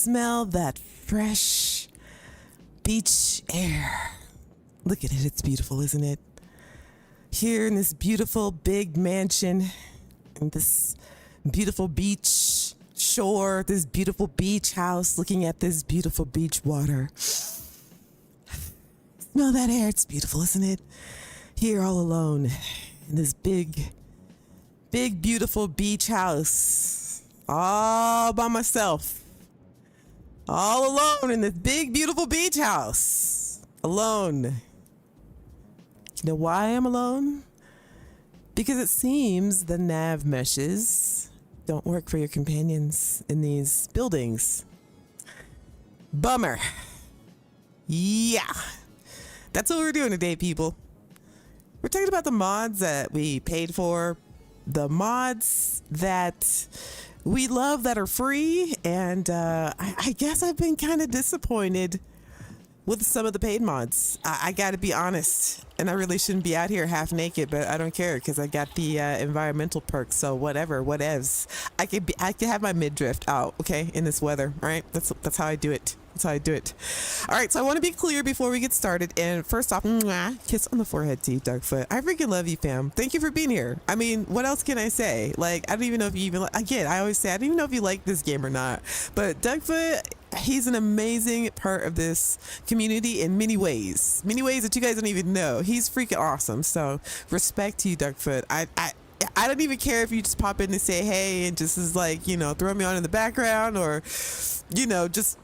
smell that fresh beach air. Look at it. It's beautiful, isn't it? Here in this beautiful big mansion, in this beautiful beach shore, this beautiful beach house, looking at this beautiful beach water. Smell that air. It's beautiful, isn't it? Here all alone in this big, beautiful beach house, all by myself, all alone in this big, beautiful beach house, alone. You know why I'm alone? Because it seems the nav meshes don't work for your companions in these buildings. Bummer. Yeah. That's what we're doing today, people. We're talking about the mods that we paid for, the mods that we love that are free, and I guess I've been kind of disappointed with some of the paid mods. I gotta be honest, and I really shouldn't be out here half naked, but I don't care because I got the environmental perks. So whatevs. I could have my midriff out, okay, in this weather. All right, that's how I do it. That's how I do it. All right, so I want to be clear before we get started. And first off, kiss on the forehead to you, Dougfoot. I freaking love you, fam. Thank you for being here. I mean, what else can I say? Like, I don't even know if you even, again, I always say, I don't even know if you like this game or not. But Dougfoot, he's an amazing part of this community in many ways that you guys don't even know. He's freaking awesome. So respect to you, Dougfoot. I don't even care if you just pop in and say hey and just is like, you know, throw me on in the background, or, you know, just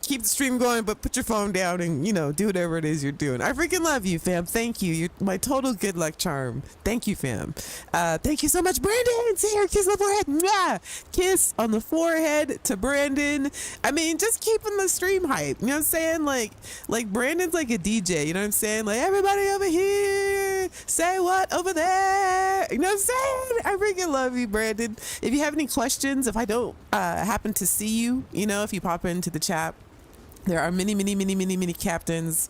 keep the stream going, but put your phone down and, you know, do whatever it is you're doing. I freaking love you, fam. Thank you. You're my total good luck charm. Thank you, fam. Thank you so much, Brandon. See her, kiss on the forehead. Mwah! Kiss on the forehead to Brandon. I mean, just keeping the stream hype. You know what I'm saying? Like Brandon's like a DJ. You know what I'm saying? Like, everybody over here, say what over there. You know what I'm saying? I freaking love you, Brandon. If you have any questions, if I don't happen to see you, you know, if you pop into the chat, there are many captains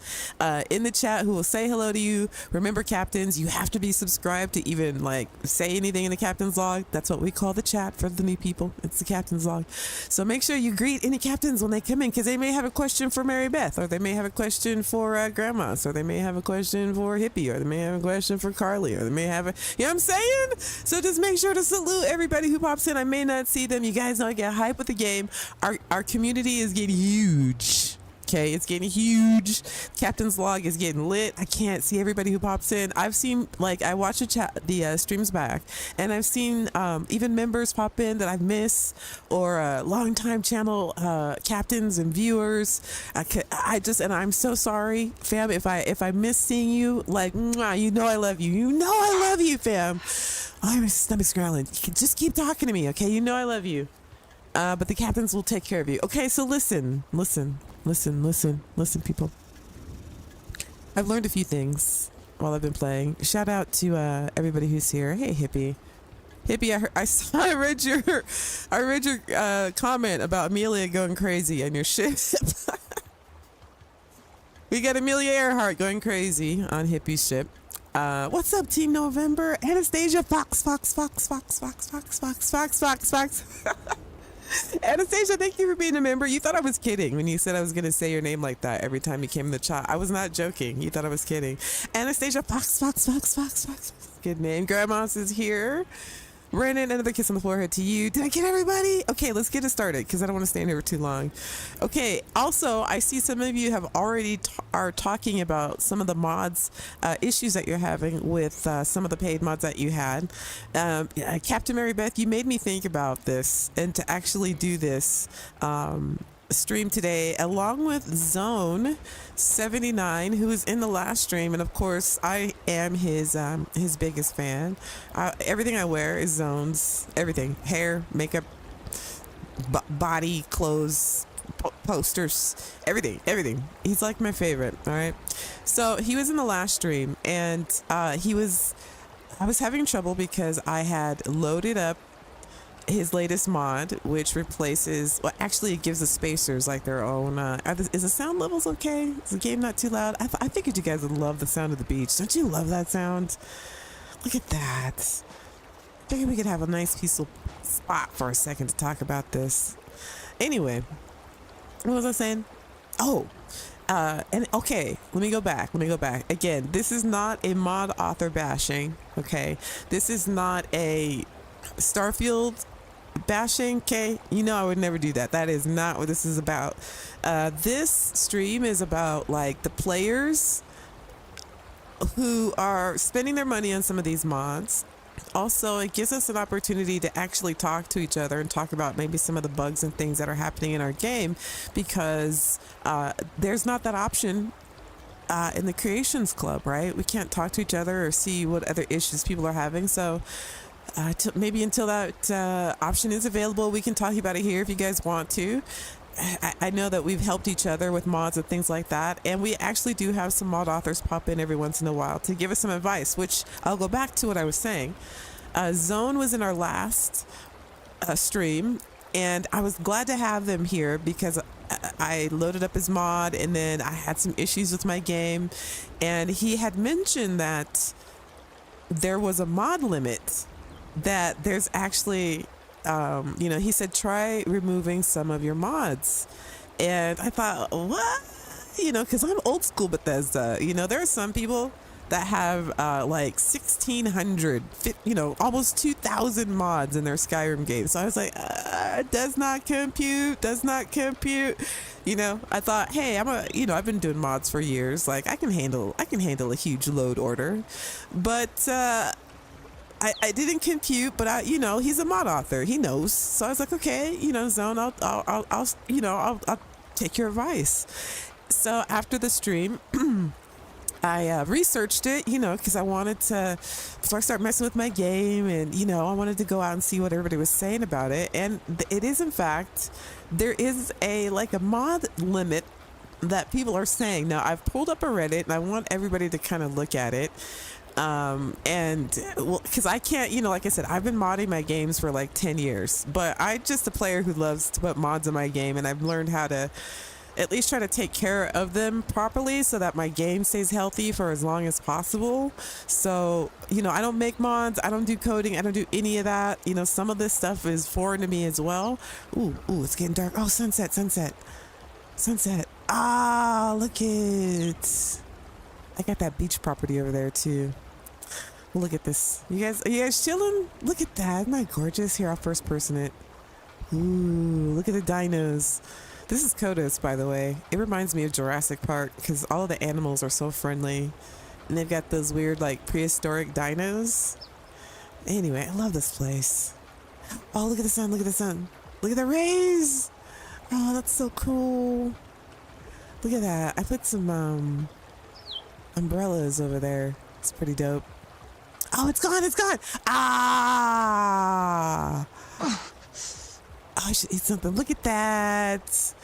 in the chat who will say hello to you. Remember, captains, you have to be subscribed to even like say anything in the captain's log. That's what we call the chat for the new people. It's the captain's log. So make sure you greet any captains when they come in, because they may have a question for Mary Beth, or they may have a question for Grandma, or they may have a question for Hippie, or they may have a question for Carly, or they may have a, you know what I'm saying? So just make sure to salute everybody who pops in. I may not see them. You guys know I get hype with the game. Our community is getting huge. Okay, it's getting huge. Captain's log is getting lit. I can't see everybody who pops in. I've seen, like, I watch the streams back, and I've seen even members pop in that I've missed, or longtime channel captains and viewers. And I'm so sorry, fam, if I miss seeing you. Like, mwah, you know I love you. You know I love you, fam. Oh, my stomach's growling. Just keep talking to me, okay? You know I love you. But the captains will take care of you. Okay, so listen, people. I've learned a few things while I've been playing. Shout out to everybody who's here. Hey, Hippie, I read your comment about Amelia going crazy on your ship. We got Amelia Earhart going crazy on Hippie's ship. What's up, Team November? Anastasia Fox. Anastasia, thank you for being a member. You thought I was kidding when you said I was going to say your name like that every time you came in the chat. I was not joking. You thought I was kidding. Anastasia Fox. Good name. Grandma's is here. Brandon, another kiss on the forehead to you. Did I get everybody? Okay, let's get it started because I don't want to stay in here for too long. Okay, also, I see some of you have already are talking about some of the mods, issues that you're having with some of the paid mods that you had. Captain Mary Beth, you made me think about this, and to actually do this stream today along with Zone 79, who was in the last stream, and of course I am his biggest fan. Everything I wear is Zone's. Everything, hair, makeup, body, clothes, posters, everything. He's like my favorite. All right, so he was in the last stream, and I was having trouble because I had loaded up his latest mod, which replaces, well, actually it gives the spacers like their own. Is the sound levels okay? Is the game not too loud? I figured you guys would love the sound of the beach. Don't you love that sound? Look at that. I figured we could have a nice peaceful spot for a second to talk about this. Anyway, What was I saying? Oh, and okay, let me go back. Again, this is not a mod author bashing, okay? This is not a Starfield bashing, okay? You know I would never do that. That is not what this is about. This stream is about like the players who are spending their money on some of these mods. Also, it gives us an opportunity to actually talk to each other and talk about maybe some of the bugs and things that are happening in our game, because there's not that option in the Creations Club, right? We can't talk to each other or see what other issues people are having. So maybe until that option is available, we can talk about it here if you guys want to. I know that we've helped each other with mods and things like that, and we actually do have some mod authors pop in every once in a while to give us some advice, which I'll go back to what I was saying. Zone was in our last stream, and I was glad to have them here because I loaded up his mod and then I had some issues with my game, and he had mentioned that there was a mod limit, that there's actually he said try removing some of your mods. And I thought, what? Because I'm old school Bethesda. There are some people that have like 1,600, almost 2,000 mods in their Skyrim game. So I was like, does not compute. I thought, hey, I've been doing mods for years. Like I can handle a huge load order, but I didn't compute, but he's a mod author. He knows. So I was like, okay, Zone, I'll take your advice. So after the stream, I researched it, because I wanted to, before I start messing with my game, and, I wanted to go out and see what everybody was saying about it. And it is, in fact, there is a mod limit that people are saying. Now, I've pulled up a Reddit, and I want everybody to kind of look at it. Because I can't, like I said, I've been modding my games for like 10 years, but I'm just a player who loves to put mods in my game, and I've learned how to at least try to take care of them properly so that my game stays healthy for as long as possible. So, I don't make mods, I don't do coding, I don't do any of that. Some of this stuff is foreign to me as well. Ooh, it's getting dark. Oh, sunset. Ah, look it. I got that beach property over there too. Look at this. Are you guys chilling? Look at that. Isn't that gorgeous? Here, I'll first person it. Ooh, look at the dinos. This is Kodos, by the way. It reminds me of Jurassic Park because all of the animals are so friendly. And they've got those weird, like, prehistoric dinos. Anyway, I love this place. Oh, look at the sun. Look at the rays. Oh, that's so cool. Look at that. I put some umbrellas over there. It's pretty dope. Oh, it's gone. Ah! Oh, I should eat something. Look at that.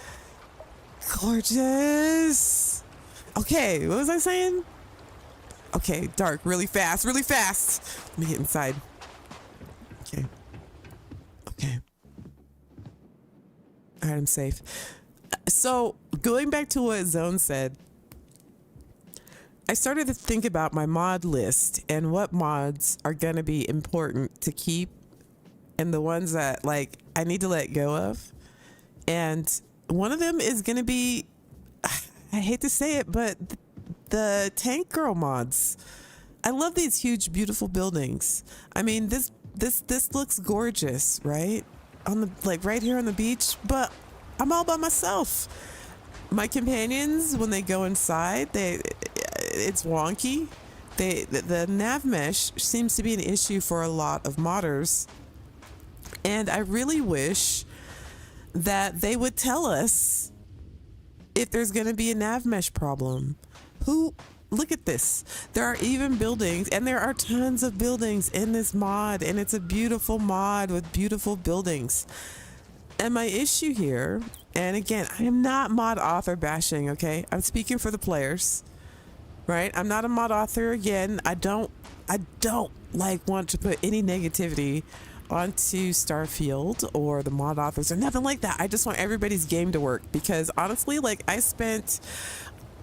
Gorgeous. Okay, what was I saying? Okay, dark, really fast. Let me get inside. Okay. All right, I'm safe. So, going back to what Zone said, I started to think about my mod list and what mods are going to be important to keep and the ones that like I need to let go of. And one of them is going to be, I hate to say it, but the tank girl mods. I love these huge, beautiful buildings. I mean, this looks gorgeous, right? Right here on the beach, but I'm all by myself. My companions, when they go inside, it's wonky. The nav mesh seems to be an issue for a lot of modders. And I really wish that they would tell us if there's going to be a nav mesh problem. Look at this. There are even buildings, and there are tons of buildings in this mod, and it's a beautiful mod with beautiful buildings. And my issue here, and again, I am not mod author bashing, okay? I'm speaking for the players, right? I'm not a mod author. Again, I don't want to put any negativity onto Starfield or the mod authors or nothing like that. I just want everybody's game to work, because honestly, I spent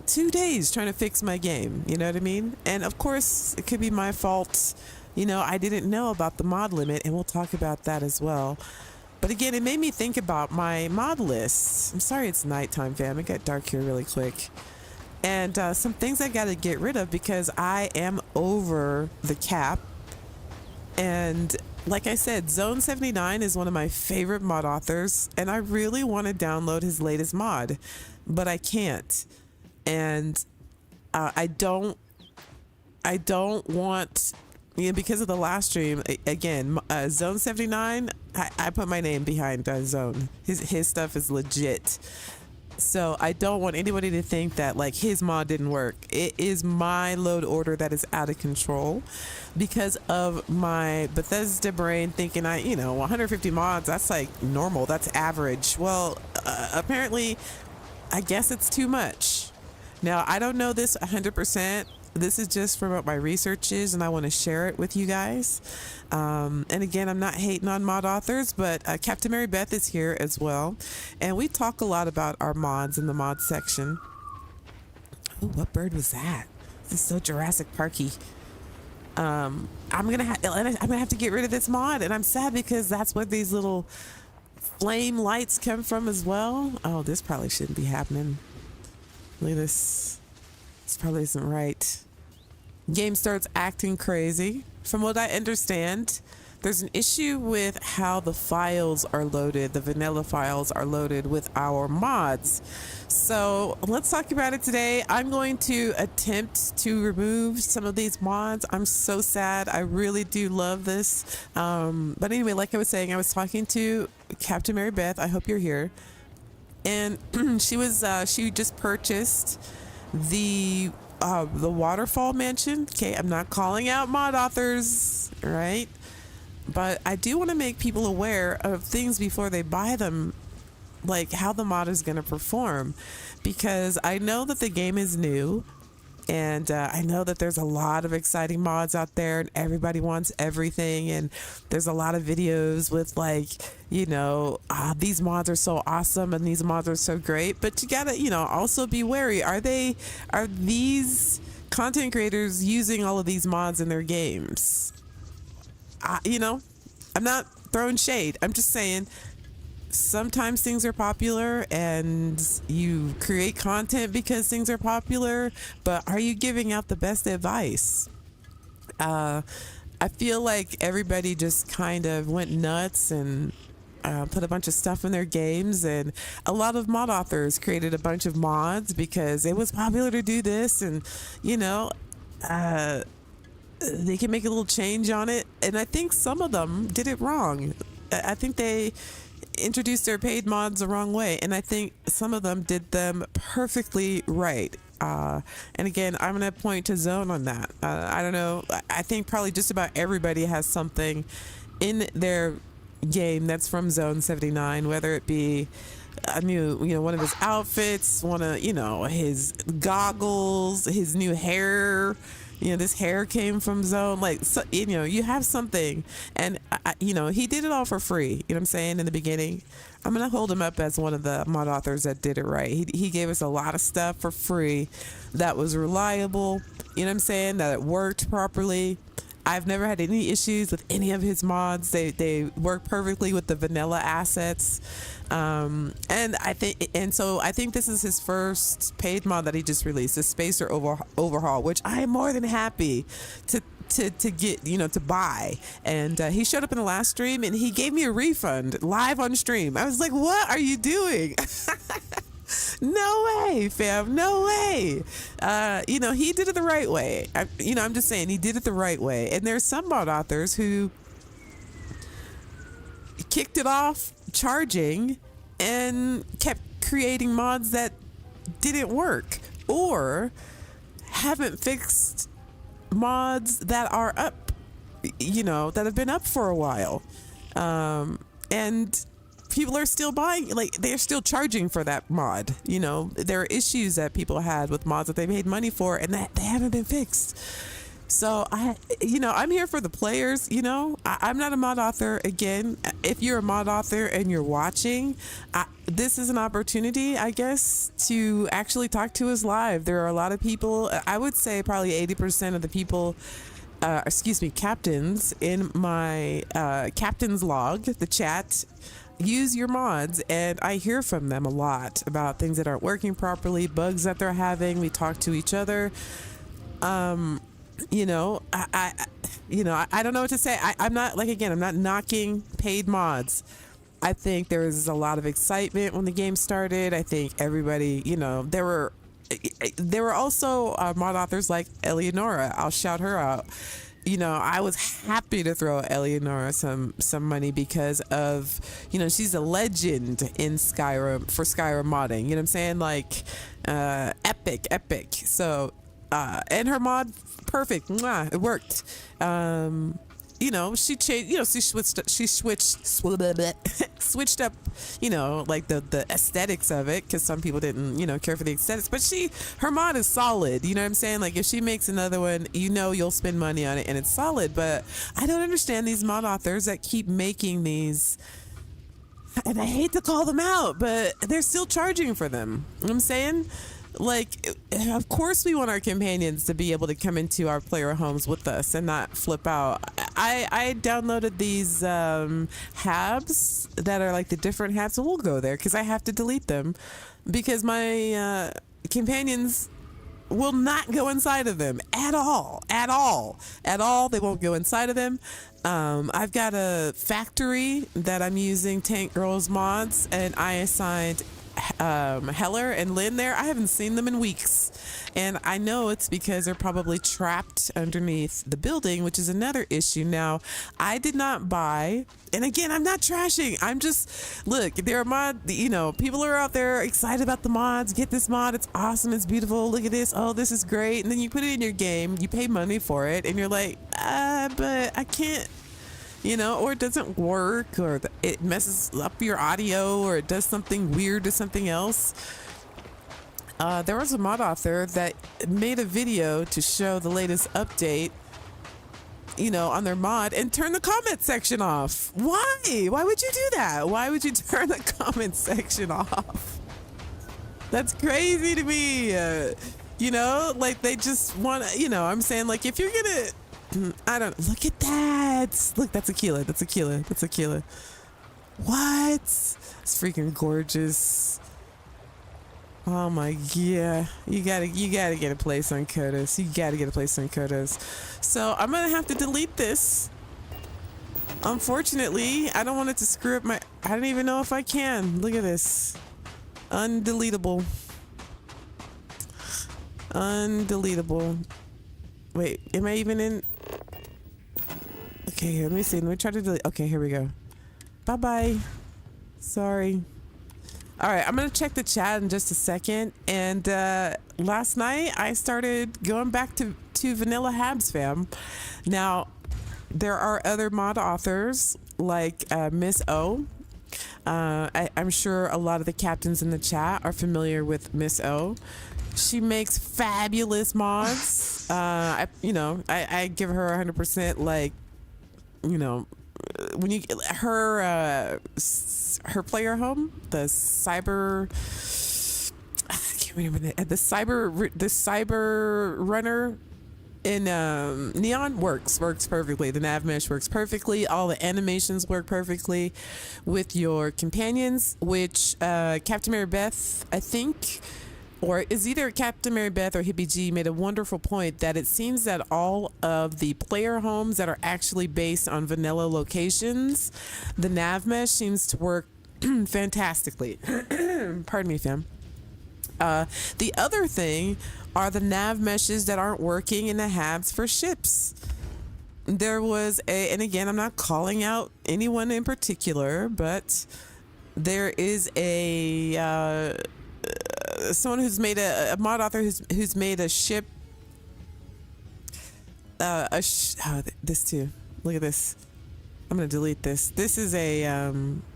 2 days trying to fix my game, you know what I mean? And of course, it could be my fault. I didn't know about the mod limit, and we'll talk about that as well. But again, it made me think about my mod list. I'm sorry it's nighttime, fam. It got dark here really quick. And some things I got to get rid of because I am over the cap. And like I said, Zone 79 is one of my favorite mod authors, and I really want to download his latest mod, but I can't. And I don't want, because of the last stream, again, Zone 79, I put my name behind Zone. His stuff is legit. So I don't want anybody to think that like his mod didn't work. It is my load order that is out of control because of my Bethesda brain thinking 150 mods, that's like normal, that's average. Well, apparently, I guess it's too much. Now, I don't know this 100%. This is just from what my research is, and I want to share it with you guys. And again, I'm not hating on mod authors, but Captain Mary Beth is here as well. And we talk a lot about our mods in the mod section. Ooh, what bird was that? This is so Jurassic Parky. I'm gonna have to get rid of this mod, and I'm sad because that's where these little flame lights come from as well. Oh, this probably shouldn't be happening. Look at this. This probably isn't right. Game starts acting crazy. From what I understand, there's an issue with how the files are loaded, the vanilla files are loaded with our mods. So let's talk about it today. I'm going to attempt to remove some of these mods. I'm so sad. I really do love this. But anyway, like I was saying, I was talking to Captain Mary Beth. I hope you're here. And she just purchased the waterfall mansion. Okay, I'm not calling out mod authors, right? But I do want to make people aware of things before they buy them, like how the mod is going to perform, because I know that the game is new, and I know that there's a lot of exciting mods out there, and everybody wants everything, and there's a lot of videos with like, these mods are so awesome and these mods are so great, but you gotta, also be wary. Are these content creators using all of these mods in their games? I'm not throwing shade. I'm just saying sometimes things are popular and you create content because things are popular, but are you giving out the best advice? I feel like everybody just kind of went nuts and put a bunch of stuff in their games, and a lot of mod authors created a bunch of mods because it was popular to do this, and they can make a little change on it, and I think some of them did it wrong. I think they introduced their paid mods the wrong way, and I think some of them did them perfectly right. And again, I'm going to point to Zone on that. I don't know. I think probably just about everybody has something in their game that's from Zone 79, whether it be a new, one of his outfits, one of, his goggles, his new hair. This hair came from Zone. Like, so, you have something, and he did it all for free. You know what I'm saying? In the beginning, I'm gonna hold him up as one of the mod authors that did it right. He gave us a lot of stuff for free that was reliable. You know what I'm saying? That it worked properly. I've never had any issues with any of his mods. They work perfectly with the vanilla assets. And I think this is his first paid mod that he just released, the Spacer overhaul, which I am more than happy to get, to buy. And he showed up in the last stream and he gave me a refund live on stream. I was like, what are you doing? No way, fam. No way. He did it the right way. I'm just saying he did it the right way. And there's some mod authors who kicked it off charging and kept creating mods that didn't work or haven't fixed mods that are up, that have been up for a while. And people are still buying, like they're still charging for that mod. There are issues that people had with mods that they paid money for and that they haven't been fixed. So I'm here for the players. I'm not a mod author. Again, if you're a mod author and you're watching, this is an opportunity, I guess, to actually talk to us live. There are a lot of people, I would say probably 80% of the people, captains in my captain's log, the chat, use your mods, and I hear from them a lot about things that aren't working properly, bugs that they're having. We talk to each other. You know, I don't know what to say. I'm not, like, again, I'm not knocking paid mods. I think there was a lot of excitement when the game started. I think everybody, you know, there were also mod authors like Eleonora. I'll shout her out. You know, I was happy to throw Eleonora some money because of, you know, she's a legend in Skyrim for Skyrim modding. You know what I'm saying? Like, epic. So, and her mod, perfect. Mwah, it worked. You know, she changed, you know, she switched up, you know, like the aesthetics of it, because some people didn't, you know, care for the aesthetics, but her mod is solid. You know what I'm saying? Like, if she makes another one, you know, you'll spend money on it and it's solid. But I don't understand these mod authors that keep making these, and I hate to call them out, but they're still charging for them. You know what I'm saying? Like, of course we want our companions to be able to come into our player homes with us and not flip out. I downloaded these habs that are like the different habs, so we'll go there because I have to delete them because my companions will not go inside of them at all. They won't go inside of them. I've got a factory that I'm using Tank Girls mods, and I assigned Heller and Lynn there. I haven't seen them in weeks, and I know it's because they're probably trapped underneath the building, which is another issue. Now, I did not buy, and again, I'm not trashing, I'm just, look, there are mod, you know, people are out there excited about the mods. Get this mod, it's awesome, it's beautiful, look at this, oh, this is great. And then you put it in your game, you pay money for it, and you're like, but I can't, you know, or it doesn't work, or it messes up your audio, or it does something weird to something else. There was a mod author that made a video to show the latest update, you know, on their mod, and turn the comment section off. Why? Why would you do that? Why would you turn the comment section off? That's crazy to me. You know, like, they just want to, you know, I'm saying, like, if you're gonna, I don't, look at that. Look, that's Aquila. That's Aquila. What? It's freaking gorgeous. Oh my, yeah. You gotta get a place on Kodos. So I'm gonna have to delete this. Unfortunately, I don't want it to screw up my, I don't even know if I can. Look at this. Undeletable. Wait, am I even in? Okay, let me see. Let me try to delete. Okay, here we go. Bye-bye. Sorry. All right, I'm going to check the chat in just a second. And last night, I started going back to Vanilla Habs fam. Now, there are other mod authors like Miss O. I'm sure a lot of the captains in the chat are familiar with Miss O. She makes fabulous mods. I give her 100%. Like, you know, when you her player home, the cyber, I can't remember the cyber runner in Neon works perfectly. The nav mesh works perfectly. All the animations work perfectly with your companions, which Captain Mary Beth, I think, or is either Captain Mary Beth or Hippie G, made a wonderful point that it seems that all of the player homes that are actually based on vanilla locations, the nav mesh seems to work fantastically. Pardon me, fam. The other thing are the nav meshes that aren't working in the habs for ships. There was and again, I'm not calling out anyone in particular, but there is someone who's made a mod author who's made a ship. This too. Look at this. I'm gonna delete this. This is a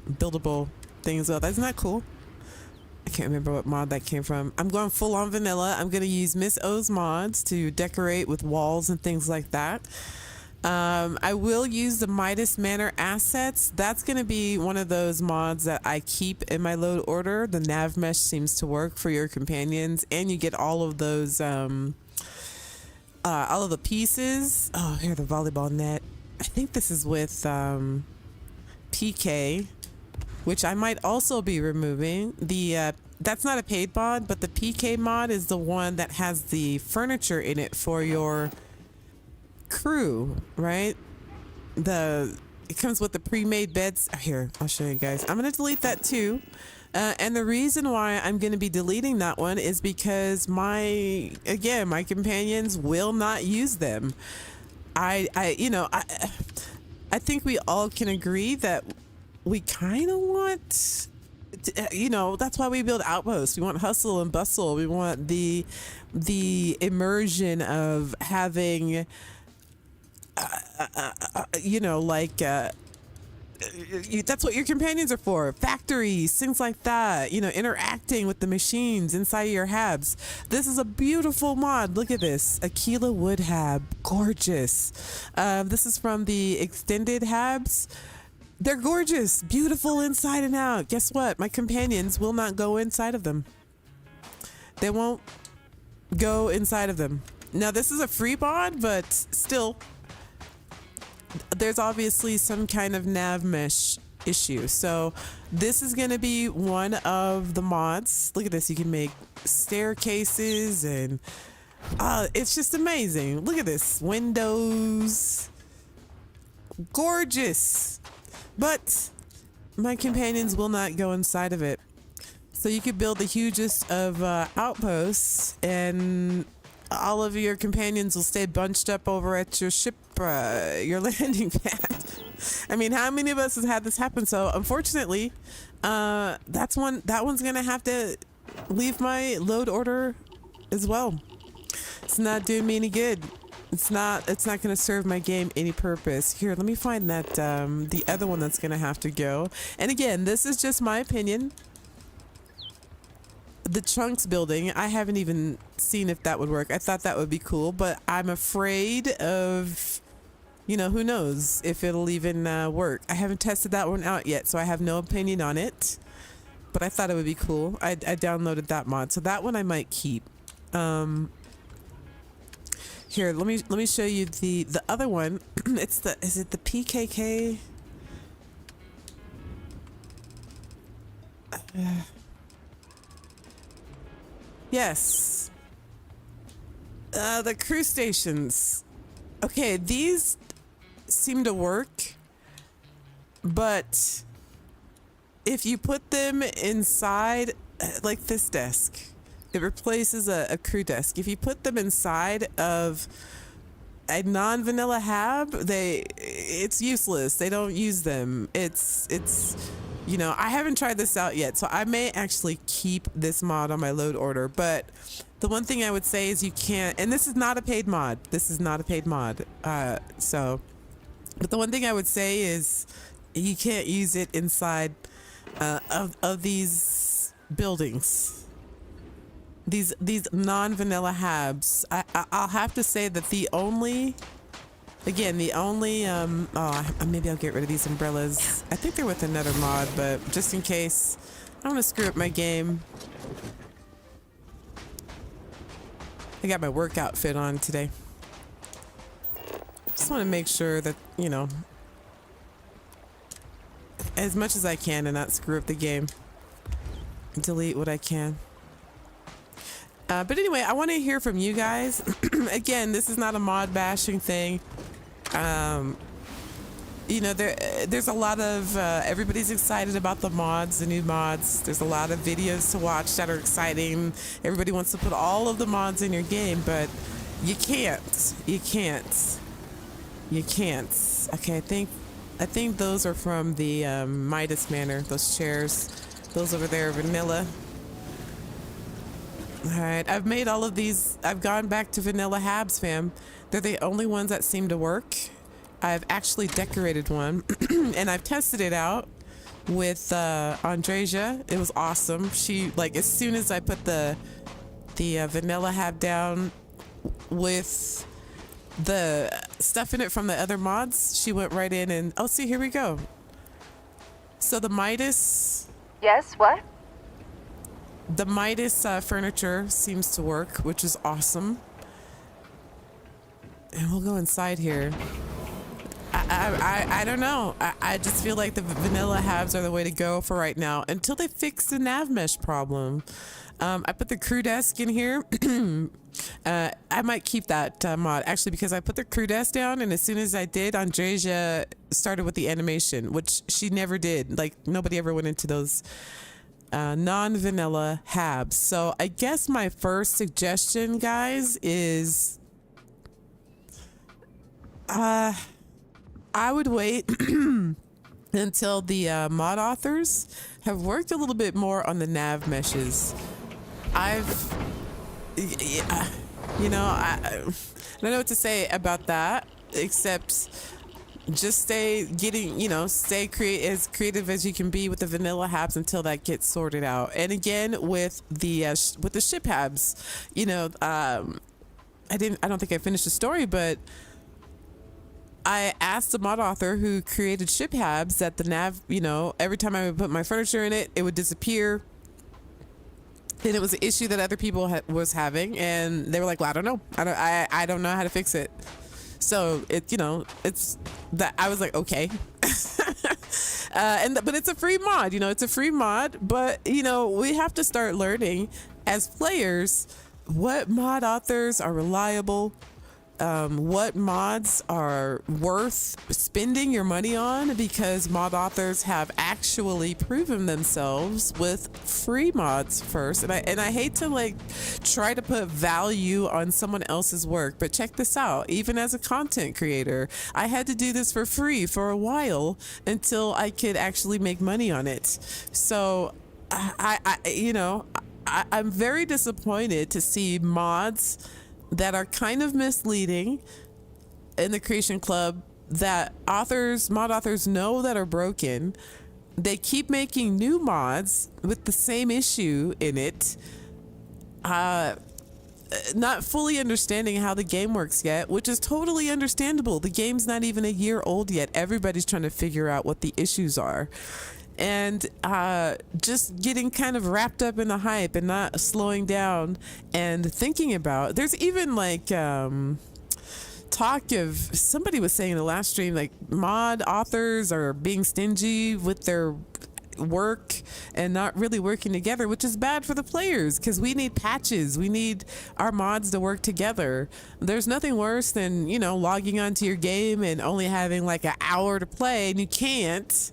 buildable thing as well. Isn't that cool? I can't remember what mod that came from. I'm going full on vanilla. I'm gonna use Miss O's mods to decorate with walls and things like that. I will use the Midas Manor assets. That's going to be one of those mods that I keep in my load order. The nav mesh seems to work for your companions, and you get all of those, all of the pieces. Oh, here, the volleyball net. I think this is with PK. which I might also be removing. The that's not a paid mod, but the PK mod is the one that has the furniture in it for your crew, right? It comes with the pre-made beds. Here, I'll show you guys. I'm gonna delete that too. And the reason why I'm going to be deleting that one is because my companions will not use them. I think we all can agree that we kind of want, that's why we build outposts. We want hustle and bustle. We want the immersion of having, that's what your companions are for. Factories, things like that, interacting with the machines inside of your habs. This is a beautiful mod. Look at this. Aquila wood hab. Gorgeous. This is from the extended habs. They're gorgeous, beautiful inside and out. Guess what? My companions will not go inside of them. They won't go inside of them. Now, this is a free mod, but still, there's obviously some kind of nav mesh issue. So this is going to be one of the mods. Look at this. You can make staircases and it's just amazing. Look at this. Windows. Gorgeous. But my companions will not go inside of it. So you could build the hugest of outposts, and all of your companions will stay bunched up over at your ship, your landing pad. I mean, how many of us has had this happen? So unfortunately, that one's gonna have to leave my load order as well. It's not doing me any good. It's not gonna serve my game any purpose. Here, let me find that the other one that's gonna have to go. And again, this is just my opinion. The chunks building, I haven't even seen if that would work. I thought that would be cool, but I'm afraid of, who knows if it'll even work. I haven't tested that one out yet, so I have no opinion on it, but I thought it would be cool. I downloaded that mod, so that one I might keep. Here, let me show you the other one. Is it the PKK? Yes. The crew stations. Okay, these seem to work, but if you put them inside, like this desk, it replaces a crew desk. If you put them inside of a non-vanilla hab, it's useless. They don't use them. It's I haven't tried this out yet, so I may actually keep this mod on my load order. But the one thing I would say is you can't, and this is not a paid mod. This is not a paid mod. But the one thing I would say is you can't use it inside of these buildings. These non-vanilla habs. I'll have to say that the only maybe I'll get rid of these umbrellas. I think they're with another mod, but just in case, I don't want to screw up my game. I got my work outfit on today. Just want to make sure that, as much as I can and not screw up the game. Delete what I can. But anyway, I want to hear from you guys. Again, this is not a mod bashing thing. There's a lot of everybody's excited about the mods, the new mods. There's a lot of videos to watch that are exciting. Everybody wants to put all of the mods in your game, but you can't. Okay, I think those are from the Midas Manor. Those chairs, those over there are vanilla. All right, I've made all of these. I've gone back to vanilla habs, fam. They're the only ones that seem to work. I've actually decorated one and I've tested it out with Andreja. It was awesome. She, as soon as I put the vanilla hab down with the stuff in it from the other mods, she went right in and, see, here we go. So the Midas. Yes, what? The Midas furniture seems to work, which is awesome. And we'll go inside here. I don't know. I just feel like the vanilla halves are the way to go for right now until they fix the nav mesh problem. I put the crew desk in here. I might keep that mod actually because I put the crew desk down, and as soon as I did, Andreja started with the animation, which she never did. Like nobody ever went into those non-vanilla habs. So I guess my first suggestion, guys, is I would wait until the mod authors have worked a little bit more on the nav meshes. You know, I don't know what to say about that, except just stay as creative as you can be with the vanilla habs until that gets sorted out. And again, with the ship habs, you know, I don't think I finished the story, but I asked the mod author who created ship habs that the nav, you know, every time I would put my furniture in it, it would disappear. And it was an issue that other people was having, and they were like, "Well, I don't know. I don't know how to fix it." So it's that I was like, okay. But it's a free mod, you know, it's a free mod. But you know, we have to start learning as players what mod authors are reliable. What mods are worth spending your money on, because mod authors have actually proven themselves with free mods first. And I hate to like try to put value on someone else's work, but check this out. Even as a content creator, I had to do this for free for a while until I could actually make money on it. So I'm very disappointed to see mods that are kind of misleading in the Creation Club that mod authors know that are broken. They keep making new mods with the same issue in it, not fully understanding how the game works yet, which is totally understandable. The game's not even a year old yet. Everybody's trying to figure out what the issues are. And just getting kind of wrapped up in the hype and not slowing down and thinking about. There's even like talk of, somebody was saying in the last stream, like mod authors are being stingy with their work and not really working together, which is bad for the players because we need patches. We need our mods to work together. There's nothing worse than, you know, logging onto your game and only having like an hour to play and you can't.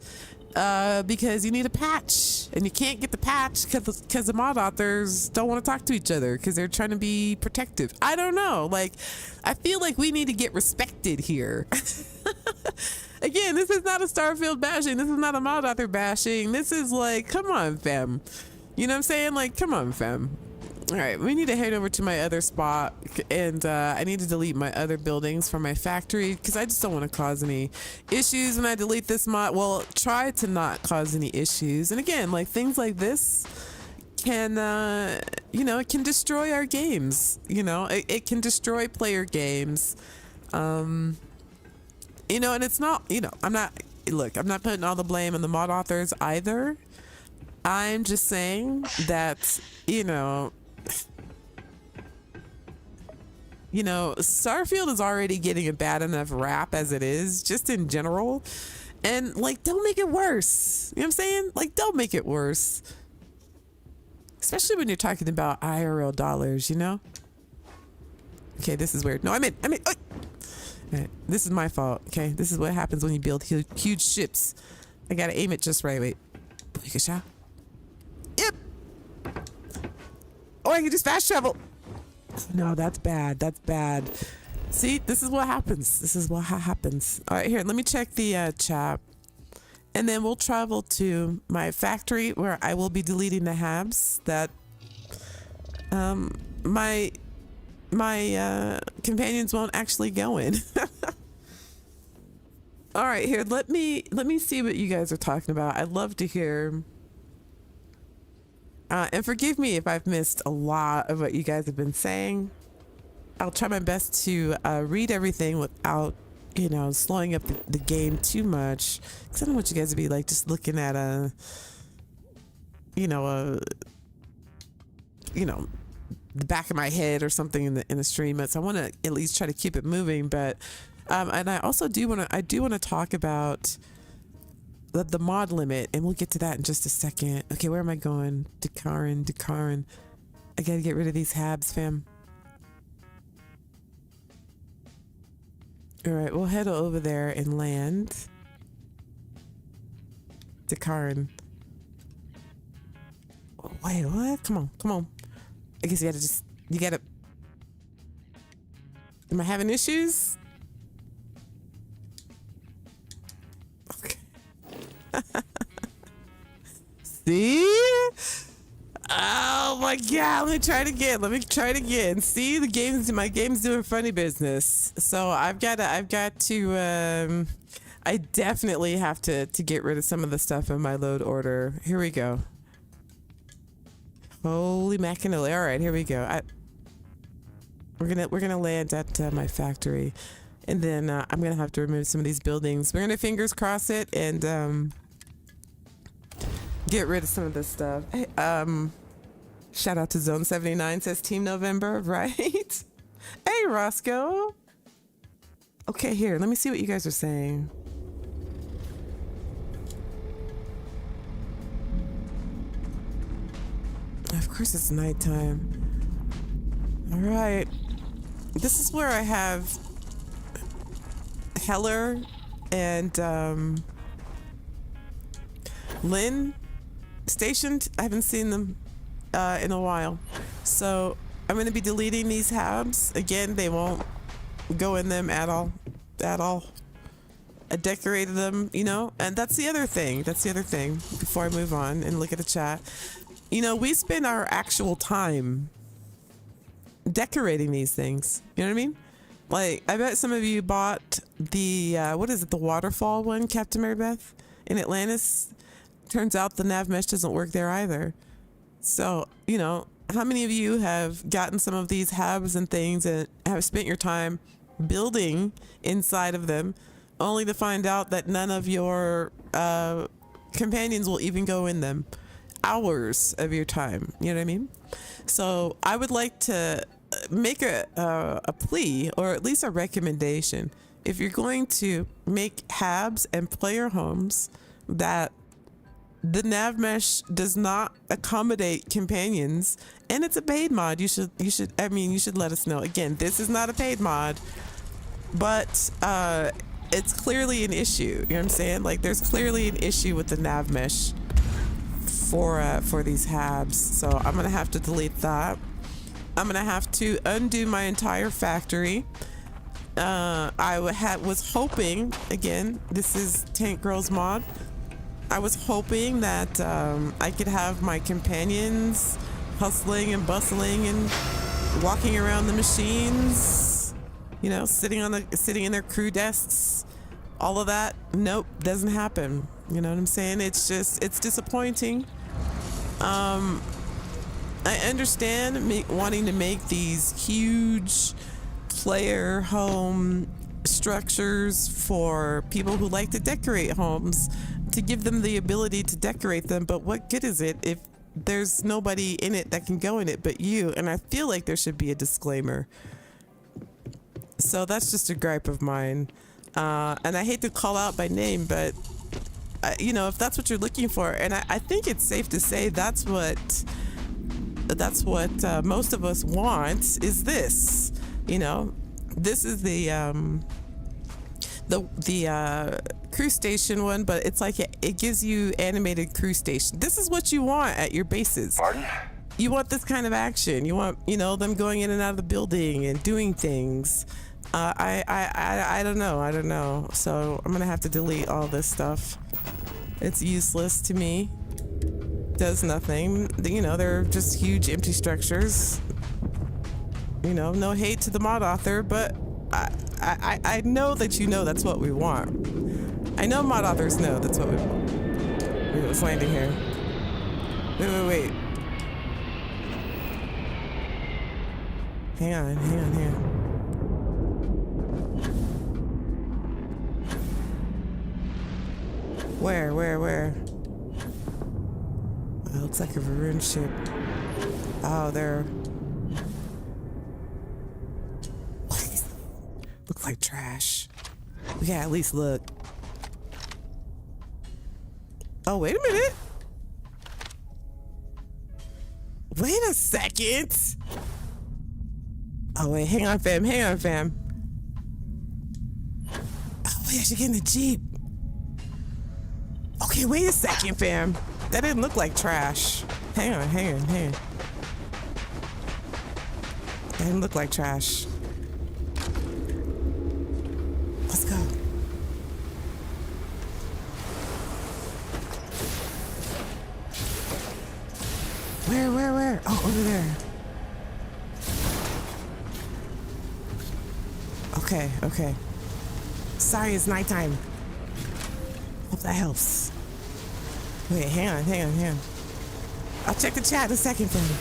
Because you need a patch and you can't get the patch because the mod authors don't want to talk to each other because they're trying to be protective. I don't know. Like, I feel like we need to get respected here. Again, this is not a Starfield bashing. This is not a mod author bashing. This is like, come on, fam. You know what I'm saying? Like, come on, fam. All right, we need to head over to my other spot, and I need to delete my other buildings from my factory because I just don't want to cause any issues when I delete this mod. Well, try to not cause any issues. And again, like things like this can, it can destroy our games. You know, it can destroy player games. And it's not, I'm not putting all the blame on the mod authors either. I'm just saying that, Starfield is already getting a bad enough rap as it is, just in general. And, like, don't make it worse. You know what I'm saying? Like, don't make it worse. Especially when you're talking about IRL dollars, you know? Okay, this is weird. No, I mean, okay, this is my fault, okay? This is what happens when you build huge ships. I gotta aim it just right. Wait. Take a shot. Yep. Oh, I can just fast travel. No, that's bad. That's bad. See, this is what happens. This is what happens. All right, here, let me check the chat. And then we'll travel to my factory where I will be deleting the habs that my companions won't actually go in. All right, here, let me see what you guys are talking about. I'd love to hear. And forgive me if I've missed a lot of what you guys have been saying. I'll try my best to read everything without, slowing up the game too much. Because I don't want you guys to be like just looking at the back of my head or something in the stream. So I want to at least try to keep it moving. But And I also do want to talk about the mod limit, and we'll get to that in just a second. Okay, where am I going? Dakaran. I gotta get rid of these habs, fam. All right, we'll head over there and land. Dakaran. Wait, what? Come on. I guess you gotta. Am I having issues? Okay. See? Oh my god, let me try it again. See, my game's doing funny business. So I definitely have to get rid of some of the stuff in my load order. Here we go. Holy mackerel. All right, here we go. We're gonna land at my factory, and then I'm gonna have to remove some of these buildings. We're gonna fingers cross it and get rid of some of this stuff. Hey, shout out to Zone 79, says Team November, right? Hey, Roscoe. Okay, here, let me see what you guys are saying. Of course it's nighttime. All right. This is where I have Heller and Lynn stationed. I haven't seen them in a while. So I'm going to be deleting these habs. Again, they won't go in them at all. I decorated them, and that's the other thing. Before I move on and look at the chat. We spend our actual time decorating these things. You know what I mean? Like, I bet some of you bought the, the waterfall one, Captain Mary Beth, in Atlantis. Turns out the nav mesh doesn't work there either. So, how many of you have gotten some of these habs and things and have spent your time building inside of them, only to find out that none of your companions will even go in them? Hours of your time, you know what I mean? So I would like to make a plea, or at least a recommendation. If you're going to make habs and player homes that the nav mesh does not accommodate companions, and it's a paid mod, you should let us know. Again, this is not a paid mod, but it's clearly an issue. You know what I'm saying? Like, there's clearly an issue with the nav mesh for these habs. So I'm gonna have to delete that. I'm gonna have to undo my entire factory. I was hoping, again, this is Tank Girl's mod, I was hoping that I could have my companions hustling and bustling and walking around the machines, sitting in their crew desks, all of that. Nope, doesn't happen. You know what I'm saying? It's disappointing. I understand wanting to make these huge player home structures for people who like to decorate homes, to give them the ability to decorate them, but what good is it if there's nobody in it that can go in it but you? And I feel like there should be a disclaimer. So that's just a gripe of mine. And I hate to call out by name, but if that's what you're looking for, and I think it's safe to say that's what most of us want, is this. This is the crew station one, but it's like it gives you animated crew station. This is what you want at your bases. Pardon? You want this kind of action. You want them going in and out of the building and doing things. I don't know. So I'm gonna have to delete all this stuff. It's useless to me. Does nothing. They're just huge empty structures. No hate to the mod author, but I know that that's what we want. I know mod authors know that's what we want. Wait, what's landing here? Wait. Hang on here. Where? Oh, it looks like a ruined ship. Oh, there. Looks like trash. We gotta at least look. Oh, wait a minute. Wait a second. Oh, wait, hang on, fam. Hang on, fam. Oh, wait, I should get in the Jeep. Okay, wait a second, fam. That didn't look like trash. Hang on, hang on, hang on. That didn't look like trash. Let's go. Where? Oh, over there. Okay. Sorry, it's nighttime. Hope that helps. Wait, hang on. I'll check the chat in a second for you.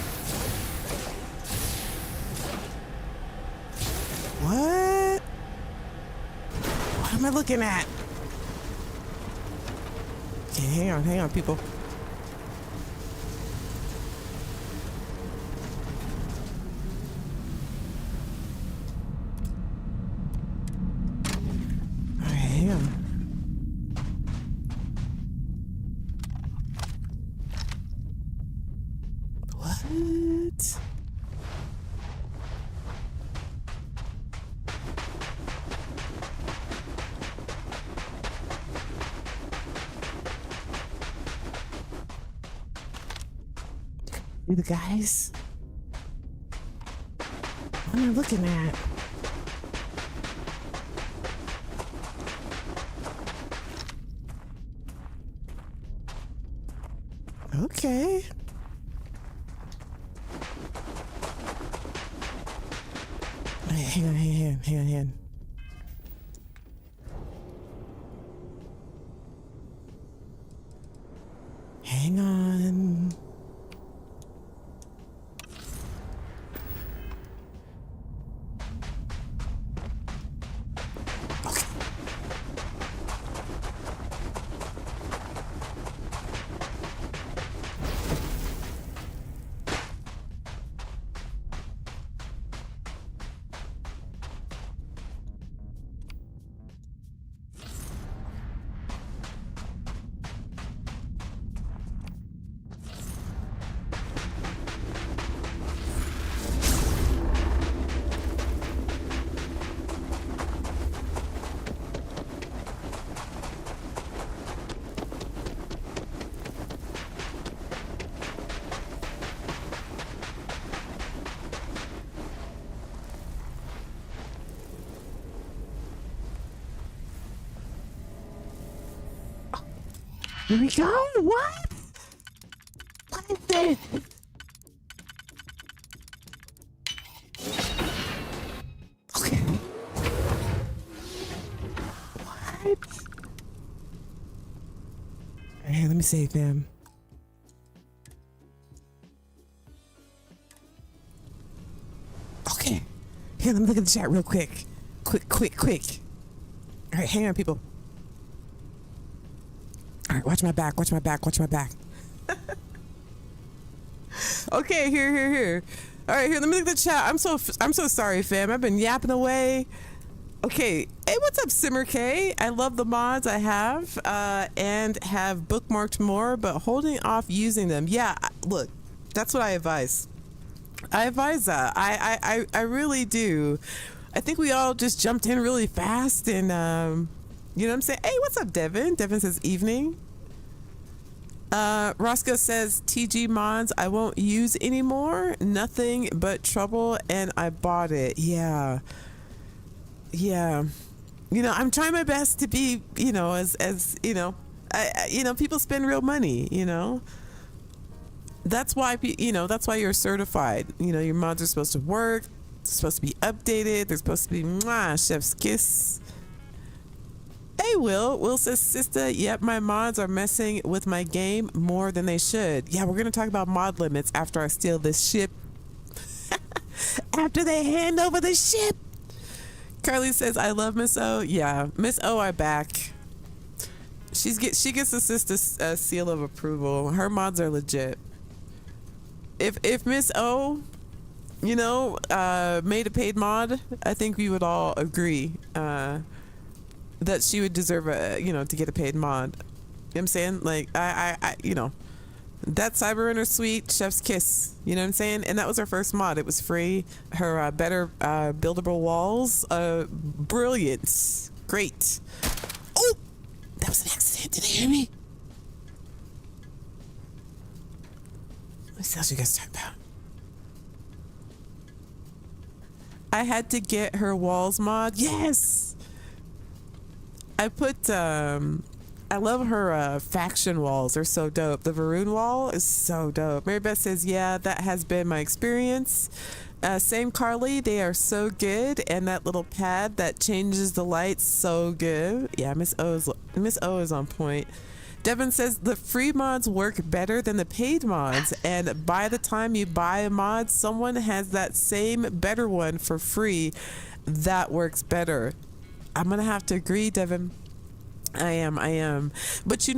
What? What am I looking at? Okay, hang on, people. All right, hang on. What? You the guys? What am I looking at? Okay. Hang on. Hang on. Okay. Here we go. What? What is this? Okay. What? Hey, let me save them. Okay. Here, let me look at the chat real quick. Quick. All right, hang on, people. All right, watch my back. Okay, here. All right, here, let me look at the chat. I'm so sorry, fam. I've been yapping away. Okay, hey, what's up, Simmer K? I love the mods I have and have bookmarked more, but holding off using them. Yeah, look, that's what I advise. I advise that. I really do. I think we all just jumped in really fast and you know what I'm saying? Hey, what's up, Devin? Devin says evening. Roscoe says TG mods I won't use anymore. Nothing but trouble, and I bought it. Yeah. You know, I'm trying my best to be, you know, as you know, you know, people spend real money. You know, that's why that's why you're certified. You know, your mods are supposed to work. Supposed to be updated. They're supposed to be chef's kiss. Hey, Will says, Sista, yep, my mods are messing with my game more than they should. Yeah, we're gonna talk about mod limits after I steal this ship. After they hand over the ship. Carly says, I love Miss O. Yeah, Miss O, I back. She gets the Sista seal of approval. Her mods are legit. If Miss O, you know, made a paid mod, I think we would all agree. that she would deserve a, to get a paid mod. You know what I'm saying? Like, that Cyber Suite, Chef's Kiss. You know what I'm saying? And that was her first mod. It was free. Her better buildable walls, brilliant. Great. Oh! That was an accident. Did they hear me? What else you guys talking about? I had to get her walls mod. Yes! I put, I love her faction walls. They're so dope. The Varun wall is so dope. Mary Beth says, yeah, that has been my experience. Same Carly, they are so good. And that little pad that changes the lights, so good. Yeah, Miss O is on point. Devin says the free mods work better than the paid mods, and by the time you buy a mod, someone has that same better one for free that works better. I'm gonna have to agree, Devin. I am. But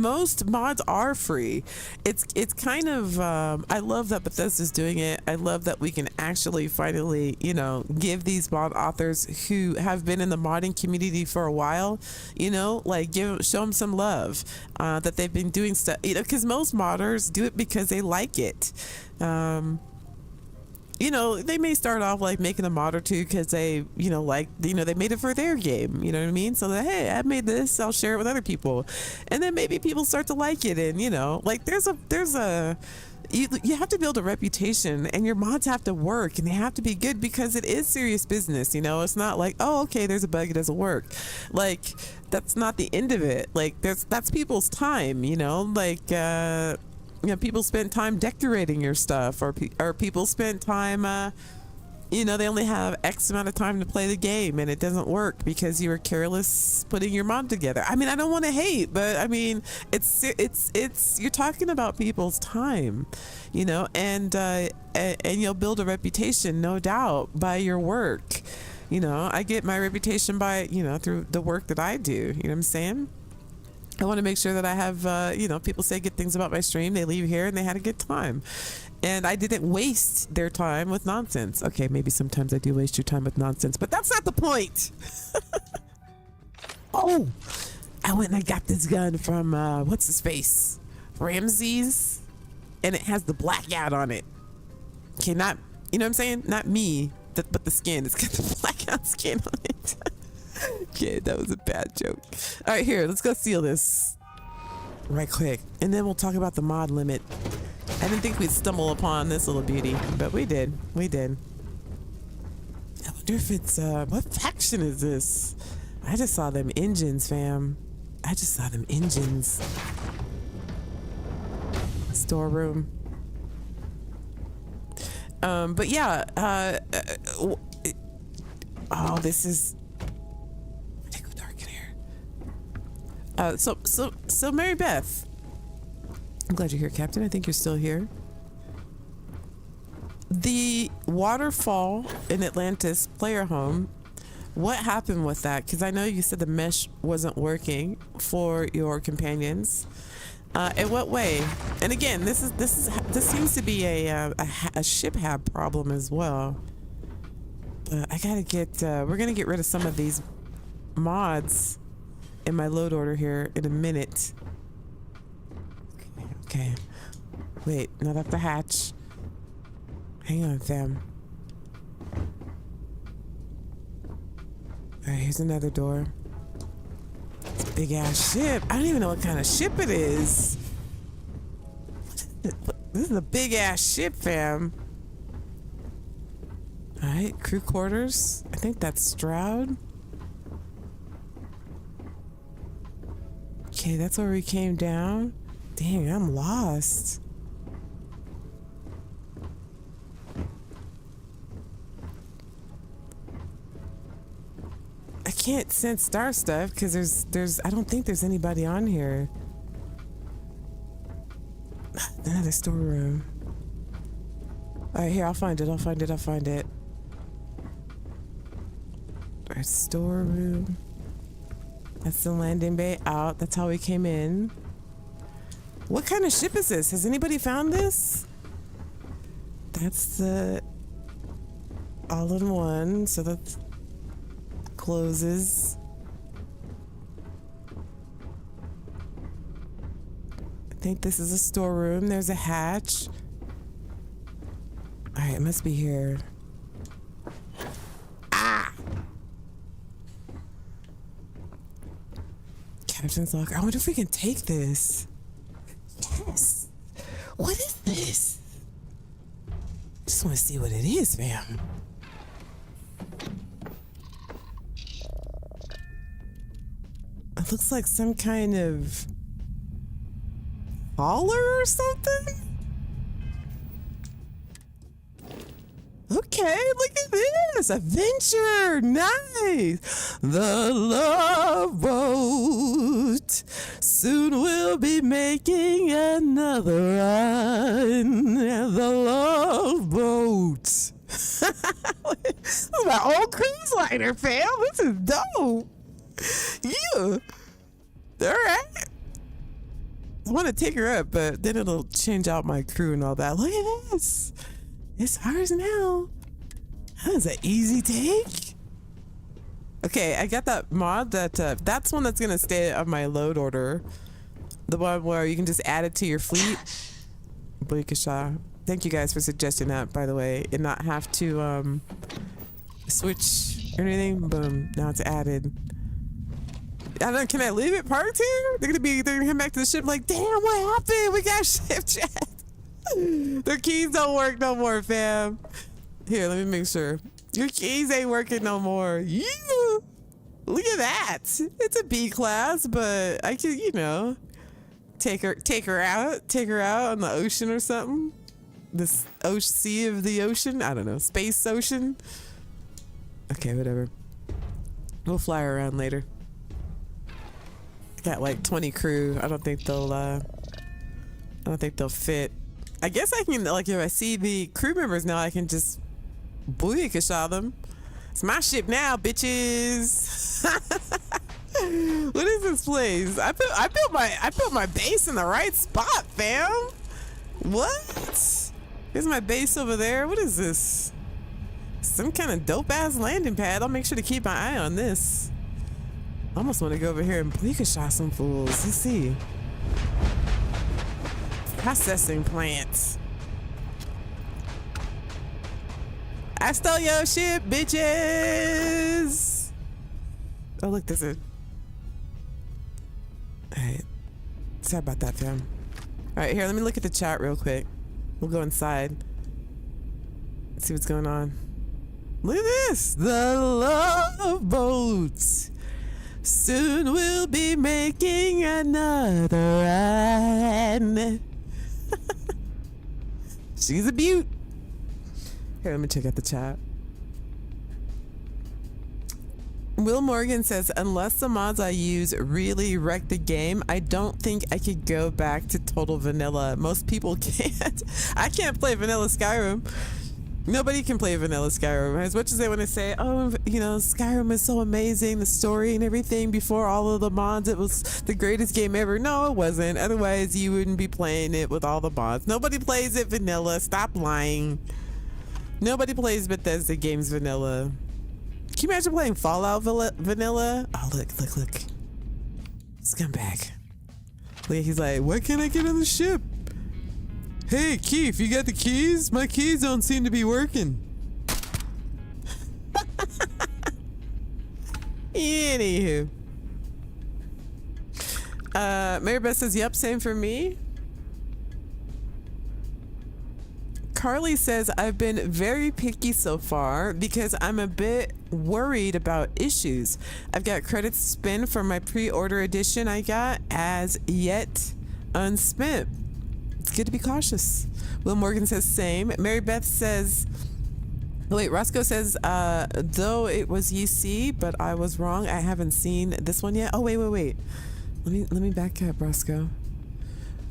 most mods are free. It's kind of I love that Bethesda's doing it. I love that we can actually finally give these mod authors who have been in the modding community for a while, like show them some love, that they've been doing stuff, because most modders do it because they like it. They may start off like making a mod or two because they, they made it for their game, you know what I mean? So that, hey, I made this, I'll share it with other people. And then maybe people start to like it. And, like you have to build a reputation, and your mods have to work, and they have to be good because it is serious business. It's not like, oh, okay, there's a bug, it doesn't work. Like, that's not the end of it. Like, that's people's time, like, people spend time decorating your stuff, or people spend time, they only have X amount of time to play the game, and it doesn't work because you were careless putting your mod together. I mean, I don't want to hate, but I mean, it's you're talking about people's time, and you'll build a reputation, no doubt, by your work. I get my reputation by, through the work that I do. You know what I'm saying? I want to make sure that I have, people say good things about my stream. They leave here and they had a good time. And I didn't waste their time with nonsense. Okay, maybe sometimes I do waste your time with nonsense, but that's not the point. Oh, I went and I got this gun from, what's his face? Ramses. And it has the blackout on it. Okay, not, you know what I'm saying? Not me, but the skin. It's got the blackout skin on it. Okay, that was a bad joke. All right, here, let's go seal this right quick, and then we'll talk about the mod limit. I didn't think we'd stumble upon this little beauty, but we did. I wonder if it's what faction is this? I just saw them engines, fam. I just saw them engines. Storeroom. But yeah, oh, this is. So Mary Beth, I'm glad you're here, Captain. I think you're still here. The waterfall in Atlantis player home, what happened with that? Because I know you said the mesh wasn't working for your companions. In what way? And again, this seems to be a ship hab problem as well. But I gotta get. We're gonna get rid of some of these mods in my load order here in a minute. Okay. Wait, not up the hatch. Hang on, fam. Alright, here's another door. It's a big ass ship. I don't even know what kind of ship it is. This is a big ass ship, fam. Alright, crew quarters. I think that's Stroud. Okay, that's where we came down. Dang, I'm lost. I can't sense star stuff because there's I don't think there's anybody on here. Another storeroom. Alright, here, I'll find it. Alright, storeroom. That's the landing bay out. That's how we came in. What kind of ship is this? Has anybody found this? That's the... all in one, so that closes. I think this is a storeroom. There's a hatch. All right, it must be here. Ah! Captain's log. I wonder if we can take this. Yes. What is this? Just want to see what it is, fam. It looks like some kind of hauler or something. Okay, look at this. Adventure. Nice. The Love Boat. Soon we'll be making another run. The Love Boat. This is my old cruise liner, fam. This is dope. Yeah. All right. I want to take her up, but then it'll change out my crew and all that. Look at this. It's ours now. That was an easy take. Okay, I got that mod that's one that's gonna stay on my load order. The one where you can just add it to your fleet. Bleakisha. Thank you guys for suggesting that, by the way, and not have to switch or anything. Boom, now it's added. I don't know, can I leave it parked here? They're gonna come back to the ship like, damn, what happened? We got ship chat. Their keys don't work no more, fam. Here, let me make sure. Your keys ain't working no more. Yeah. Look at that. It's a B class, but I can, you know, take her out on the ocean or something. This sea of the ocean. I don't know. Space ocean. Okay, whatever. We'll fly her around later. Got like 20 crew. I don't think they'll fit. I guess I can, like, if I see the crew members now, I can just booyakasha them. It's my ship now, bitches. What is this place? I built my base in the right spot, fam. What? Here's my base over there. What is this? Some kind of dope ass landing pad. I'll make sure to keep my eye on this. I almost want to go over here and booyakasha some fools. Let's see. Processing plants. I stole your ship, bitches. Oh, look, there's a... Alright. Sorry about that, fam. Alright, here, let me look at the chat real quick. We'll go inside. Let's see what's going on. Look at this. The Love Boat. Soon we'll be making another run. She's a beaut. Here, let me check out the chat. Will Morgan says, unless the mods I use really wreck the game, I don't think I could go back to total vanilla. Most people can't. I can't play vanilla Skyrim. Nobody can play vanilla Skyrim. As much as they want to say, oh, you know, Skyrim is so amazing, the story and everything, before all of the mods, it was the greatest game ever. No, it wasn't. Otherwise, you wouldn't be playing it with all the mods. Nobody plays it vanilla. Stop lying. Nobody plays Bethesda games vanilla. Can you imagine playing Fallout vanilla? Oh, look. Scumbag. Look, he's like, why can't I get on the ship? Hey, Keith, you got the keys? My keys don't seem to be working. Anywho. Mary Beth says, yep, same for me. Carly says, I've been very picky so far because I'm a bit worried about issues. I've got credits to spend for my pre-order edition I got as yet unspent. It's good to be cautious. Will Morgan says same. Mary Beth says, wait, Roscoe says, though it was UC, but I was wrong. I haven't seen this one yet. Oh, wait. Let me back up, Roscoe.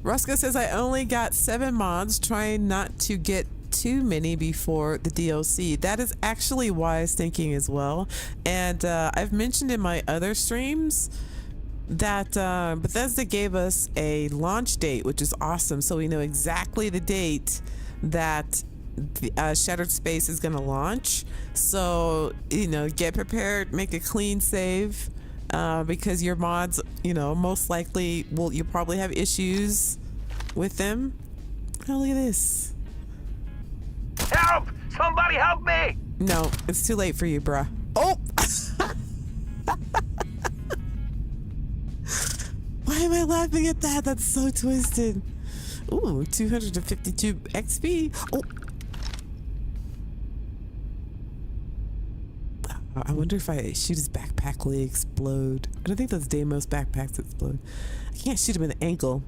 Roscoe says, I only got 7 mods, trying not to get too many before the DLC. That is actually wise thinking as well. And I've mentioned in my other streams that Bethesda gave us a launch date, which is awesome. So we know exactly the date that the Shattered Space is going to launch. So, you know, get prepared, make a clean save, because your mods, you know, most likely you'll probably have issues with them. Oh, look at this. Help! Somebody help me! No, it's too late for you, bruh. Oh! Why am I laughing at that? That's so twisted. Ooh, 252 XP. Oh. I wonder if I shoot his backpack, will he explode? I don't think those Deimos backpacks explode. I can't shoot him in the ankle.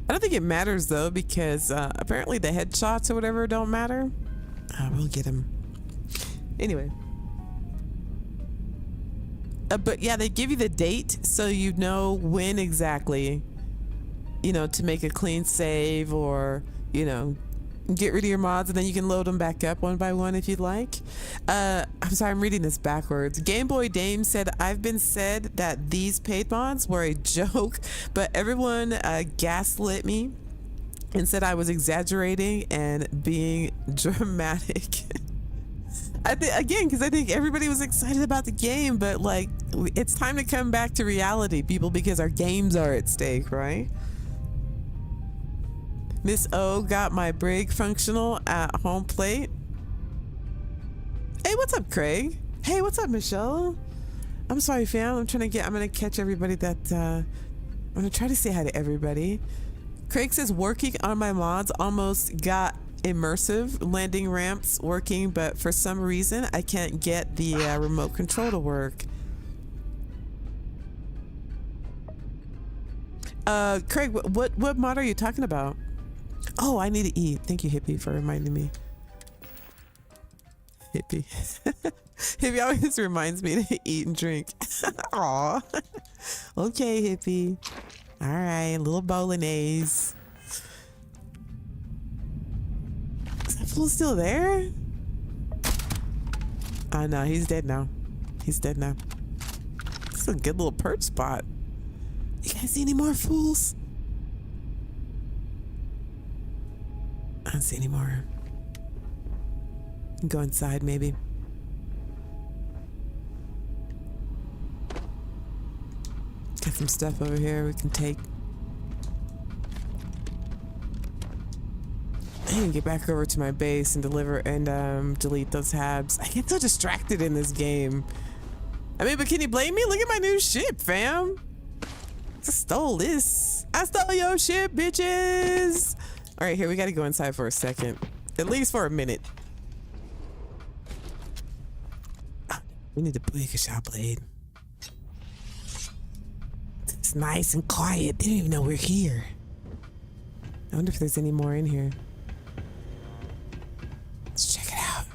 I don't think it matters though, because apparently the headshots or whatever don't matter. We'll get him. Anyway. But yeah, they give you the date so you know when exactly, you know, to make a clean save or, you know, get rid of your mods, and then you can load them back up one by one if you'd like. I'm sorry, I'm reading this backwards. Game Boy Dame said, I've been said that these paid mods were a joke, but everyone gaslit me and said I was exaggerating and being dramatic. I think, again, because I think everybody was excited about the game, but like, it's time to come back to reality, people, because our games are at stake, right? Miss O got my brig functional at home plate. Hey, what's up, Craig? Hey, what's up, Michelle? I'm sorry, fam. I'm gonna catch everybody that, I'm gonna try to say hi to everybody. Craig says, working on my mods, almost got immersive landing ramps working, but for some reason I can't get the remote control to work. Craig, what mod are you talking about? Oh, I need to eat. Thank you, Hippie, for reminding me. Hippie. Hippie always reminds me to eat and drink. Aw. Okay, Hippie. All right, little bolognese. Is that fool still there? Oh no, he's dead now. He's dead now. This is a good little perch spot. You guys see any more fools? I don't see any more. Go inside, maybe. Got some stuff over here we can take. I can get back over to my base and deliver and delete those habs. I get so distracted in this game. I mean, but can you blame me? Look at my new ship, fam. I stole this. I stole your ship, bitches. All right, here, we got to go inside for a second. At least for a minute. We need to break a shot blade. It's nice and quiet. They don't even know we're here. I wonder if there's any more in here. Let's check it out.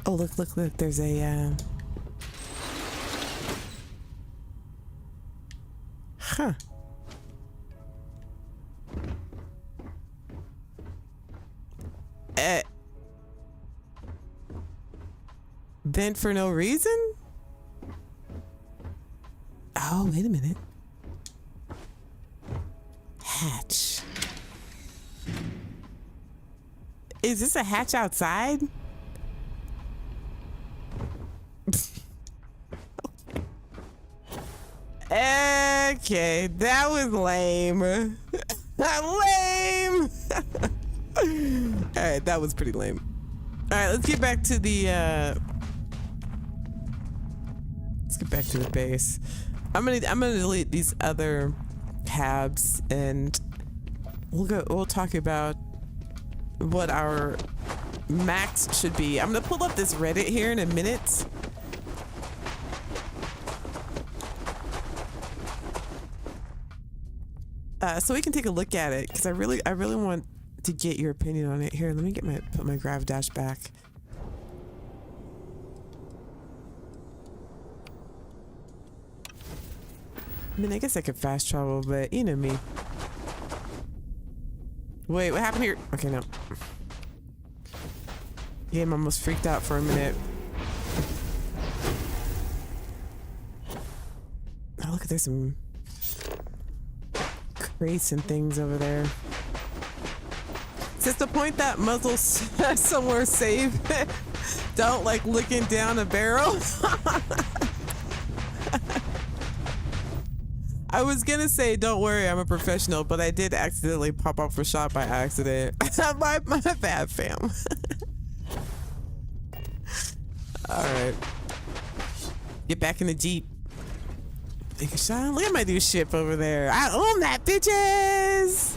Oh, look. There's a, huh. Vent for no reason? Oh, wait a minute. Hatch. Is this a hatch outside? Okay, that was lame. Lame. All right, that was pretty lame. All right, let's get back to the base. I'm gonna delete these other tabs and we'll talk about what our max should be. I'm gonna pull up this Reddit here in a minute. So we can take a look at it, because I really want to get your opinion on it. Here, let me put my grav dash back. I mean, I guess I could fast travel, but you know me. Wait, what happened here? Okay, no. Game almost freaked out for a minute. Oh, look, there's some crates and things over there. Sista, point that muzzle somewhere safe. Don't like looking down a barrel. I was gonna say, don't worry, I'm a professional, but I did accidentally pop off a shot by accident. my bad, fam. All right. Get back in the Jeep. Take a shot. Look at my new ship over there. I own that, bitches.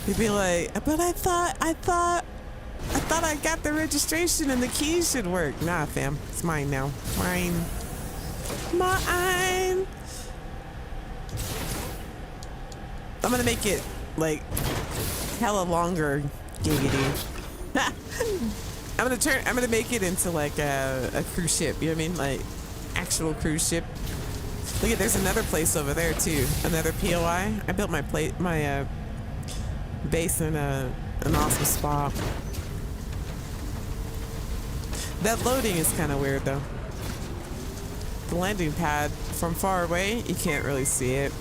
You'd be like, but I thought I got the registration and the keys should work. Nah, fam. It's mine now. Mine. Mine. I'm gonna make it like hella longer, giggity. I'm gonna make it into like a cruise ship. You know what I mean? Like actual cruise ship. Look at, there's another place over there too. Another POI. I built my base in an awesome spot. That loading is kind of weird though. The landing pad from far away, you can't really see it.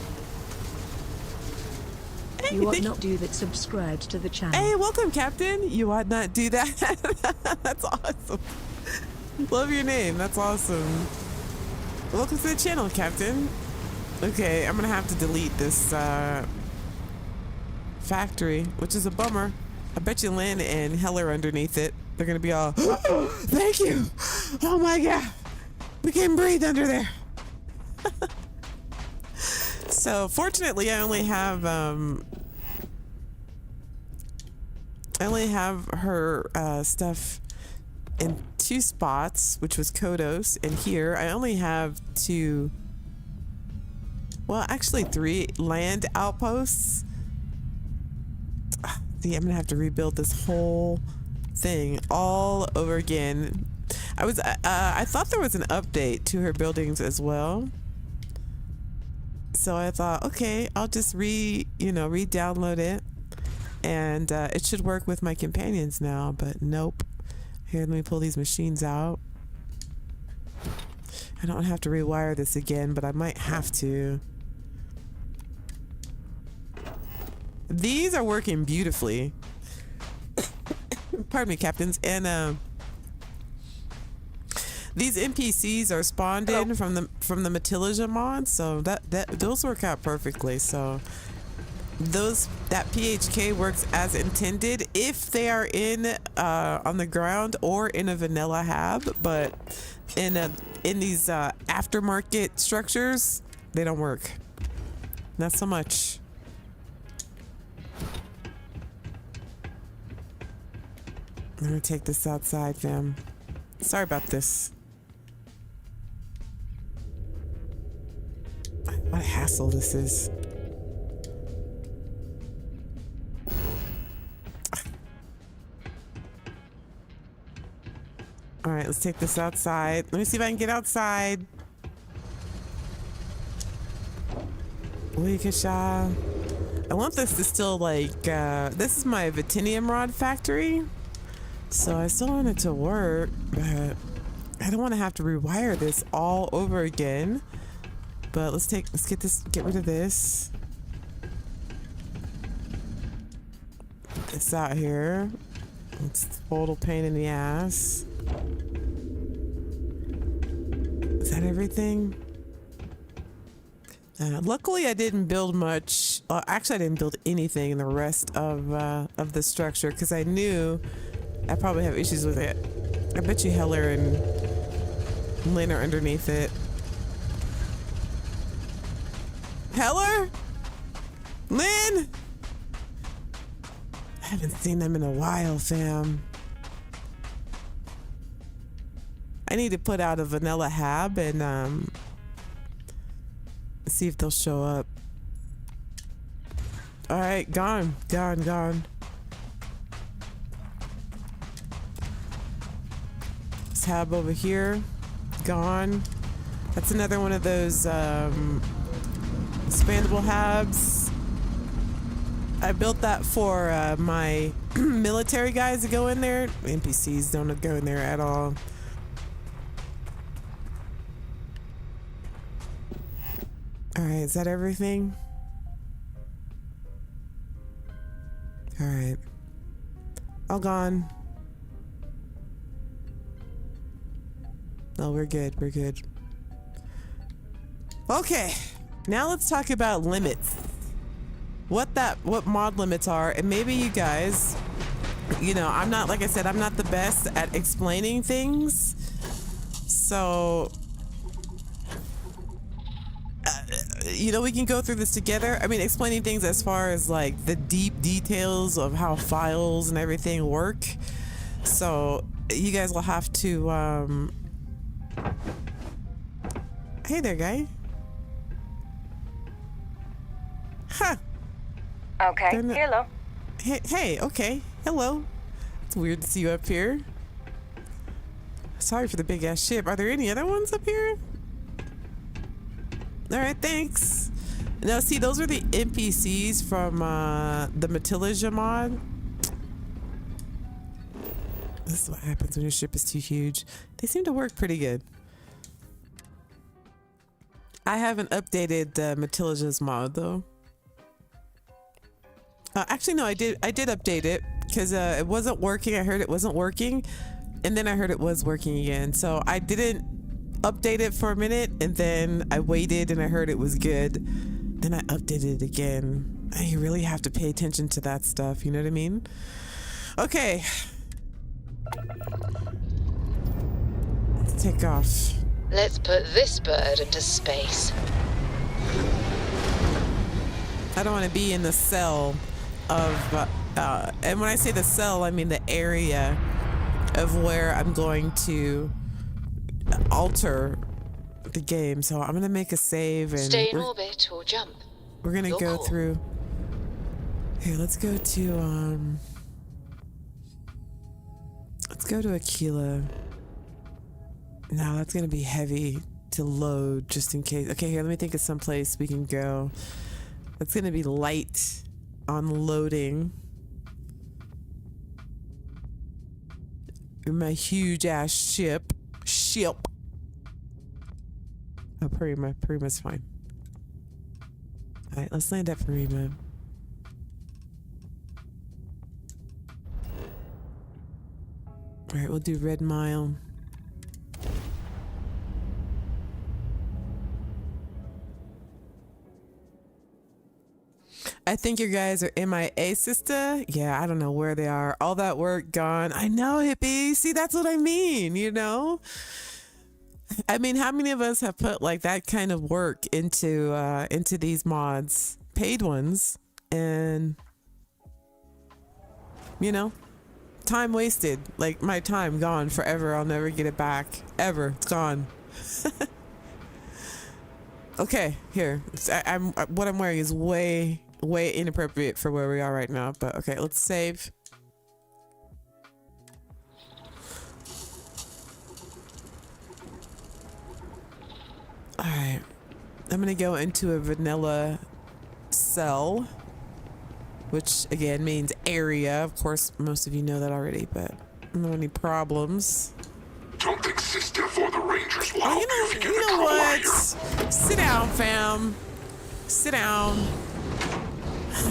Hey, you ought not do that. Subscribed to the channel. Hey, welcome, Captain. You ought not do that. That's awesome. Love your name. That's awesome. Welcome to the channel, Captain. Okay, I'm gonna have to delete this factory, which is a bummer. I bet you Lynn and Heller underneath it. They're gonna be all, oh, thank you. Oh my God, we can breathe under there. So fortunately, I only have her stuff in 2 spots, which was Kodos, and here I only have 2. Well, actually 3 land outposts. See, I'm gonna have to rebuild this whole thing all over again. I thought there was an update to her buildings as well. So I thought, okay, I'll just re-download it, and it should work with my companions now, but nope. Here, let me pull these machines out. I don't have to rewire this again, but I might have to. These are working beautifully. Pardon me, captains. And these NPCs are spawned in from the Matilija mod, so those work out perfectly. So that PHK works as intended if they are in on the ground or in a vanilla hab, but in these aftermarket structures, they don't work. Not so much. I'm gonna take this outside, fam. Sorry about this. What a hassle this is. All right, let's take this outside. Let me see if I can get outside. Weekasha. I want this to still like, this is my Vitinium rod factory. So I still want it to work, but I don't want to have to rewire this all over again. But let's get rid of this. This out here. It's a total pain in the ass. Is that everything? Luckily, I didn't build much. Actually, I didn't build anything in the rest of the structure because I knew I probably have issues with it. I bet you Heller and Lynn are underneath it. Heller? Lynn? I haven't seen them in a while, fam. I need to put out a vanilla hab and see if they'll show up. All right, gone. This hab over here, gone. That's another one of those expandable habs. I built that for my military guys to go in there. NPCs don't go in there at all. All right, is that everything? All right. All gone. No, we're good. We're good. Okay. Now let's talk about limits. What mod limits are, and maybe you guys, you know, I'm not, like I said, I'm not the best at explaining things. So, you know, we can go through this together. I mean, explaining things as far as like the deep details of how files and everything work. So you guys will have to, hey there, guy. Huh. Okay, hello. Hey, okay. Hello. It's weird to see you up here. Sorry for the big ass ship. Are there any other ones up here? All right, thanks. Now, see, those are the NPCs from the Matilija mod. This is what happens when your ship is too huge. They seem to work pretty good. I haven't updated the Matilija's mod though. Actually, no, I did update it because it wasn't working. I heard it wasn't working, and then I heard it was working again. So I didn't update it for a minute, and then I waited and I heard it was good. Then I updated it again. You really have to pay attention to that stuff. You know what I mean? Okay. Let's take off. Let's put this bird into space. I don't want to be in the cell of, and when I say the cell, I mean the area of where I'm going to alter the game. So I'm going to make a save and stay in orbit or jump. We're going to go call. through. Here, let's go to Aquila. No, that's going to be heavy to load just in case. Okay, here, let me think of some place we can go. It's going to be light on loading. In my huge ass ship. Oh, Parima's fine. All right, let's land at Parima. All right, we'll do Red Mile. I think your guys are MIA, Sista. Yeah, I don't know where they are. All that work gone. I know, hippie. See, that's what I mean, you know? I mean, how many of us have put like that kind of work into these mods, paid ones, and you know, time wasted. Like my time gone forever. I'll never get it back. Ever. It's gone. Okay, here. What I'm wearing is way inappropriate for where we are right now, but okay, let's save. All right, I'm gonna go into a vanilla cell, which again means area. Of course, most of you know that already, but I don't have any problems. Don't think Sista or the Rangers will Oh, help you if you get you in know trouble out what? here. Sit down, fam. Sit down.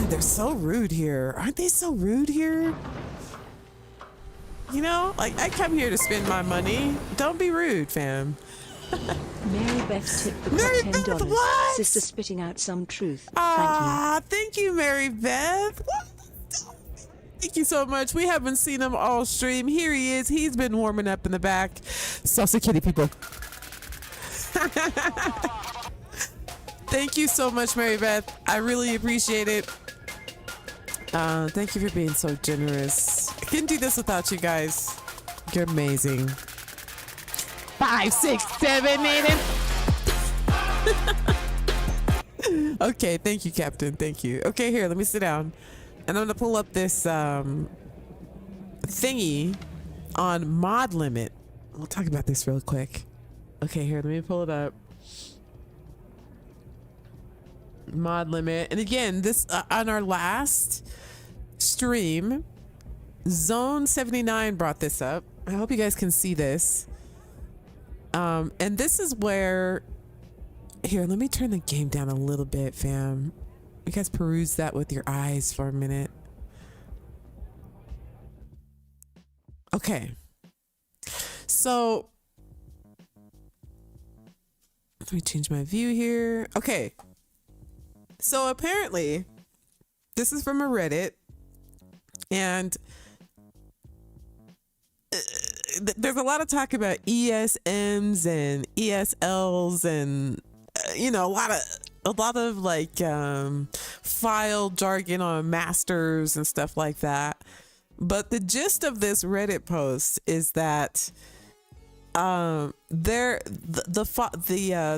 They're so rude here. Aren't they so rude here? You know, like I come here to spend my money. Don't be rude, fam. Mary Beth tipped the Mary cop Beth, $10. what? Sister spitting out some truth. Thank you, Mary Beth. What? Thank you so much. We haven't seen him all stream. Here he is. He's been warming up in the back. Salsa kitty people. Thank you so much, Mary Beth. I really appreciate it. Thank you for being so generous. I couldn't do this without you guys. You're amazing. 5, 6, 7, 8, and okay, thank you, Captain. Thank you. Okay, here, let me sit down. And I'm gonna pull up this thingy on mod limit. We'll talk about this real quick. Okay, here, let me pull it up. Mod limit. And again, this on our last stream, Zone 79 brought this up. I hope you guys can see this. And this is where, here, let me turn the game down a little bit, fam. You guys peruse that with your eyes for a minute. Okay. So let me change my view here. Okay. So apparently, this is from a Reddit, and there's a lot of talk about ESMs and ESLs and a lot of like file jargon on masters and stuff like that. But the gist of this Reddit post is that the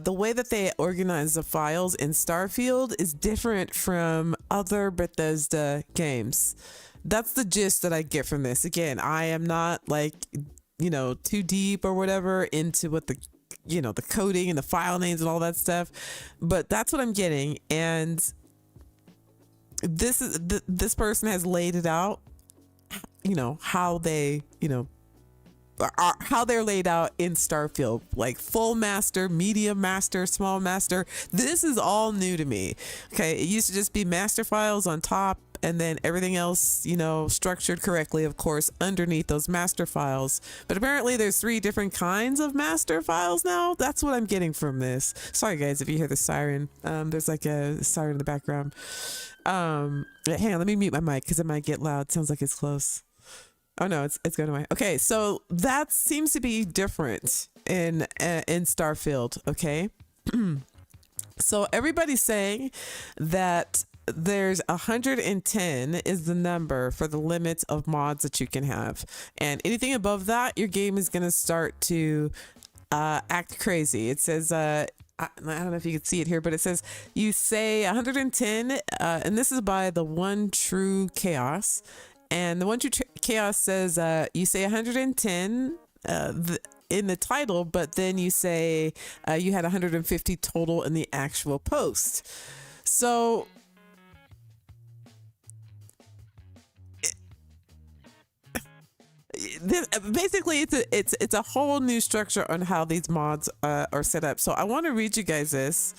way that they organize the files in Starfield is different from other Bethesda games. That's the gist that I get from this. Again, I am not like, too deep or whatever into what the coding and the file names and all that stuff, but that's what I'm getting. And this person has laid it out, how they, how they're laid out in Starfield, like full master, medium master, small master. This is all new to me. Okay. It used to just be master files on top, and then everything else, structured correctly, of course, underneath those master files. But apparently there's 3 different kinds of master files now. That's what I'm getting from this. Sorry guys, if you hear the siren. There's like a siren in the background. Hang on, let me mute my mic because it might get loud. Sounds like it's close. Oh no, it's going away. Okay, so that seems to be different in Starfield. Okay, so everybody's saying that there's 110 is the number for the limits of mods that you can have, and anything above that, your game is going to start to act crazy. It says I don't know if you can see it here, but it says you say 110, and this is by the One True Chaos. And the One True Chaos says you say 110 in the title, but then you say you had 150 total in the actual post. So basically it's a whole new structure on how these mods are set up. So I want to read you guys this,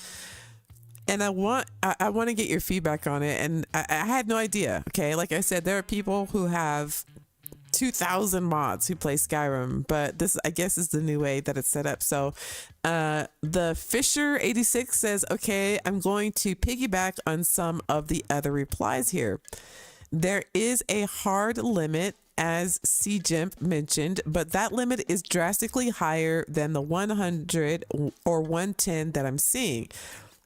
and I want to get your feedback on it. And I had no idea. Okay, like I said, there are people who have 2,000 mods who play Skyrim, but this, I guess, is the new way that it's set up. So the Fisher 86 says, okay, I'm going to piggyback on some of the other replies here. There is a hard limit, as CJimp mentioned, but that limit is drastically higher than the 100 or 110 that I'm seeing.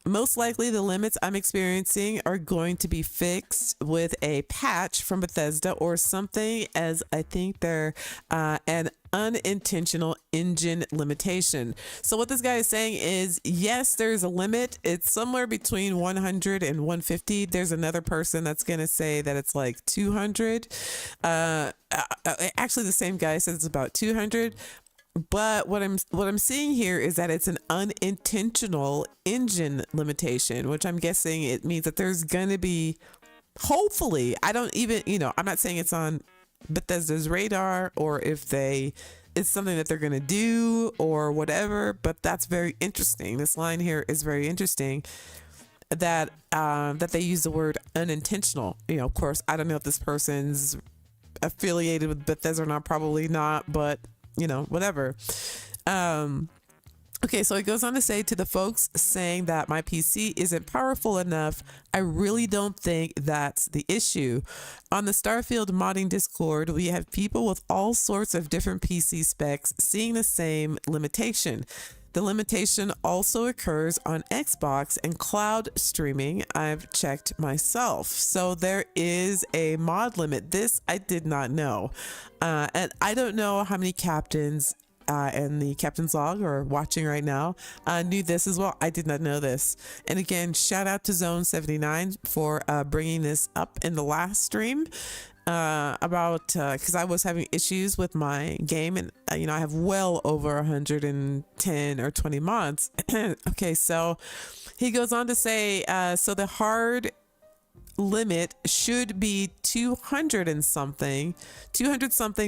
Most likely the limits I'm experiencing are going to be fixed with a patch from Bethesda or something, as I think they're an unintentional engine limitation. So what this guy is saying is, yes, there's a limit. It's somewhere between 100 and 150. There's another person that's going to say that it's like 200. Actually, the same guy says it's about 200. But what I'm seeing here is that it's an unintentional engine limitation, which I'm guessing it means that there's going to be, hopefully, I don't even, I'm not saying it's on Bethesda's radar or if it's something that they're going to do or whatever, but that's very interesting. This line here is very interesting, that they use the word unintentional. Of course, I don't know if this person's affiliated with Bethesda or not, probably not, but whatever. Okay, so it goes on to say, to the folks saying that my PC isn't powerful enough, I really don't think that's the issue. On the Starfield modding Discord, we have people with all sorts of different PC specs seeing the same limitation. The limitation also occurs on Xbox and cloud streaming. I've checked myself. So there is a mod limit. This I did not know. And I don't know how many captains and the captain's log are watching right now knew this as well. I did not know this. And again, shout out to Zone 79 for bringing this up in the last stream. Because I was having issues with my game, and I have well over 110 or 20 mods. Okay, so he goes on to say, so the hard limit should be 200 something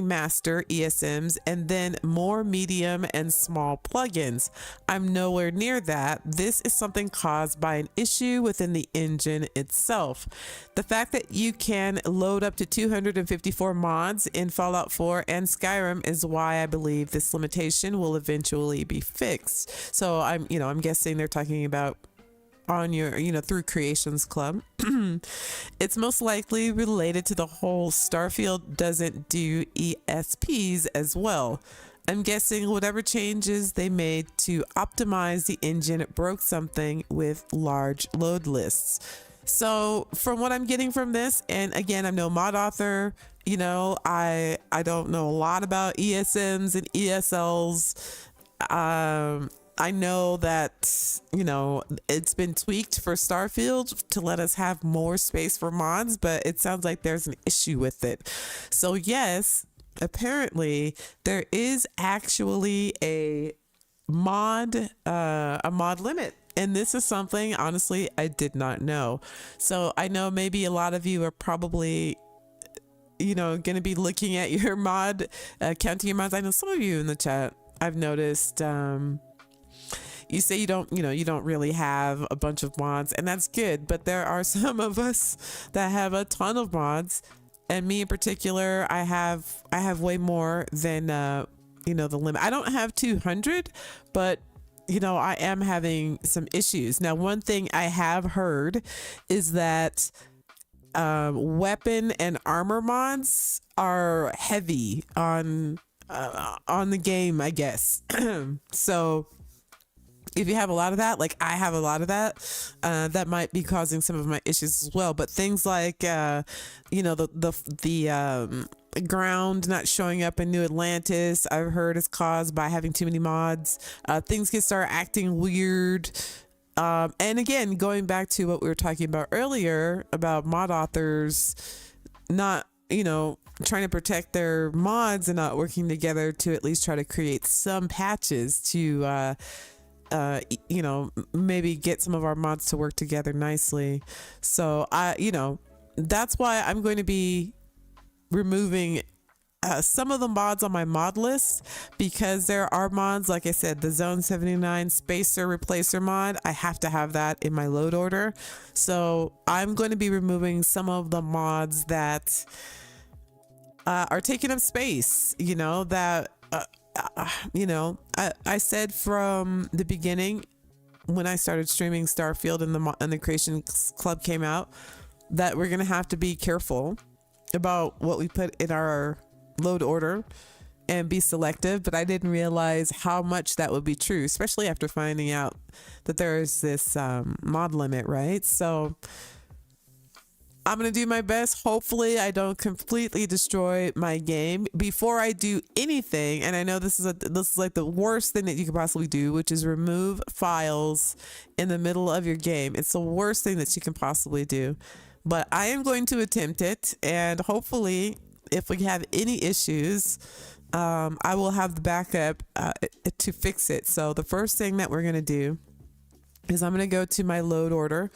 master ESMs, and then more medium and small plugins. I'm nowhere near that. This is something caused by an issue within the engine itself. The fact that you can load up to 254 mods in Fallout 4 and Skyrim is why I believe this limitation will eventually be fixed. So I'm guessing they're talking about on your, through Creations Club. It's most likely related to the whole Starfield doesn't do ESPs as well. I'm guessing whatever changes they made to optimize the engine broke something with large load lists. So from what I'm getting from this, and again, I'm no mod author, I don't know a lot about ESMs and ESLs. I know that, it's been tweaked for Starfield to let us have more space for mods, but it sounds like there's an issue with it. So yes, apparently there is actually a mod limit. And this is something, honestly, I did not know. So I know maybe a lot of you are probably going to be looking at your mod, counting your mods. I know some of you in the chat, I've noticed, you say you don't really have a bunch of mods, and that's good, but there are some of us that have a ton of mods, and me in particular, I have way more than the limit. I don't have 200, but I am having some issues. Now, one thing I have heard is that weapon and armor mods are heavy on the game, I guess. So if you have a lot of that, like I have a lot of that, that might be causing some of my issues as well. But things like, the ground not showing up in New Atlantis, I've heard is caused by having too many mods. Things can start acting weird. And again, going back to what we were talking about earlier about mod authors not, trying to protect their mods and not working together to at least try to create some patches to, maybe get some of our mods to work together nicely. So that's why I'm going to be removing some of the mods on my mod list, because there are mods, like I said, the Zone 79 Spacer Replacer mod, I have to have that in my load order. So I'm going to be removing some of the mods that are taking up space, I said from the beginning when I started streaming Starfield and the Creation Club came out that we're gonna have to be careful about what we put in our load order and be selective, but I didn't realize how much that would be true, especially after finding out that there is this mod limit, right? So I'm going to do my best. Hopefully I don't completely destroy my game before I do anything. And I know this is like the worst thing that you could possibly do, which is remove files in the middle of your game. It's the worst thing that you can possibly do, but I am going to attempt it. And hopefully if we have any issues, I will have the backup to fix it. So the first thing that we're going to do is I'm going to go to my load order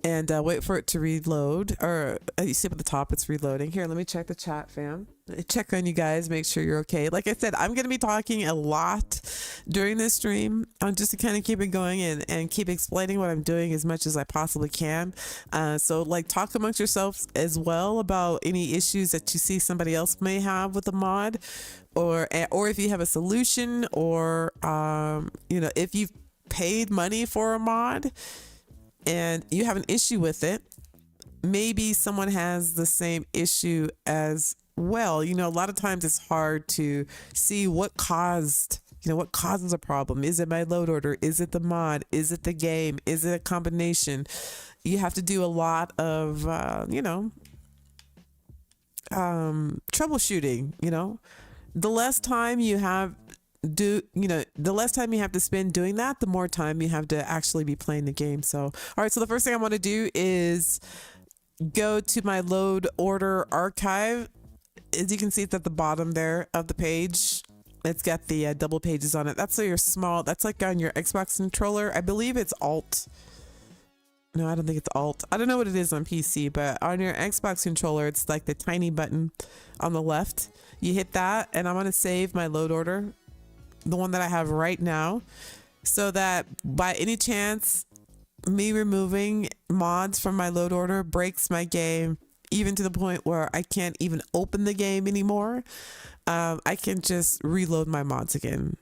and wait for it to reload. Or you see up at the top, it's reloading. Here, let me check the chat, fam. Check on you guys, make sure you're okay. Like I said, I'm going to be talking a lot during this stream, just to kind of keep it going and keep explaining what I'm doing as much as I possibly can. So like talk amongst yourselves as well about any issues that you see somebody else may have with the mod, or if you have a solution, or if you've paid money for a mod and you have an issue with it, maybe someone has the same issue as well. A lot of times it's hard to see what causes a problem. Is it my load order? Is it the mod? Is it the game? Is it a combination? You have to do a lot of, troubleshooting. The less time you have the less time you have to spend doing that, the more time you have to actually be playing the game. So, all right. So the first thing I want to do is go to my load order archive. As you can see, it's at the bottom there of the page. It's got the double pages on it. That's so you're small. That's like on your Xbox controller. I believe it's Alt No, I don't think it's Alt. I don't know what it is on PC, but on your Xbox controller, it's like the tiny button on the left. You hit that, and I'm going to save my load order, the one that I have right now, so that by any chance, me removing mods from my load order breaks my game, even to the point where I can't even open the game anymore. I can just reload my mods again.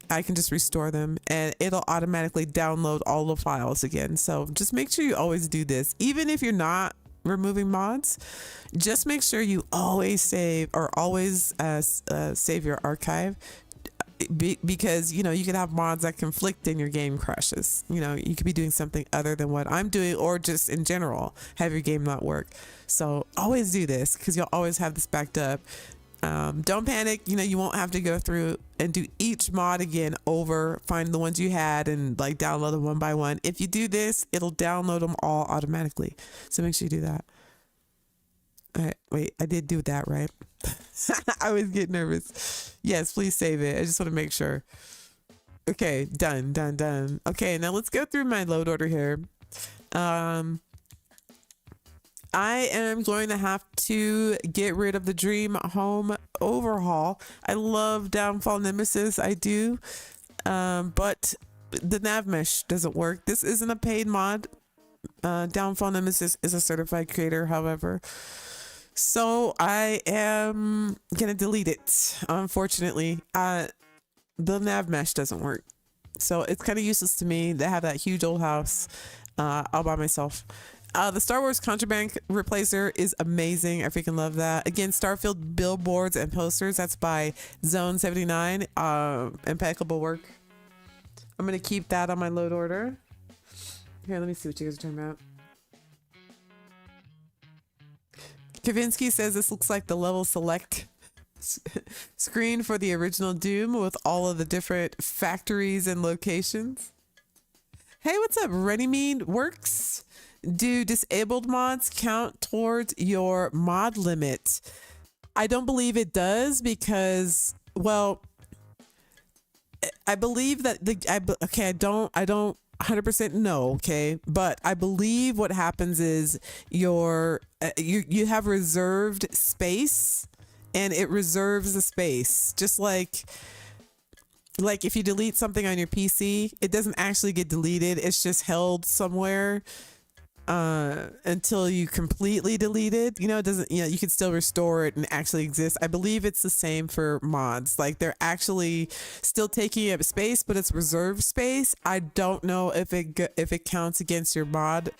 I can just restore them and it'll automatically download all the files again. So just make sure you always do this. Even if you're not removing mods, just make sure you always save or always save your archive. Because, you know, you can have mods that conflict and your game crashes. You know, you could be doing something other than what I'm doing, or just in general have your game not work. So always do this because you'll always have this backed up. Don't panic. You know, you won't have to go through and do each mod again over, find the ones you had and like download them one by one. If you do this, it'll download them all automatically. So make sure you do that. All right, wait, I did do that, right? I always get nervous. Yes, please save it. I just want to make sure. Okay, done. Okay, now let's go through my load order here. I am going to have to get rid of the Dream Home overhaul. I love Downfall Nemesis, I do, but the nav mesh doesn't work. This isn't a paid mod. Downfall Nemesis is a certified creator, however. So I am gonna delete it. Unfortunately, the nav mesh doesn't work, so it's kind of useless to me to have that huge old house all by myself. The Star Wars Contraband Replacer is amazing. I freaking love that. Again, Starfield billboards and posters. That's by Zone 79. Impeccable work. I'm gonna keep that on my load order. Here, let me see what you guys are talking about. Kavinsky says this looks like the level select screen for the original Doom with all of the different factories and locations. Hey, what's up? Runnymede Works. Do disabled mods count towards your mod limit? I don't believe it does because, well, I believe that I don't 100% know, okay, but I believe what happens is you have reserved space, and it reserves the space, just like if you delete something on your PC, it doesn't actually get deleted, it's just held somewhere until you completely delete it. You know, it doesn't, you know, you can still restore it and actually exist. I believe it's the same for mods. Like, they're actually still taking up space, but it's reserved space. I don't know if it counts against your mod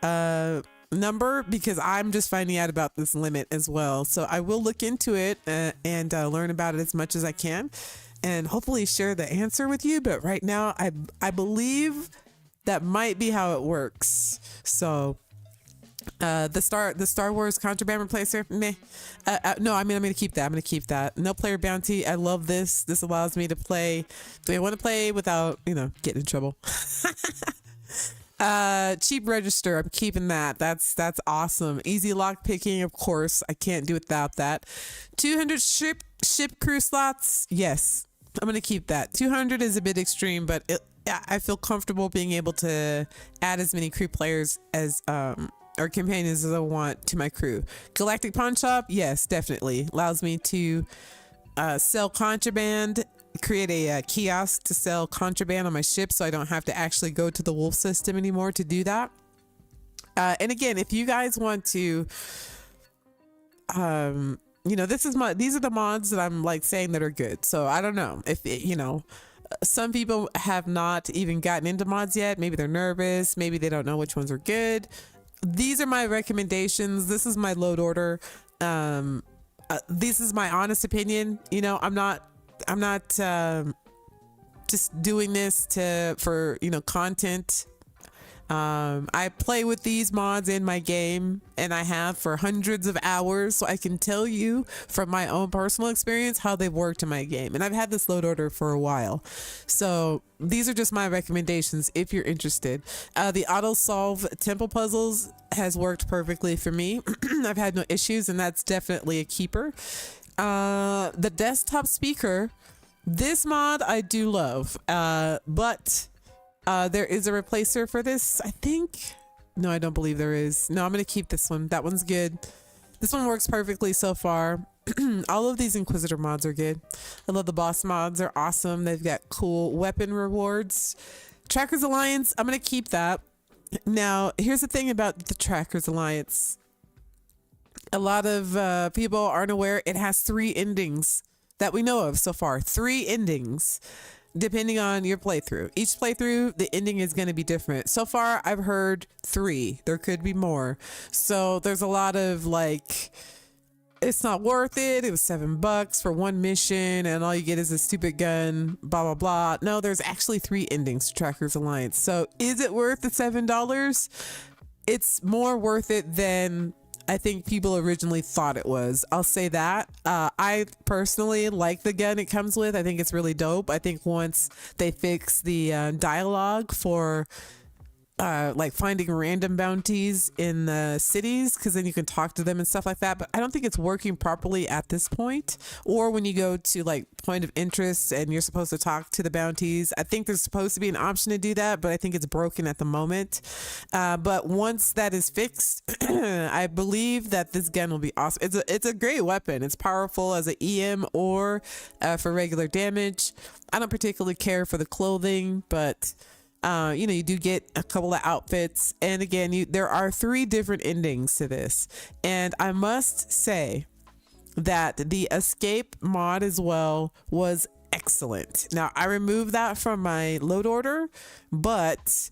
number, because I'm just finding out about this limit as well. So I will look into it and learn about it as much as I can, and hopefully share the answer with you. But right now, I believe that might be how it works. So the Star Wars Contraband Replacer, meh. No, I mean, I'm gonna keep that. No player bounty. I love this. This allows me to play. Do I want to play without, you know, getting in trouble? Cheap register. I'm keeping that. That's awesome. Easy lock picking, of course. I can't do without that. 200 ship crew slots. Yes, I'm gonna keep that. 200 is a bit extreme, but I feel comfortable being able to add as many crew players as or companions as I want to my crew. Galactic Pawn Shop, yes, definitely allows me to sell contraband, create a kiosk to sell contraband on my ship, so I don't have to actually go to the wolf system anymore to do that. And again, if you guys want to, you know, these are the mods that I'm like saying that are good. So I don't know if you know. Some people have not even gotten into mods yet. Maybe they're nervous. Maybe they don't know which ones are good. These are my recommendations. This is my load order. This is my honest opinion. You know, I'm not just doing this for, you know, content. I play with these mods in my game, and I have for hundreds of hours, so I can tell you from my own personal experience how they've worked in my game. And I've had this load order for a while, so these are just my recommendations if you're interested. The auto solve temple puzzles has worked perfectly for me. I've had no issues, and that's definitely a keeper. The desktop speaker, this mod I do love, but there is a replacer for this. I think No, I don't believe there is. No, I'm going to keep this one. That one's good. This one works perfectly so far. All of these Inquisitor mods are good. I love the boss mods. They're awesome. They've got cool weapon rewards. Trackers Alliance, I'm going to keep that. Now, here's the thing about the Trackers Alliance. A lot of people aren't aware it has 3 endings that we know of so far. 3 endings, depending on your playthrough. Each playthrough, the ending is going to be different. So far, I've heard 3. There could be more. So there's a lot of like, it's not worth it. It was $7 for one mission and all you get is a stupid gun, blah, blah, blah. No, there's actually 3 endings to Trackers Alliance. So is it worth the $7? It's more worth it than I think people originally thought it was. I'll say that. I personally like the gun it comes with. I think it's really dope. I think once they fix the dialogue for like finding random bounties in the cities, because then you can talk to them and stuff like that, but I don't think it's working properly at this point. Or when you go to like point of interest and you're supposed to talk to the bounties, I think there's supposed to be an option to do that, but I think it's broken at the moment. But once that is fixed, I believe that this gun will be awesome. It's a great weapon. It's powerful as an EM or for regular damage. I don't particularly care for the clothing, but you know, you do get a couple of outfits. And again, there are 3 different endings to this. And I must say that the escape mod as well was excellent. Now, I removed that from my load order, but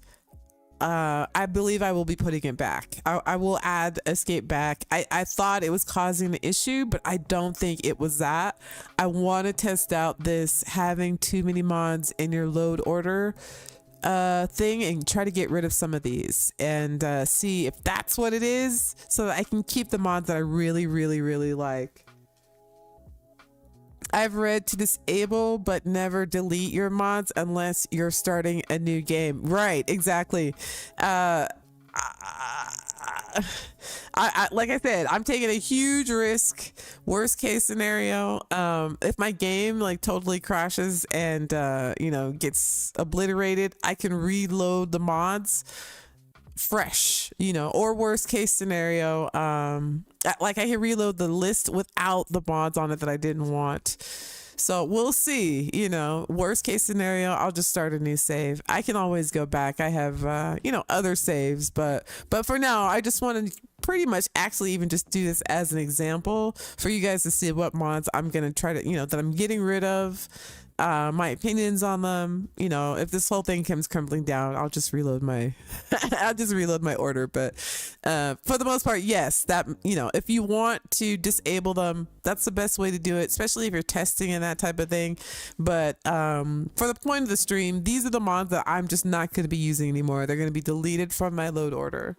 I believe I will be putting it back. I will add escape back. I thought it was causing the issue, but I don't think it was that. I want to test out this having too many mods in your load order thing and try to get rid of some of these and see if that's what it is, so that I can keep the mods that I really, really, really like. I've read to disable but never delete your mods unless you're starting a new game. Right, exactly. I like I said, I'm taking a huge risk. Worst case scenario, if my game like totally crashes and you know, gets obliterated, I can reload the mods fresh, you know. Or worst case scenario, like I can reload the list without the mods on it that I didn't want. So we'll see, you know. Worst case scenario, I'll just start a new save. I can always go back. I have, you know, other saves, but for now, I just want to pretty much actually even just do this as an example for you guys to see what mods I'm going to try to, you know, that I'm getting rid of, my opinions on them. You know, if this whole thing comes crumbling down, I'll just reload my, I'll just reload my order. But for the most part, yes, that, you know, if you want to disable them, that's the best way to do it, especially if you're testing and that type of thing. But for the point of the stream, these are the mods that I'm just not going to be using anymore. They're going to be deleted from my load order.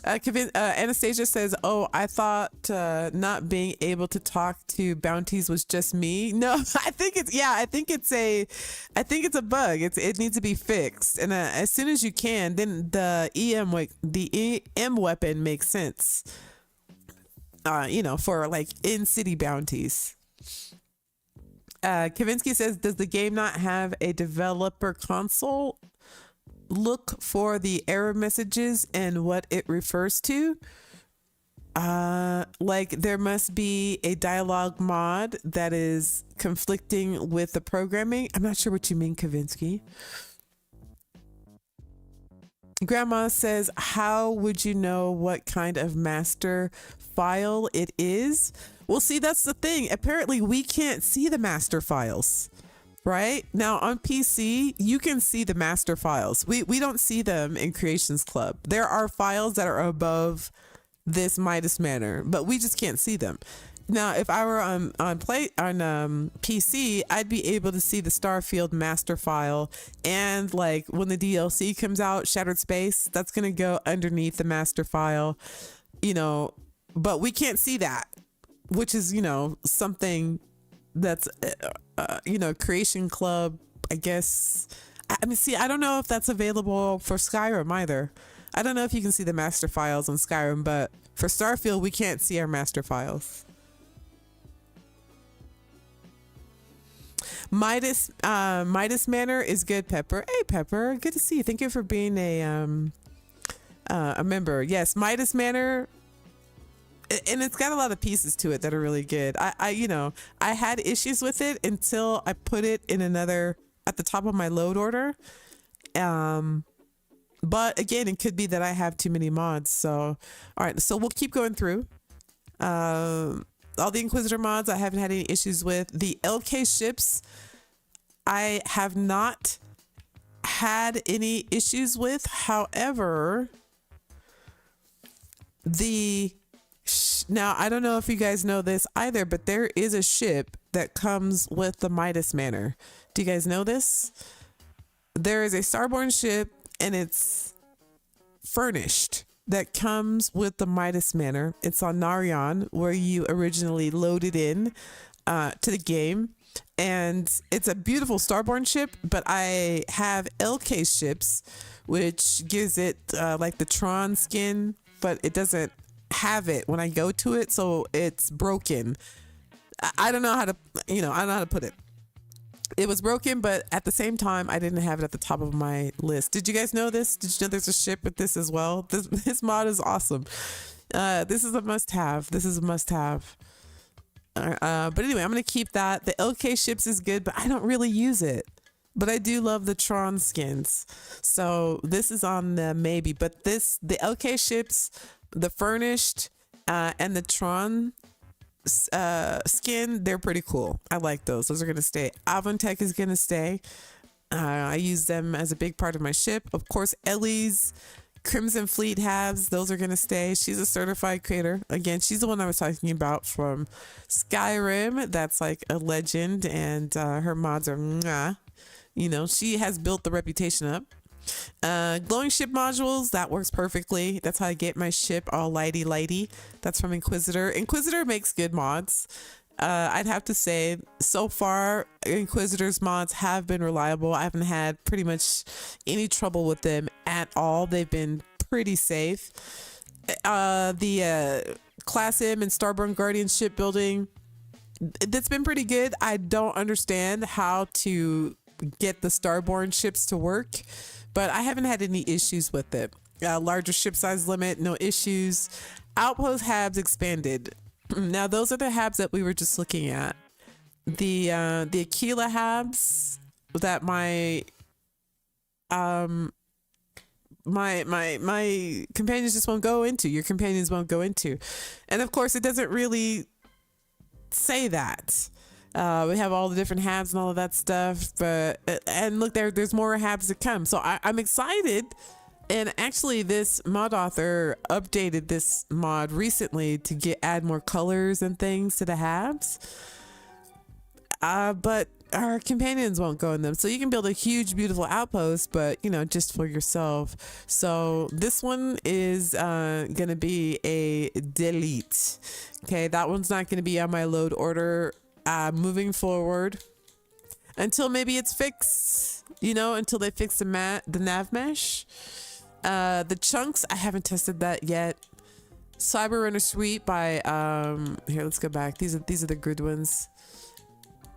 Anastasia says, "Oh, I thought not being able to talk to bounties was just me." No, I think it's a bug. It needs to be fixed, and as soon as you can, then the EM weapon makes sense. You know, for like in-city bounties. Kavinsky says, "Does the game not have a developer console? Look for the error messages and what it refers to. Like there must be a dialogue mod that is conflicting with the programming." I'm not sure what you mean, Kavinsky. Grandma says, "How would you know what kind of master file it is?" Well, see, that's the thing. Apparently we can't see the master files. Right now on PC, you can see the master files. We don't see them in Creations Club. There are files that are above this Midas Manor, but we just can't see them. Now, if I were on PC, I'd be able to see the Starfield master file, and like when the DLC comes out, Shattered Space, that's gonna go underneath the master file, you know. But we can't see that, which is, you know, something that's you know, Creation Club, I guess. I mean, see, I don't know if that's available for Skyrim either. I don't know if you can see the master files on Skyrim, but for Starfield, we can't see our master files. Midas Manor is good, Pepper. Hey, Pepper, good to see you. Thank you for being a Remember, yes, Midas Manor, and it's got a lot of pieces to it that are really good. I had issues with it until I put it in another at the top of my load order. But again, it could be that I have too many mods. So, all right, so we'll keep going through. All the Inquisitor mods I haven't had any issues with. The LK ships I have not had any issues with. However, now I don't know if you guys know this either, but there is a ship that comes with the Midas Manor. Do you guys know this? There is a Starborn ship and it's furnished that comes with the Midas Manor. It's on Narion, where you originally loaded in to the game. And it's a beautiful Starborn ship, but I have LK ships, which gives it like the Tron skin, but it doesn't have it when I go to it, so it's broken. I don't know how to, I don't know how to put it. It was broken, but at the same time, I didn't have it at the top of my list. Did you guys know this? Did you know there's a ship with this as well? This mod is awesome. This is a must-have. This is a must-have. But anyway, I'm going to keep that. The LK ships is good, but I don't really use it. But I do love the Tron skins. So this is on the maybe. But the LK ships, the furnished, and the Tron skin, they're pretty cool. I like those. Those are going to stay. Avontech is going to stay. I use them as a big part of my ship. Of course, Ellie's Crimson Fleet habs, those are going to stay. She's a certified creator. Again, she's the one I was talking about from Skyrim. That's like a legend, and her mods are mwah. She has built the reputation up. Glowing ship modules, that works perfectly. That's how I get my ship all lighty. That's from Inquisitor. Inquisitor makes good mods. I'd have to say, so far, Inquisitor's mods have been reliable. I haven't had pretty much any trouble with them at all. They've been pretty safe. The Class M and Starborn Guardian shipbuilding, that's been pretty good. I don't understand how to get the Starborn ships to work, but I haven't had any issues with it. Larger ship size limit, no issues. Outpost habs expanded. Now those are the habs that we were just looking at. The Aquila habs that my companions just won't go into. Your companions won't go into, and of course it doesn't really say that. We have all the different habs and all of that stuff, and look, there's more habs to come. So I'm excited. And actually, this mod author updated this mod recently to add more colors and things to the habs. But our companions won't go in them. So you can build a huge, beautiful outpost, but just for yourself. So this one is gonna be a delete. Okay, that one's not gonna be on my load order moving forward until maybe it's fixed. Until they fix the nav mesh. The chunks, I haven't tested that yet. Cyber Runner Suite by here, let's go back. These are the good ones.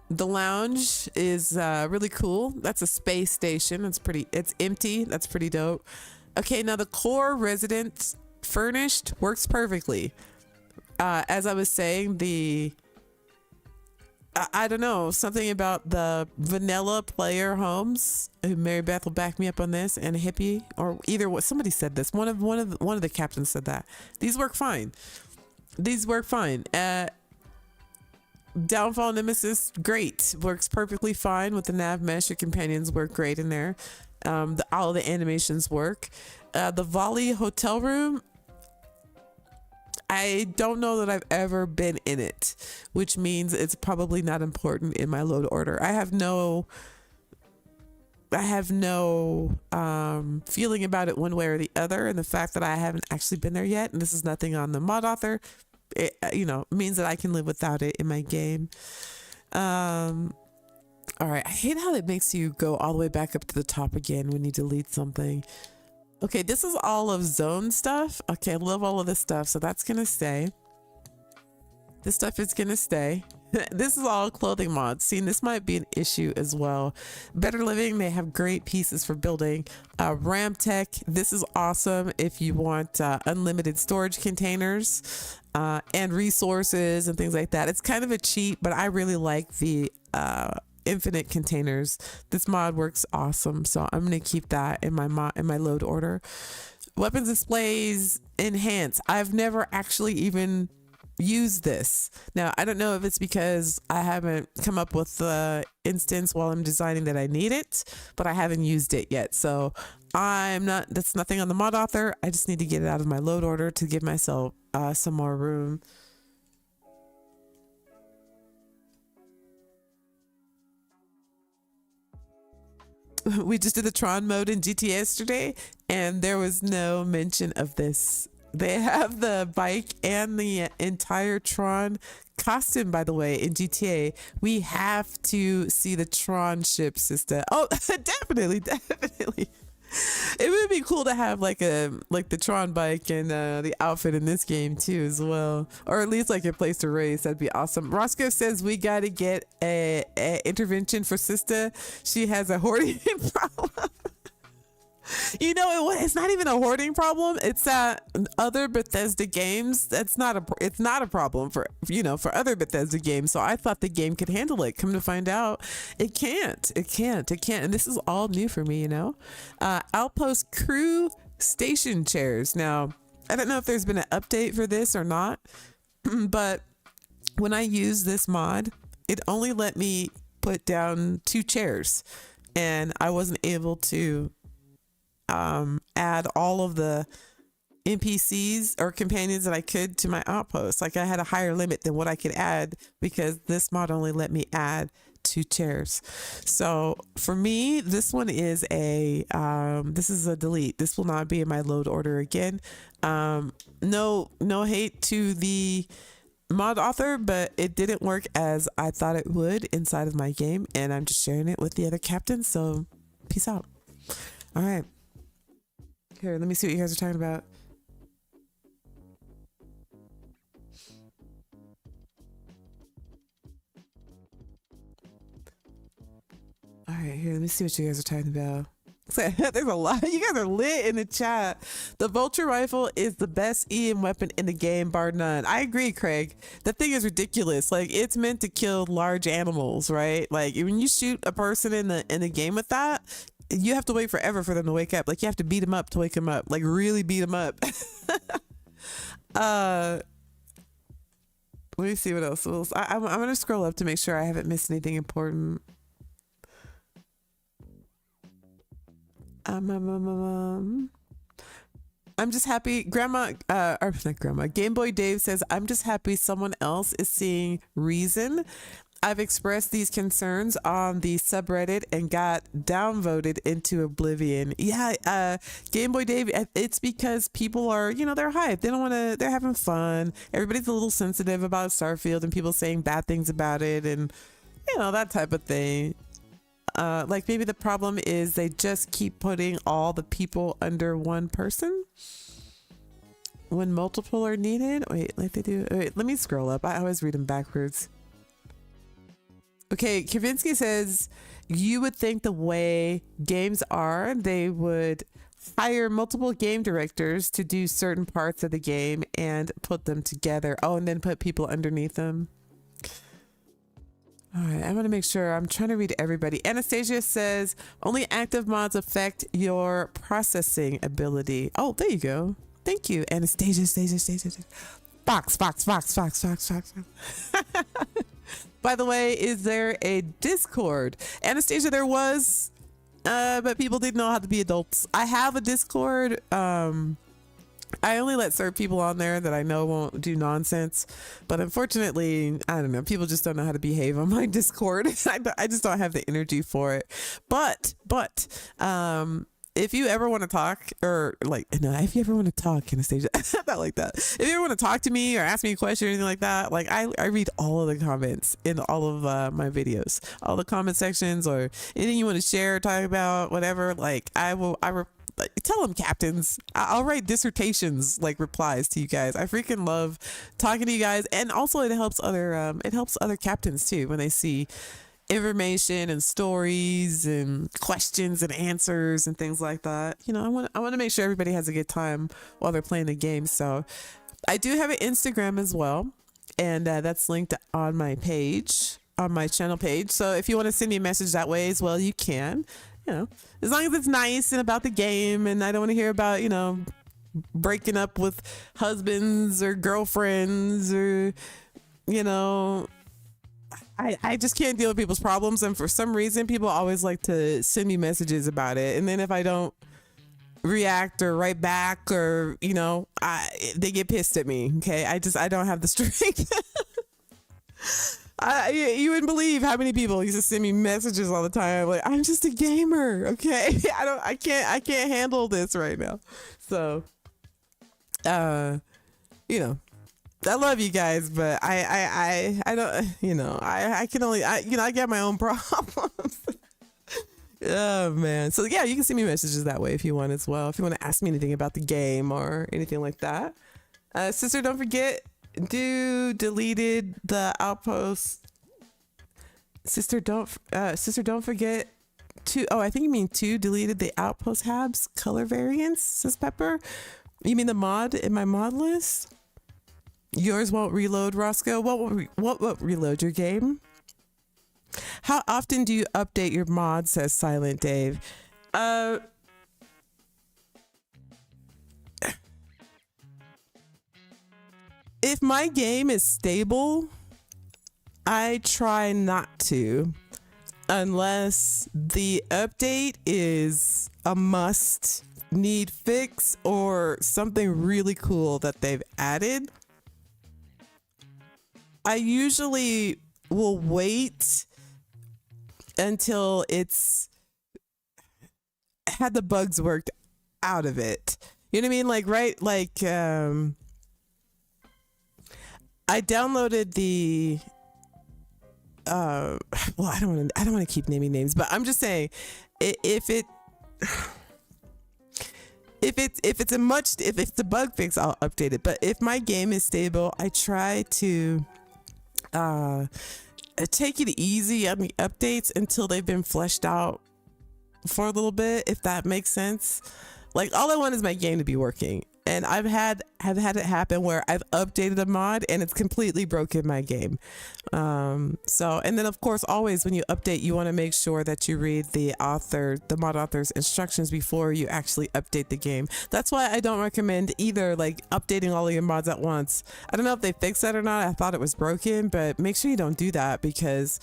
The lounge is really cool. That's a space station. It's empty. That's pretty dope. Okay, now the core residence furnished works perfectly. As I was saying, I don't know, something about the vanilla player homes. Mary Beth will back me up on this, and Hippie, or either what somebody said this. One of the captains said that these work fine. Downfall Nemesis, great, works perfectly fine with the nav mesh. Your companions work great in there. All of the animations work. The Volley hotel room, I don't know that I've ever been in it, which means it's probably not important in my load order. I have no feeling about it one way or the other, and the fact that I haven't actually been there yet, and this is nothing on the mod author, it means that I can live without it in my game. All right, I hate how it makes you go all the way back up to the top again when you delete something. Okay, this is all of zone stuff. Okay, I love all of this stuff, so that's gonna stay. This stuff is gonna stay. This is all clothing mods. See, this might be an issue as well. Better Living, they have great pieces for building. Ram Tech, this is awesome if you want unlimited storage containers and resources and things like that. It's kind of a cheat, but I really like the infinite containers. This mod works awesome, so I'm gonna keep that in my load order. Weapons displays enhance. I've never actually even used this. Now, I don't know if it's because I haven't come up with the instance while I'm designing that I need it, but I haven't used it yet. So that's nothing on the mod author. I just need to get it out of my load order to give myself some more room. We just did the Tron mode in GTA yesterday, and there was no mention of this. They have the bike and the entire Tron costume, by the way, in GTA. We have to see the Tron ship, Sista. Oh, definitely. It would be cool to have like the Tron bike and the outfit in this game too as well, or at least like a place to race. That'd be awesome. Roscoe says we got to get a intervention for Sista. She has a hoarding problem. You know, it's not even a hoarding problem. It's that other Bethesda games, it's not a problem for other Bethesda games. So I thought the game could handle it. Come to find out, it can't. And this is all new for me, you know. Outpost crew station chairs. Now, I don't know if there's been an update for this or not, but when I use this mod, it only let me put down 2 chairs, and I wasn't able to add all of the NPCs or companions that I could to my outpost. Like I had a higher limit than what I could add because this mod only let me add 2 chairs. So for me, this one is this is a delete. This will not be in my load order again. No hate to the mod author, but it didn't work as I thought it would inside of my game, and I'm just sharing it with the other captains. So peace out. All right. Here, let me see what you guys are talking about. All right, here, let me see what you guys are talking about. There's a lot. You guys are lit in the chat. The Vulture Rifle is the best EM weapon in the game, bar none. I agree, Craig. That thing is ridiculous. Like, it's meant to kill large animals, right? Like, when you shoot a person in the game with that, you have to wait forever for them to wake up. Like, you have to beat them up to wake them up. Like, really beat them up. Let me see what else. I'm going to scroll up to make sure I haven't missed anything important. I'm just happy or not grandma. Game Boy Dave says, I'm just happy someone else is seeing reason. I've expressed these concerns on the subreddit and got downvoted into oblivion. Yeah, Game Boy Dave, it's because people are, they're hyped. They don't want to, they're having fun. Everybody's a little sensitive about Starfield and people saying bad things about it and, that type of thing. Like maybe the problem is they just keep putting all the people under one person when multiple are needed. Wait, like they do. Wait, let me scroll up. I always read them backwards. Okay, Kavinsky says, you would think the way games are, they would hire multiple game directors to do certain parts of the game and put them together. Oh, and then put people underneath them. All right, I want to make sure. I'm trying to read everybody. Anastasia says, only active mods affect your processing ability. Oh, there you go. Thank you, Anastasia. Fox. By the way, is there a Discord? Anastasia, there was, but people didn't know how to be adults. I have a Discord. I only let certain people on there that I know won't do nonsense, but unfortunately, I don't know, people just don't know how to behave on my Discord. I just don't have the energy for it. But if you ever want to talk, or if you ever want to talk, Anastasia, not like that. If you ever want to talk to me or ask me a question or anything like that, like I read all of the comments in all of my videos, all the comment sections, or anything you want to share or talk about, whatever. Like I tell them, captains. I'll write dissertations like replies to you guys. I freaking love talking to you guys, and also it helps other captains too when they see information and stories and questions and answers and things like that. You know, I want to make sure everybody has a good time while they're playing the game. So I do have an Instagram as well, and that's linked on my page, on my channel page. So if you want to send me a message that way as well, you can. You know, as long as it's nice and about the game, and I don't want to hear about, you know, breaking up with husbands or girlfriends, or, you know, I just can't deal with people's problems. And for some reason, people always like to send me messages about it. And then if I don't react or write back, or, you know, they get pissed at me. Okay. I don't have the strength. You wouldn't believe how many people used to send me messages all the time. Like, I'm just a gamer. Okay. I can't handle this right now. So, you know, I love you guys, but I don't, you know, I can only, you know, I got my own problems. Oh man. So yeah, you can send me messages that way if you want as well. If you want to ask me anything about the game or anything like that. Sister, don't forget, deleted the outpost. Sister, don't forget to, I think you mean deleted the outpost habs color variants, says Pepper. You mean the mod in my mod list? Yours won't reload, Roscoe. What won't reload your game? How often do you update your mods, says Silent Dave? If my game is stable, I try not to, unless the update is a must need fix or something really cool that they've added. I usually will wait until it's had the bugs worked out of it. You know what I mean? Like, right? Like, I downloaded the, well, I don't want to keep naming names, but I'm just saying, if it's a bug fix, I'll update it. But if my game is stable, I try to take it easy on the updates until they've been fleshed out for a little bit, if that makes sense. Like, all I want is my game to be working. And I've had it happen where I've updated a mod and it's completely broken my game. So, and then of course, always when you update, you want to make sure that you read the mod author's instructions before you actually update the game. That's why I don't recommend either like updating all of your mods at once. I don't know if they fixed that or not. I thought it was broken, but make sure you don't do that, because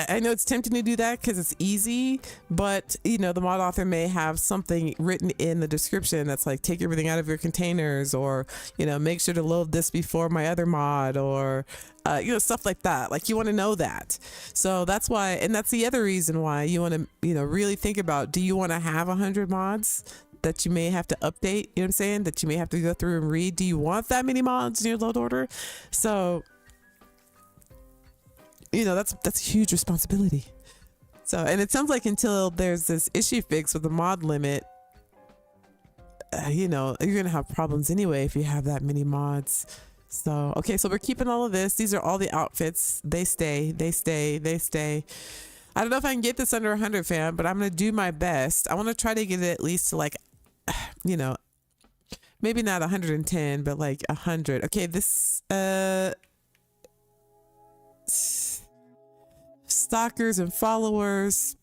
I know it's tempting to do that because it's easy, but you know, the mod author may have something written in the description that's like, take everything out of your containers, or, you know, make sure to load this before my other mod, or, you know, stuff like that. Like, you want to know that. So that's why, and that's the other reason why you want to, you know, really think about, do you want to have 100 mods that you may have to update? You know what I'm saying? That you may have to go through and read. Do you want that many mods in your load order? So, you know, that's a huge responsibility. So, and it sounds like until there's this issue fix with the mod limit, you know, you're gonna have problems anyway if you have that many mods. So, okay, so we're keeping all of this. These are all the outfits. They stay. I don't know if I can get this under 100, fam, but I'm gonna do my best. I want to try to get it at least to like, you know, maybe not 110, but like 100. Okay, this stalkers and followers,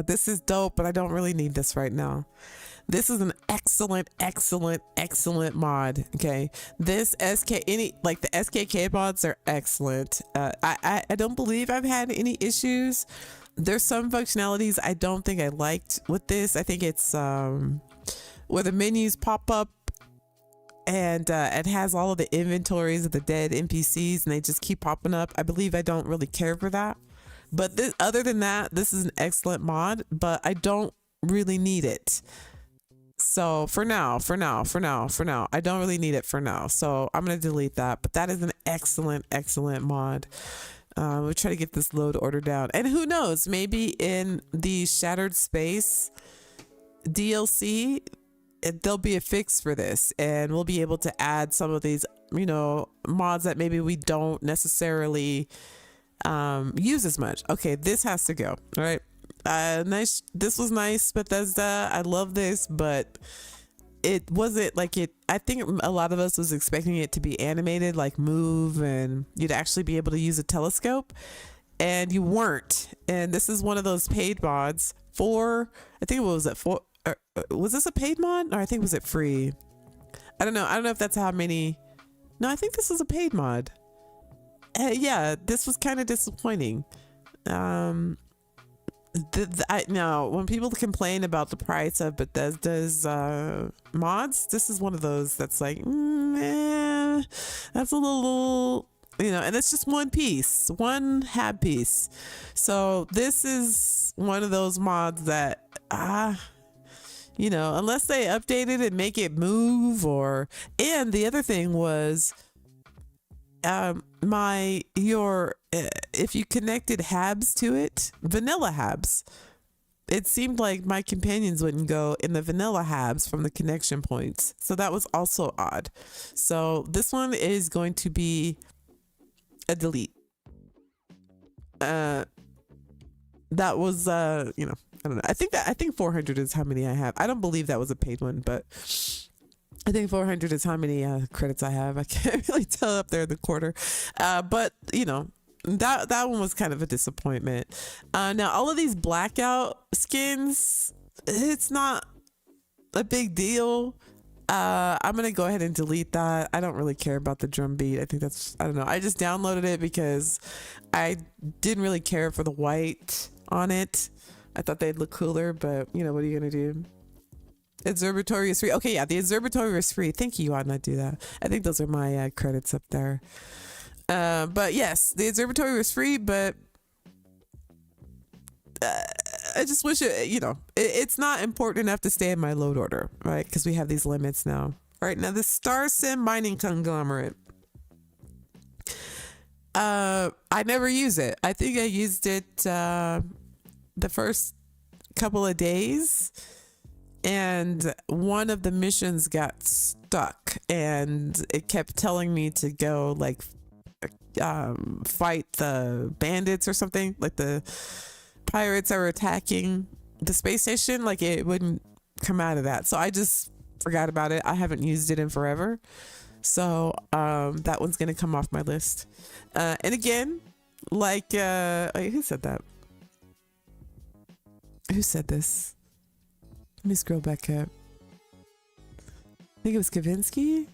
this is dope, but I don't really need this right now. This is an excellent mod. Okay, this the SKK mods are excellent. I don't believe I've had any issues. There's some functionalities I don't think I liked with this. I think it's where the menus pop up and it has all of the inventories of the dead NPCs and they just keep popping up. I believe I don't really care for that. But other than that, this is an excellent mod, but I don't really need it. So for now, I don't really need it for now. So I'm going to delete that, but that is an excellent mod. We'll try to get this load order down. And who knows, maybe in the shattered space, DLC, there'll be a fix for this, and we'll be able to add some of these, you know, mods that maybe we don't necessarily use as much. Okay, this has to go. All right. Nice. This was nice, Bethesda. I love this, but it wasn't like it. I think a lot of us was expecting it to be animated, like move, and you'd actually be able to use a telescope, and you weren't. And this is one of those paid mods for, I think it was at four. Was this a paid mod, or I think was it free? I don't know. I don't know if that's how many. No, I think this was a paid mod. Yeah, this was kind of disappointing. Now, when people complain about the price of Bethesda's mods, this is one of those that's like, that's a little, you know, and it's just one piece, one hab piece. So this is one of those mods that, you know, unless they update it and make it move, or, and the other thing was, if you connected habs to it, vanilla habs, it seemed like my companions wouldn't go in the vanilla habs from the connection points. So that was also odd. So this one is going to be a delete. That was, you know, I don't know. I think 400 is how many I have. I don't believe that was a paid one, but I think 400 is how many credits I have. I can't really tell up there in the quarter. But, you know, that one was kind of a disappointment. Now, all of these blackout skins, it's not a big deal. I'm going to go ahead and delete that. I don't really care about the drum beat. I think that's, I don't know. I just downloaded it because I didn't really care for the white on it. I thought they'd look cooler, but, you know, what are you going to do? Observatory is free. Okay, yeah, the observatory is free. Thank you. Why not do that? I think those are my credits up there. But yes, the observatory was free, but I just wish it, you know, it's not important enough to stay in my load order, right? Because we have these limits now. Right now, the Star Sim mining conglomerate. I never use it. I think I used it the first couple of days, and one of the missions got stuck, and it kept telling me to go like fight the bandits or something, like the pirates that were attacking the space station. Like it wouldn't come out of that, so I just forgot about it. I haven't used it in forever, so that one's gonna come off my list. And again, like wait, who said that? Who said this? Let me scroll back up. I think it was Kavinsky.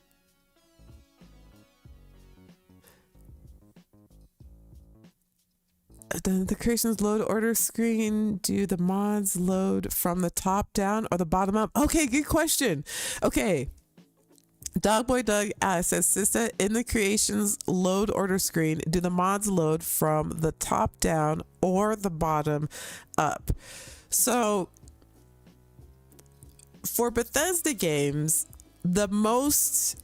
The creations load order screen. Do the mods load from the top down or the bottom up? Okay, good question. Okay. Dogboy Doug says, Sista, in the creations load order screen, do the mods load from the top down or the bottom up? So for Bethesda games, the most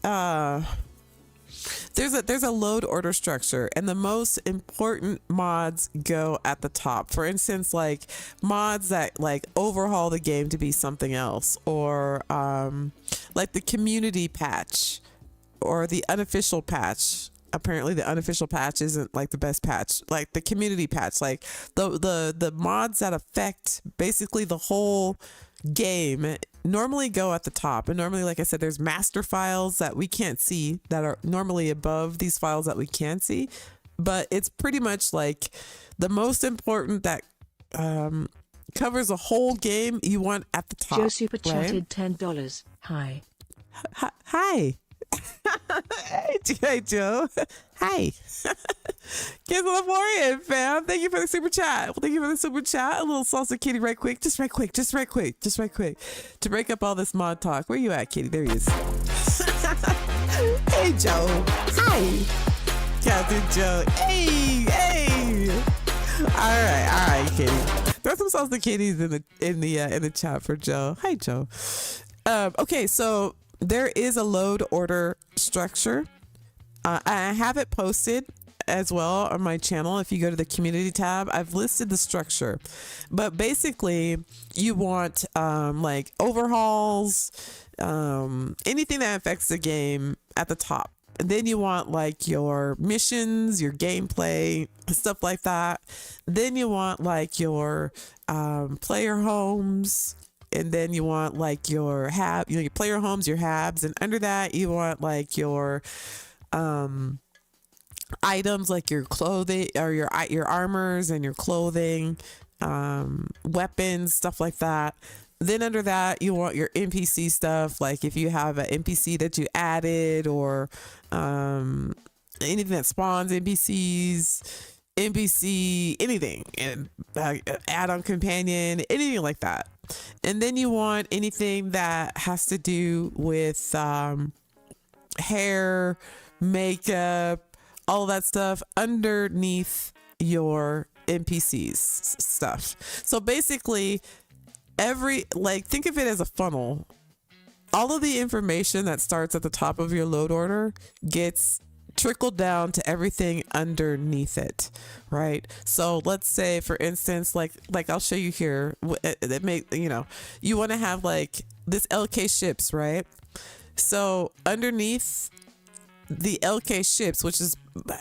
there's a load order structure, and the most important mods go at the top. For instance, like mods that like overhaul the game to be something else, or like the community patch or the unofficial patch. Apparently the unofficial patch isn't like the best patch. Like the community patch, like the mods that affect basically the whole game normally go at the top. And normally, like I said, there's master files that we can't see that are normally above these files that we can see. But it's pretty much like the most important that covers a whole game you want at the top. Joe super chatted right? $10. Hi. Hi. Hey, Joe. Hi. Kids Love Warrior, fam. Thank you for the super chat. Well, thank you for the super chat. A little salsa kitty right quick. Just right quick. To break up all this mod talk. Where you at, kitty? There he is. Hey, Joe. Hi. Captain Joe. Hey. All right, kitty. Throw some salsa kitties in the chat for Joe. Hi, Joe. Okay, so there is a load order structure. I have it posted as well on my channel. If you go to the community tab, I've listed the structure, but basically you want like overhauls, anything that affects the game at the top. And then you want like your missions, your gameplay, stuff like that. Then you want like your player homes, and then you want like your your player homes, your habs, and under that you want like your items, like your clothing or your armors and your clothing, weapons, stuff like that. Then under that, you want your NPC stuff, like if you have an NPC that you added, or anything that spawns NPC, anything, and add-on companion, anything like that. And then you want anything that has to do with hair, makeup, all that stuff underneath your NPCs stuff. So basically, think of it as a funnel. All of the information that starts at the top of your load order gets trickled down to everything underneath it, right? So let's say, for instance, like I'll show you here, you want to have like this LK ships, right? So underneath the LK ships, which is,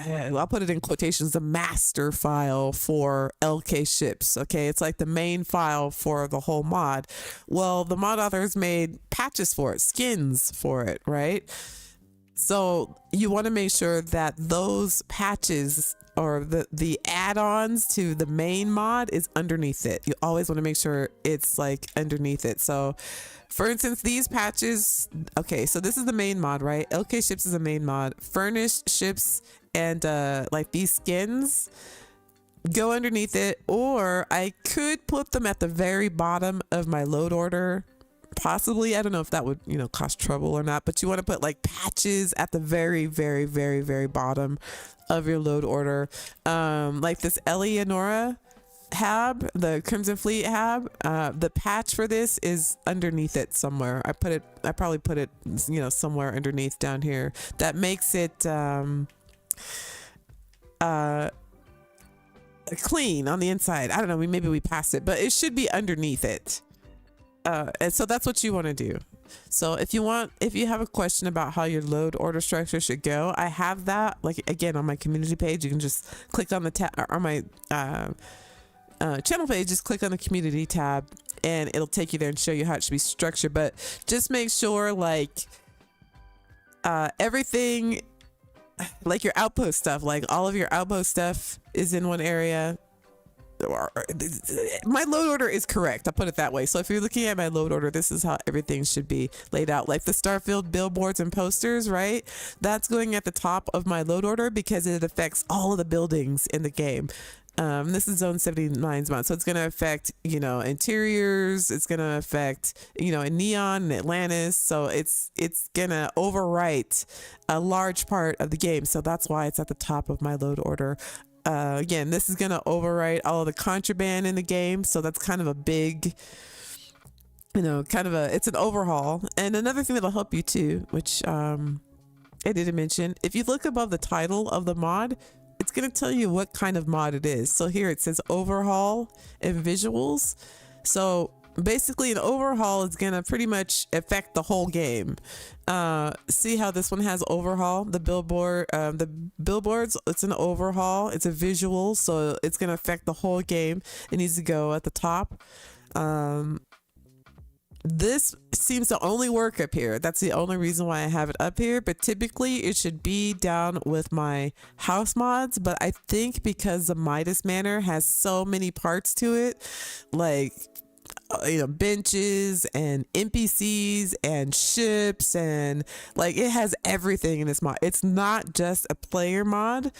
I'll put it in quotations, the master file for LK ships. Okay, it's like the main file for the whole mod. Well, the mod authors made patches for it, skins for it, right? So you want to make sure that those patches or the add-ons to the main mod is underneath it. You always want to make sure it's like underneath it. So for instance, these patches, okay, so this is the main mod, right? LK ships is a main mod. Furnished ships and like these skins go underneath it, or I could put them at the very bottom of my load order. Possibly, I don't know if that would, cost trouble or not, but you want to put like patches at the very, very, very, very bottom of your load order. Like this Eleonora hab, the Crimson Fleet hab, the patch for this is underneath it somewhere. I probably put it, somewhere underneath down here. That makes it clean on the inside. I don't know, maybe we passed it, but it should be underneath it. And so that's what you want to do. So if you have a question about how your load order structure should go, I have that, like, again, on my community page. You can just click on the tab, or my channel page, just click on the community tab and it'll take you there and show you how it should be structured. But just make sure like everything, like your outpost stuff, like all of your outpost stuff is in one area. My load order is correct, I'll put it that way. So if you're looking at my load order, this is how everything should be laid out. Like the Starfield billboards and posters, right? That's going at the top of my load order because it affects all of the buildings in the game. This is Zone 79's mod, so it's going to affect, interiors. It's going to affect, in Neon and Atlantis. So it's going to overwrite a large part of the game. So that's why it's at the top of my load order. Again, this is going to overwrite all of the contraband in the game. So that's kind of a big, it's an overhaul. And another thing that'll help you too, which I didn't mention, if you look above the title of the mod, it's going to tell you what kind of mod it is. So here it says overhaul and visuals. So basically an overhaul is going to pretty much affect the whole game. See how this one has overhaul, the billboards, it's an overhaul, it's a visual, so it's going to affect the whole game. It needs to go at the top. This seems to only work up here. That's the only reason why I have it up here, but typically it should be down with my house mods. But I think because the Midas Manor has so many parts to it, like benches and NPCs and ships, and like it has everything in this mod. It's not just a player mod.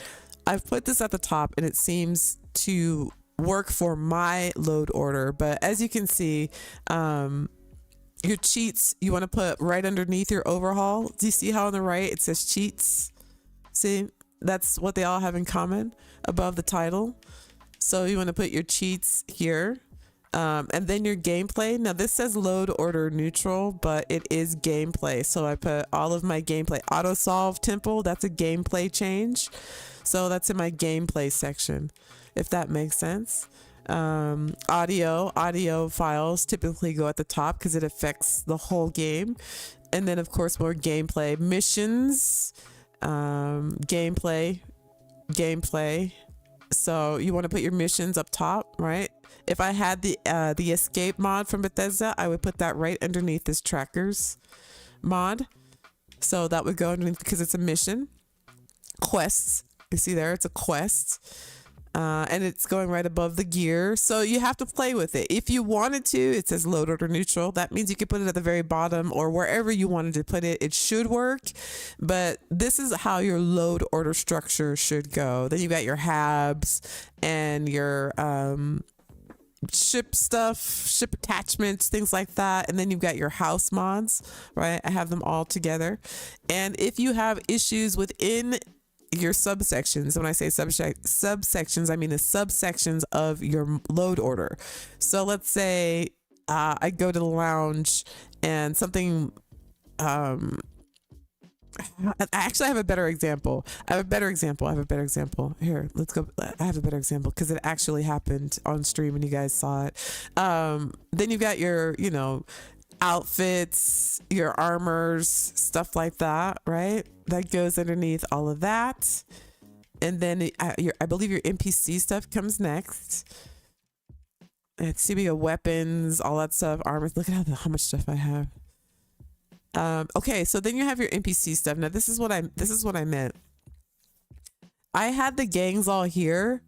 I've put this at the top and it seems to work for my load order. But as you can see, your cheats, you want to put right underneath your overhaul. Do you see how on the right it says cheats? See, that's what they all have in common above the title. So you want to put your cheats here. And then your gameplay. Now this says load order neutral, but it is gameplay. So I put all of my gameplay. Auto solve temple, that's a gameplay change. So that's in my gameplay section, if that makes sense. Audio files typically go at the top because it affects the whole game. And then of course more gameplay. Missions, gameplay. So you want to put your missions up top, right? If I had the escape mod from Bethesda, I would put that right underneath this trackers mod. So that would go underneath because it's a mission. Quests, you see there, it's a quest. And it's going right above the gear. So you have to play with it. If you wanted to, it says load order neutral. That means you could put it at the very bottom or wherever you wanted to put it. It should work, but this is how your load order structure should go. Then you got your habs and your ship stuff, ship attachments, things like that. And then you've got your house mods, right? I have them all together. And if you have issues within your subsections, when I say subsections, I mean the subsections of your load order. So let's say I go to the lounge and something, actually I have a better example. Here, let's go. I have a better example because it actually happened on stream and you guys saw it. Then you've got your, outfits, your armors, stuff like that, right? That goes underneath all of that. And then I believe your NPC stuff comes next. It's CBO weapons, all that stuff, armors. Look at how much stuff I have. Okay, so then you have your NPC stuff. Now this is what I meant. I had the gangs all here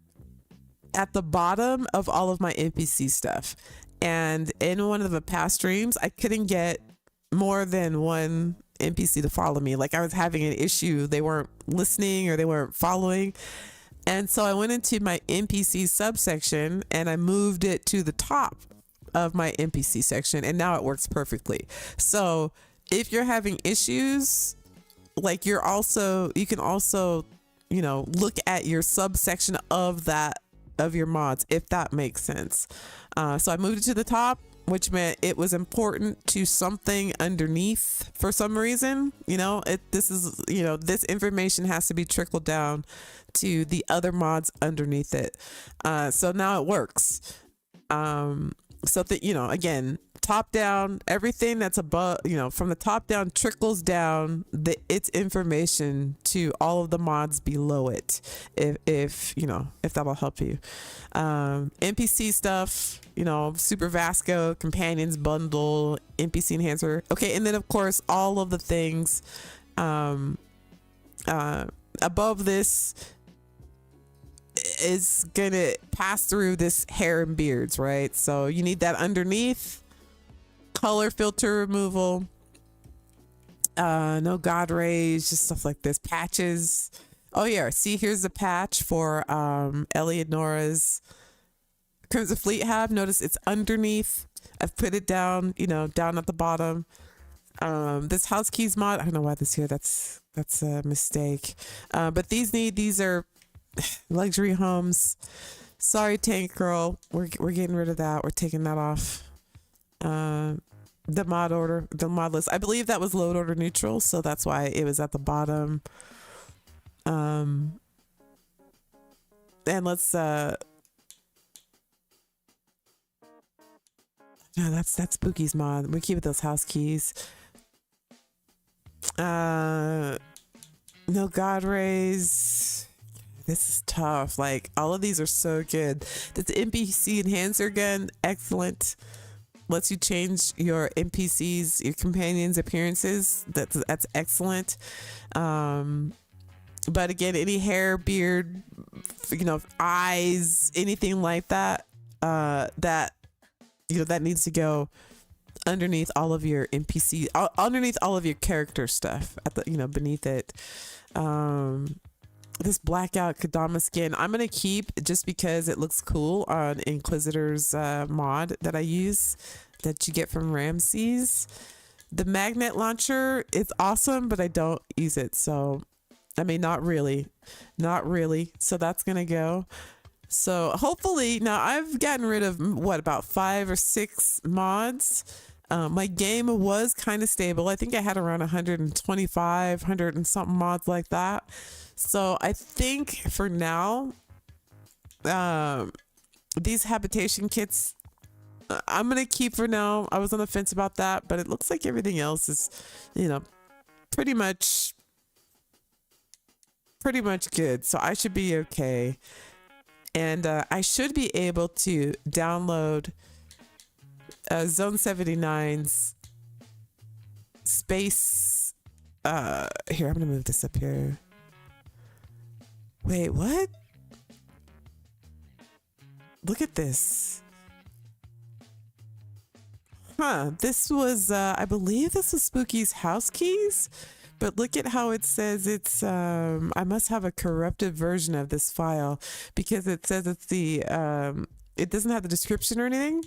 at the bottom of all of my NPC stuff. And in one of the past streams, I couldn't get more than one NPC to follow me. Like I was having an issue. They weren't listening or they weren't following. And so I went into my NPC subsection and I moved it to the top of my NPC section. And now it works perfectly. So if you're having issues, like you can also, look at your subsection of your mods, if that makes sense. So I moved it to the top, which meant it was important to something underneath for some reason. This information has to be trickled down to the other mods underneath it. So now it works. Again, top down, everything that's above, from the top down trickles down its information to all of the mods below it. If that'll help you. NPC stuff, Super Vasco, Companions Bundle, NPC Enhancer. Okay, and then of course all of the things above this is gonna pass through this hair and beards, right? So you need that underneath. Color filter removal, no god rays, just stuff like this. Patches. Oh yeah, see, here's the patch for Eleonora's Crimson Fleet hab. Notice it's underneath. I've put it down, down at the bottom. This house keys mod, I don't know why this here, that's a mistake. But these are luxury homes. Sorry, Tank Girl, we're getting rid of that. We're taking that off. The mod list. I believe that was load order neutral, so that's why it was at the bottom. And let's no, that's Spooky's mod. We keep those house keys. No god rays. This is tough. Like all of these are so good. This NPC enhancer again, excellent. Lets you change your NPCs, your companions' appearances. That's excellent. But again, any hair, beard, eyes, anything like that, that needs to go underneath all of your NPC, underneath all of your character stuff at the, beneath it. This blackout Kadama skin I'm gonna keep just because it looks cool on Inquisitor's mod that I use, that you get from Ramses. The magnet launcher is awesome, but I don't use it, so I mean not really, so that's gonna go. So hopefully, now I've gotten rid of what, about 5 or 6 mods. My game was kind of stable. I think I had around 125, 100 and something mods like that. So I think for now, these habitation kits, I'm going to keep for now. I was on the fence about that, but it looks like everything else is, you know, pretty much good. So I should be okay. And I should be able to download Zone 79's space. Here, I'm going to move this up here. Wait, what? Look at this. Huh, this was, I believe this was Spooky's house keys, but look at how it says it's, I must have a corrupted version of this file because it says it's the, it doesn't have the description or anything.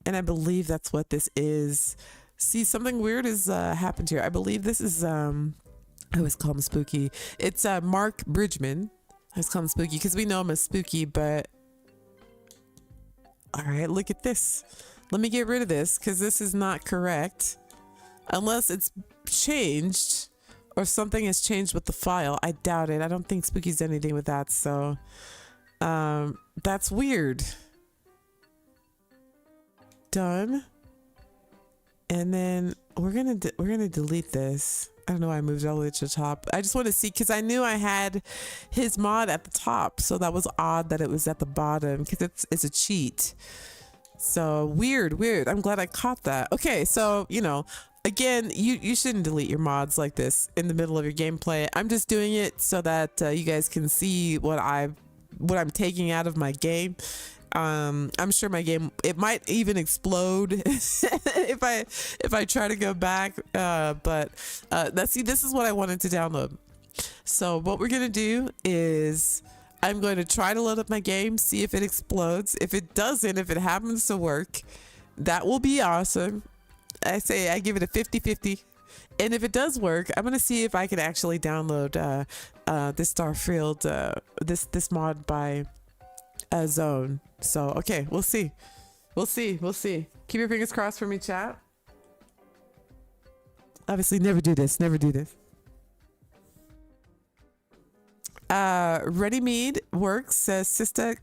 And I believe that's what this is. See, something weird has happened here. I believe this is, I always call him Spooky. It's Mark Bridgman. I always call him Spooky because we know him as Spooky, but all right, look at this. Let me get rid of this because this is not correct. Unless it's changed or something has changed with the file. I doubt it. I don't think Spooky's done anything with that. So that's weird. Done. And then we're gonna delete this. I don't know why I moved it all the way to the top. I just want to see because I knew I had his mod at the top, so that was odd that it was at the bottom because it's a cheat. So weird. I'm glad I caught that. Okay, so you know, again, you shouldn't delete your mods like this in the middle of your gameplay. I'm just doing it so that you guys can see what I'm taking out of my game. I'm sure my game, it might even explode if I try to go back, but let's see, this is what I wanted to download. So what we're gonna do is I'm going to try to load up my game, see if it explodes. If it doesn't, if it happens to work, that will be awesome. I give it a 50-50. And if it does work, I'm gonna see if I can actually download this Starfield, this mod by Zone. So okay, we'll see. Keep your fingers crossed for me, chat. Obviously, never do this. Ready-made works says Sista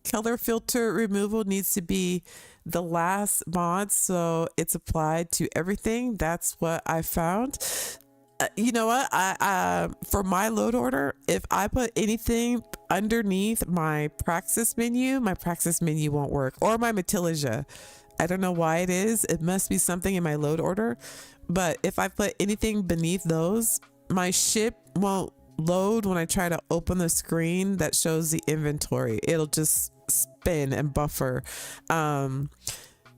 color filter removal needs to be the last mod, so it's applied to everything. That's what I found. You know what? I for my load order, if I put anything underneath my praxis menu won't work, or my Matilaja. I don't know why it is. It must be something in my load order. But if I put anything beneath those, my ship won't load when I try to open the screen that shows the inventory. It'll just spin and buffer.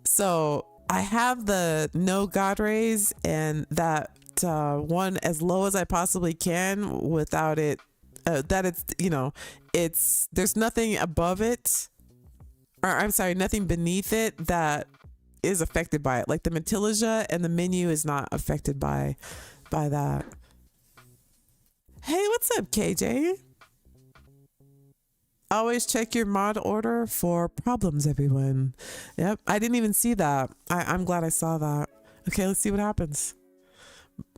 So I have the no god rays and that one as low as I possibly can without it that it's, you know, there's nothing above it, or I'm sorry, nothing beneath it that is affected by it. Like the Matilaja and the menu is not affected by that. Hey, what's up, KJ? Always check your mod order for problems, everyone. Yep, I didn't even see that. I'm glad I saw that. Okay, let's see what happens.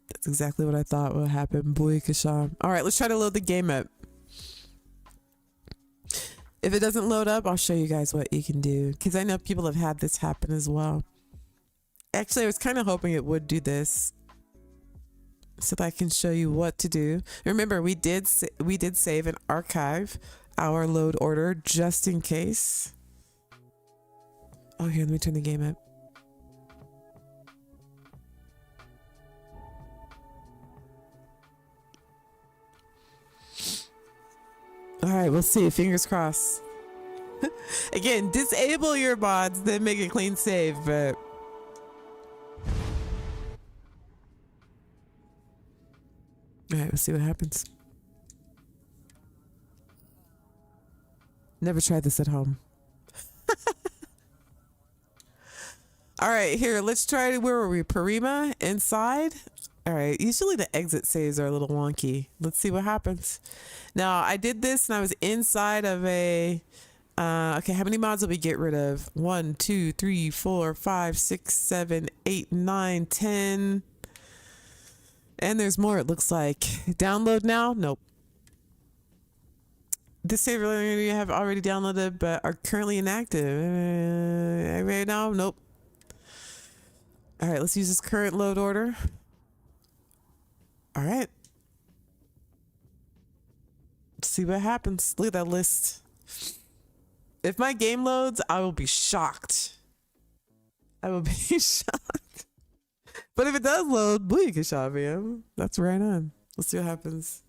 That's exactly what I thought would happen. Boy, Kasha. All right, let's try to load the game up. If it doesn't load up, I'll show you guys what you can do, because I know people have had this happen as well. Actually, I was kind of hoping it would do this so that I can show you what to do. Remember, we did save and archive our load order just in case. Oh, here, let me turn the game up. All right, we'll see. Fingers crossed. Again, disable your mods, then make a clean save, but all right, we'll see what happens. Never tried this at home. All right, here, let's try, where were we? Parima, inside. All right, usually the exit saves are a little wonky. Let's see what happens. Now, I did this and I was inside of a Okay, how many mods will we get rid of? 1, 2, 3, 4, 5, 6, 7, 8, 9, 10. And there's more, it looks like. Download now? Nope. This save you have already downloaded but are currently inactive. Right now? Nope. All right, let's use this current load order. All right. Let's see what happens. Look at that list. If my game loads, I will be shocked. I will be shocked. But if it does load, bleak shot, man. That's right on. Let's see what happens.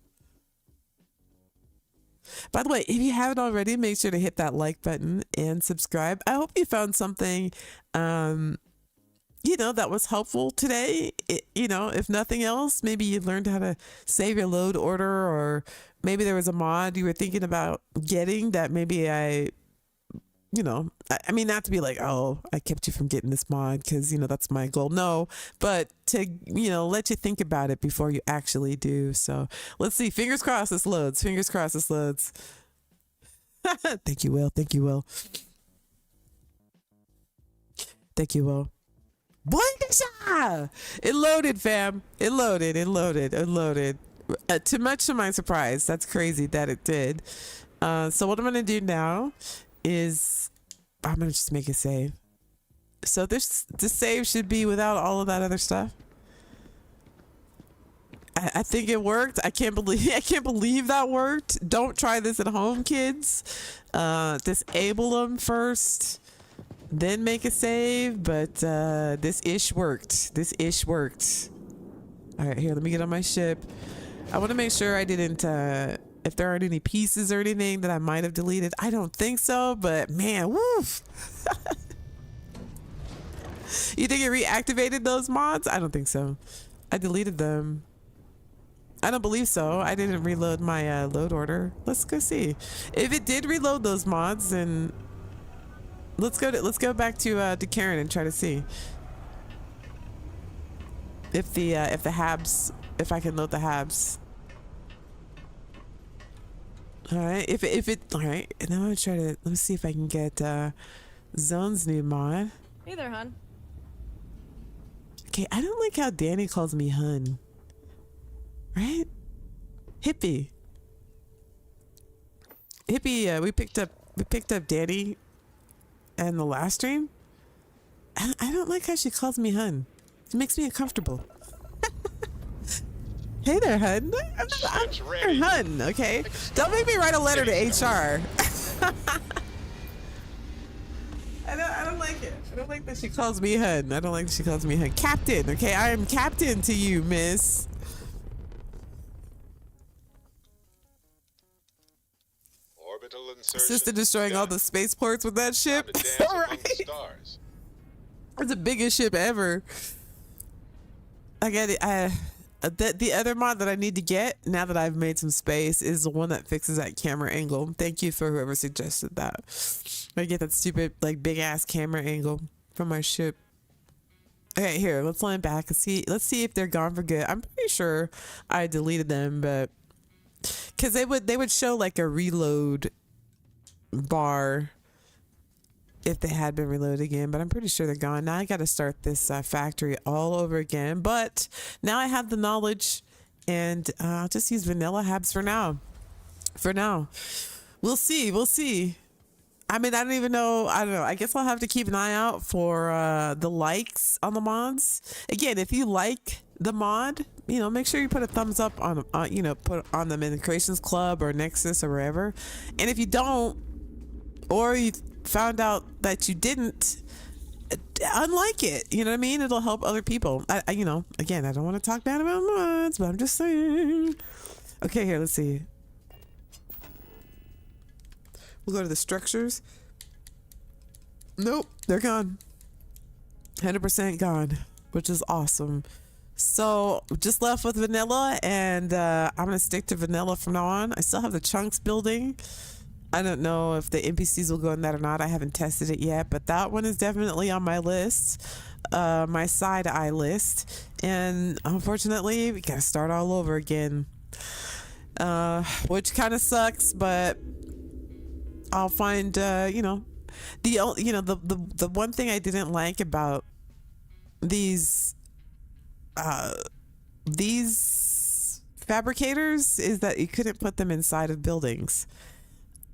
By the way, if you haven't already, make sure to hit that like button and subscribe. I hope you found something, that was helpful today. If nothing else, maybe you learned how to save your load order, or maybe there was a mod you were thinking about getting that maybe I mean, not to be like, oh, I kept you from getting this mod because, that's my goal. No, but to, let you think about it before you actually do. So let's see. Fingers crossed this loads. Fingers crossed this loads. Thank you, Will. Thank you, Will. Thank you, Will. It loaded, fam. It loaded. Too much to my surprise. That's crazy that it did. So what I'm going to do now is I'm going to just make a save. So this save should be without all of that other stuff. I think it worked. I can't believe that worked. Don't try this at home, kids. Disable them first, then make a save. But this ish worked. All right, here, let me get on my ship. I want to make sure I didn't if there aren't any pieces or anything that I might have deleted. I don't think so, but man, woof. You think it reactivated those mods? I don't think so. I deleted them. I don't believe so. I didn't reload my load order. Let's go see. If it did reload those mods, then let's go back to Karen and try to see if the habs, if I can load the habs. All right, if it all right, and now I'm gonna try to, let me see if I can get Zone's new mod. Hey there, hun. Okay, I don't like how Danny calls me hun. Right? Hippie. We picked up Danny in the last stream. I don't like how she calls me hun. It makes me uncomfortable. Hey there, hun. I'm hun, okay? Don't make me write a letter to HR. I don't like it. I don't like that she calls me hun. I don't like that she calls me hun. Captain, okay? I am captain to you, miss. Orbital insertion. Sista destroying all the spaceports with that ship. All right. It's the biggest ship ever. I get it. The other mod that I need to get now that I've made some space is the one that fixes that camera angle. Thank you for whoever suggested that. I get that stupid big ass camera angle from my ship. Okay, here, let's land back and see. Let's see if they're gone for good. I'm pretty sure I deleted them, but because they would show like a reload bar if they had been reloaded again, but I'm pretty sure they're gone. Now I got to start this factory all over again, but now I have the knowledge, and I'll just use vanilla habs for now. We'll see. I mean, I don't even know. I don't know. I guess I'll have to keep an eye out for the likes on the mods. Again, if you like the mod, make sure you put a thumbs up on put on them in the Creations Club or Nexus or wherever. And if you don't, or you found out that you didn't, unlike it, you know what I mean? It'll help other people. I again, I don't want to talk bad about mods, but I'm just saying. Okay, here, let's see. We'll go to the structures. Nope, they're gone. 100% gone, which is awesome. So just left with vanilla, and I'm gonna stick to vanilla from now on. I still have the chunks building. I don't know if the NPCs will go in that or not. I haven't tested it yet, but that one is definitely on my list, my side eye list. And unfortunately, we gotta start all over again, which kind of sucks, but I'll find, you know, the one thing I didn't like about these fabricators is that you couldn't put them inside of buildings.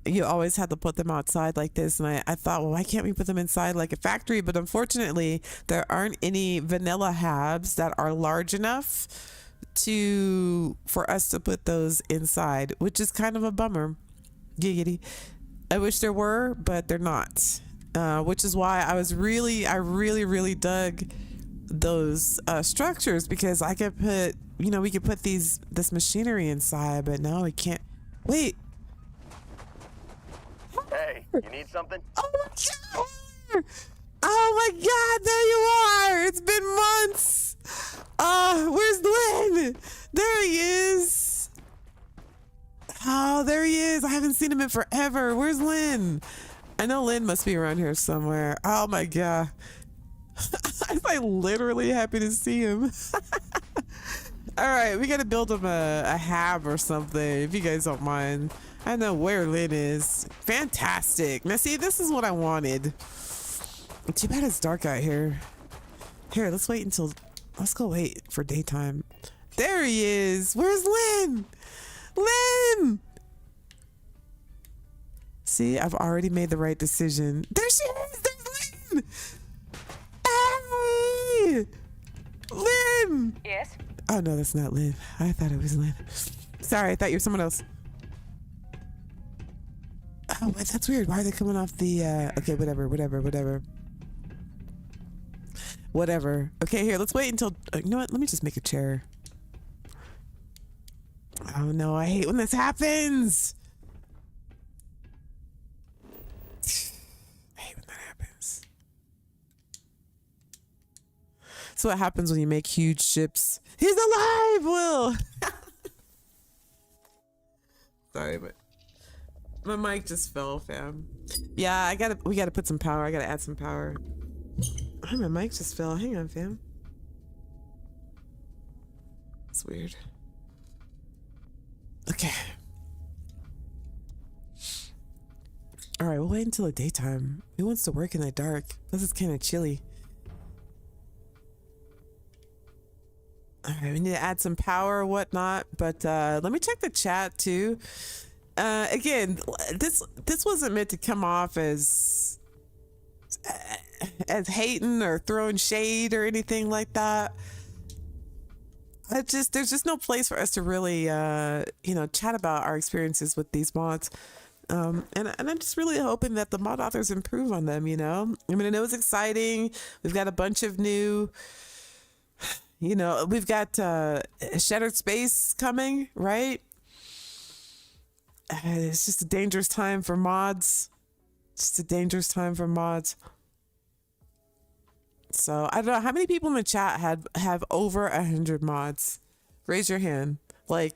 You always had to put them outside like this, and I thought, well, why can't we put them inside like a factory? But unfortunately, there aren't any vanilla habs that are large enough for us to put those inside, which is kind of a bummer. Giggity. I wish there were, but they're not. Which is why I really dug those structures, because I could put, you know, we could put this machinery inside, but no, we can't. Wait. Hey, you need something? Oh my god! Oh my god, there you are! It's been months! Where's Lynn? There he is! Oh, there he is! I haven't seen him in forever. Where's Lynn? I know Lynn must be around here somewhere. Oh my god. I'm like literally happy to see him. Alright, we gotta build him a hab or something, if you guys don't mind. I know where Lynn is. Fantastic. Now see, this is what I wanted. Too bad it's dark out here. Here, let's go wait for daytime. There he is. Where's Lynn? Lynn! See, I've already made the right decision. There she is. There's Lynn. Hey! Lynn! Yes? Oh no, that's not Lynn. I thought it was Lynn. Sorry, I thought you were someone else. Oh, wait, that's weird. Why are they coming off the, okay, whatever. Okay, here, let's wait until, you know what? Let me just make a chair. Oh no, I hate when this happens. I hate when that happens. So what happens when you make huge ships? He's alive, Will! Sorry, but my mic just fell, fam. Yeah, we gotta put some power. I gotta add some power. Oh, my mic just fell. Hang on, fam. It's weird. Okay. All right, we'll wait until the daytime. Who wants to work in the dark? This is kind of chilly. All right, we need to add some power or whatnot, but let me check the chat too. Again, this wasn't meant to come off as hating or throwing shade or anything like that. There's just no place for us to really chat about our experiences with these mods. And I'm just really hoping that the mod authors improve on them, you know? I mean, I know it's exciting. We've got a bunch of new, we've got Shattered Space coming, right? It's just a dangerous time for mods. So I don't know how many people in the chat have over 100 mods. Raise your hand. Like,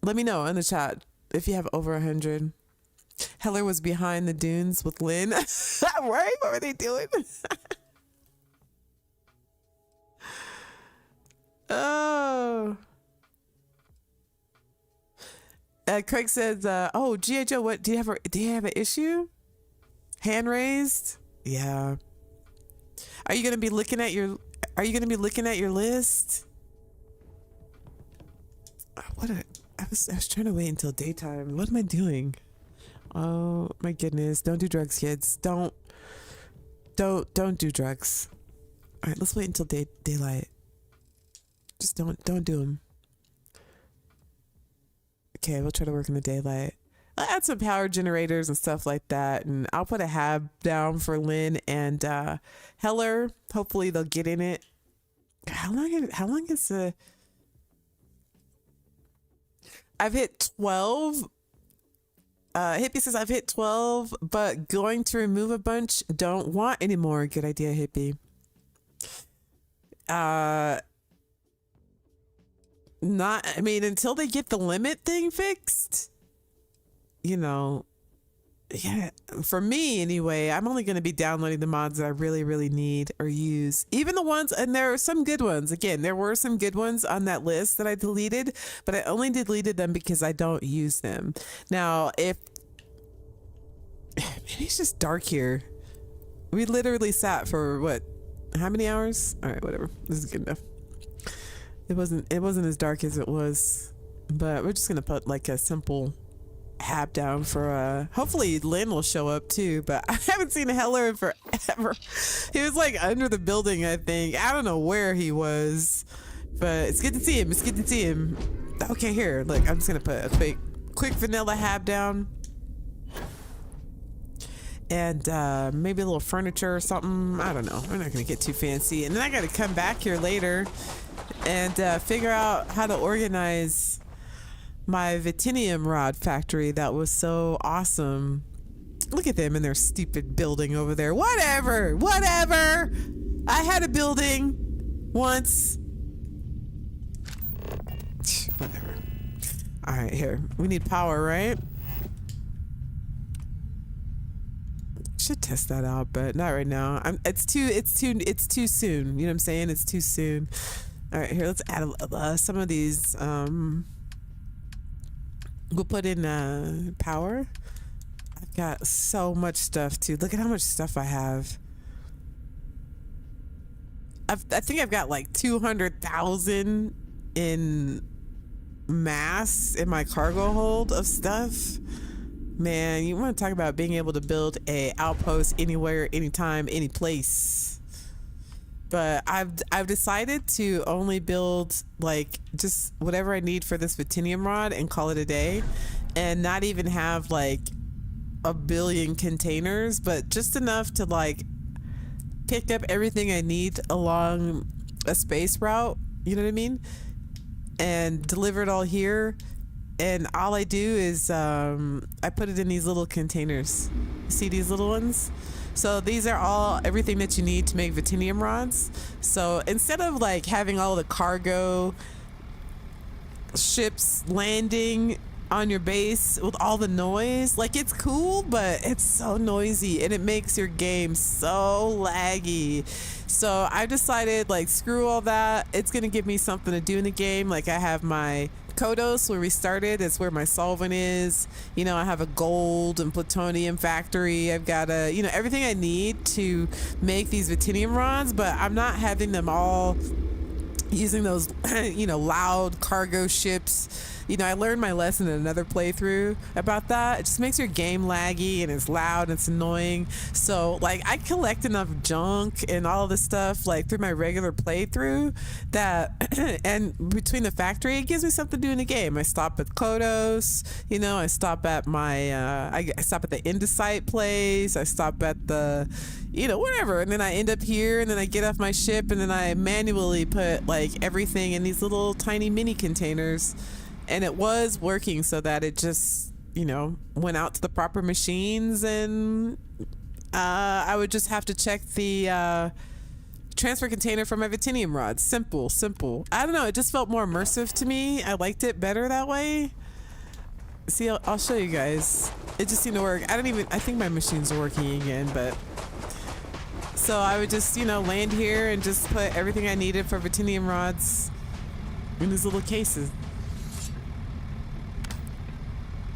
let me know in the chat if you have over 100. Heller was behind the dunes with Lynn. Right? What were they doing? Oh. Craig says, "Oh, G.I. Joe, what do you have an issue? Hand raised? Yeah. Are you gonna be looking at your list? I was trying to wait until daytime. What am I doing? Oh my goodness! Don't do drugs, kids. Don't do drugs. All right, let's wait until daylight. Just don't do them. Okay, we'll try to work in the daylight. I'll add some power generators and stuff like that, and I'll put a hab down for Lynn and Heller. Hopefully they'll get in it. How long is the? I've hit 12. Hippie says I've hit 12, but going to remove a bunch. Don't want anymore. Good idea, Hippie. Until they get the limit thing fixed, yeah, for me anyway, I'm only going to be downloading the mods that I really, really need or use. Even the ones, and there are some good ones. Again, there were some good ones on that list that I deleted, but I only deleted them because I don't use them. Now, if Man, it's just dark here. We literally sat for what? How many hours? All right, whatever. This is good enough. It wasn't as dark as it was, but we're just gonna put like a simple hab down for hopefully Lynn will show up too, but I haven't seen Heller in forever. He was like under the building, I think. I don't know where he was, but it's good to see him. It's good to see him. Okay, here, look, I'm just gonna put a quick vanilla hab down. And maybe a little furniture or something. I don't know. We're not gonna get too fancy. And then I gotta come back here later and figure out how to organize my Vitinium rod factory. That was so awesome. Look at them in their stupid building over there. Whatever. I had a building once. Whatever. All right, here. We need power, right? Should test that out, but not right now. It's too soon. You know what I'm saying? It's too soon. All right, here, let's add some of these. We'll put in power. I've got so much stuff too. Look at how much stuff I have. I think I've got like 200,000 in mass in my cargo hold of stuff. Man, you want to talk about being able to build a outpost anywhere, anytime, any place. But I've decided to only build like just whatever I need for this Vitinium rod and call it a day, and not even have like a billion containers, but just enough to like pick up everything I need along a space route, you know what I mean, and deliver it all here. And all I do is I put it in these little containers. See these little ones? So these are everything that you need to make Vitinium rods. So instead of like having all the cargo ships landing on your base with all the noise, like it's cool, but it's so noisy and it makes your game so laggy. So I decided like screw all that. It's gonna give me something to do in the game. Like I have my Kodos where we started. It's where my solvent is. You know, I have a gold and plutonium factory. I've got everything I need to make these Vitinium rods, but I'm not having them all using those loud cargo ships. I learned my lesson in another playthrough about that. It just makes your game laggy and it's loud and it's annoying. So like I collect enough junk and all of this stuff like through my regular playthrough that and between the factory, it gives me something to do in the game. I stop at Kodos, I stop at my I stop at the Indicite place, I stop at the whatever, and then I end up here, and then I get off my ship, and then I manually put like everything in these little tiny mini containers. And it was working so that it just, went out to the proper machines, and I would just have to check the transfer container for my Vitinium rods. Simple. I don't know. It just felt more immersive to me. I liked it better that way. See, I'll show you guys. It just seemed to work. I think my machines are working again, but. So I would just, land here and just put everything I needed for Vitinium rods in these little cases.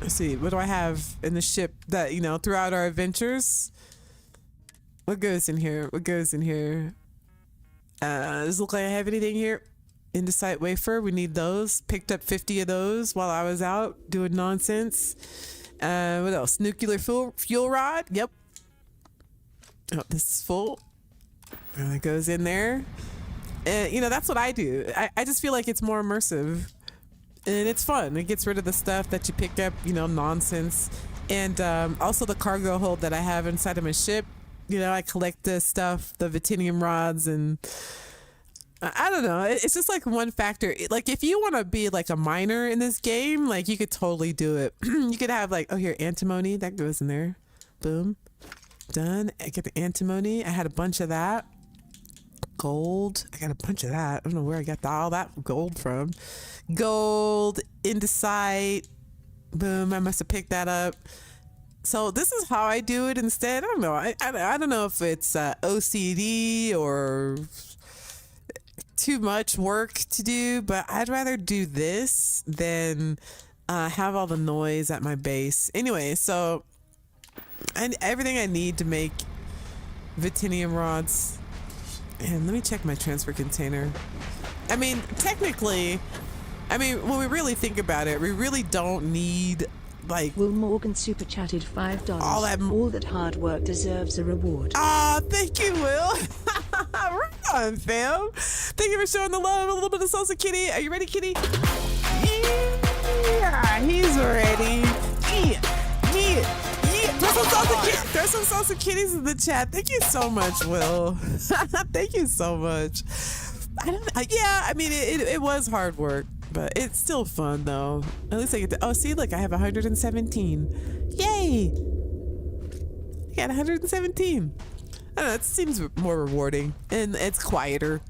Let's see, what do I have in the ship that, throughout our adventures? What goes in here? Does it look like I have anything here? Indicite wafer, we need those. Picked up 50 of those while I was out doing nonsense. What else? Nuclear fuel rod. Yep. Oh, this is full. And it goes in there. And, that's what I do. I just feel like it's more immersive. And it's fun. It gets rid of the stuff that you pick up, nonsense. And also the cargo hold that I have inside of my ship. I collect the stuff, the Vitinium rods, and I don't know. It's just like one factor. Like if you want to be like a miner in this game, like you could totally do it. You could have like, here, antimony. That goes in there. Boom. Done. I get the antimony. I had a bunch of that. Gold. I got a bunch of that. I don't know where I got all that gold from. Gold, Indicite. Boom. I must have picked that up. So this is how I do it instead. I don't know. I don't know if it's OCD or too much work to do, but I'd rather do this than have all the noise at my base. Anyway, so and everything I need to make Vitinium rods. And let me check my transfer container. I mean, technically, when we really think about it, we really don't need, like... Will Morgan super chatted $5. All that hard work deserves a reward. Ah, thank you, Will. Right on, fam. Thank you for showing the love. A little bit of salsa, Kitty. Are you ready, Kitty? Yeah, he's ready. Yeah. Throw some salsa kitties in the chat. Thank you so much, Will. Thank you so much. It was hard work, but it's still fun though. At least I get to, oh, see, look, I have 117. Yay. I got 117. I don't know, it seems more rewarding and it's quieter.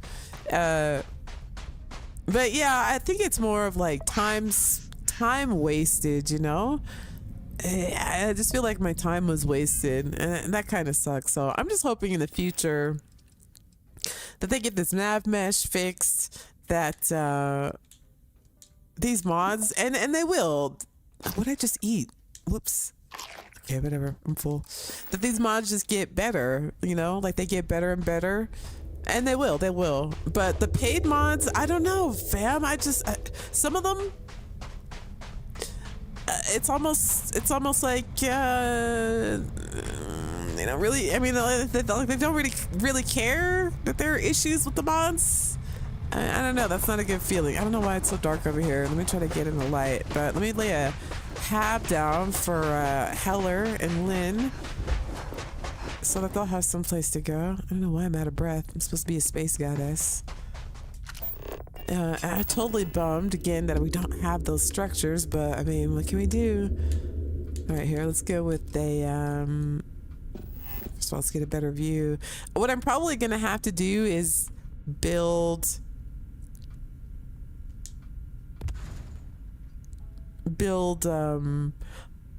But yeah, I think it's more of like time wasted, you know? I just feel like my time was wasted and that kind of sucks. So I'm just hoping in the future that they get this nav mesh fixed, that these mods, and they will. What did I just eat? Whoops. Okay, whatever. I'm full. That these mods just get better, you know, like they get better and better. And they will. But the paid mods, I don't know, fam. Some of them, it's almost like really, I mean, they don't really care that there are issues with the mods. I don't know, that's not a good feeling. I don't know why it's so dark over here. Let me try to get in the light, but let me lay a hab down for Heller and Lynn so that they'll have some place to go. I don't know why I'm out of breath. I'm supposed to be a space goddess. I'm totally bummed again that we don't have those structures, but I mean, what can we do? All right, here, let's go with a first of all, let's get a better view. What I'm probably gonna have to do is build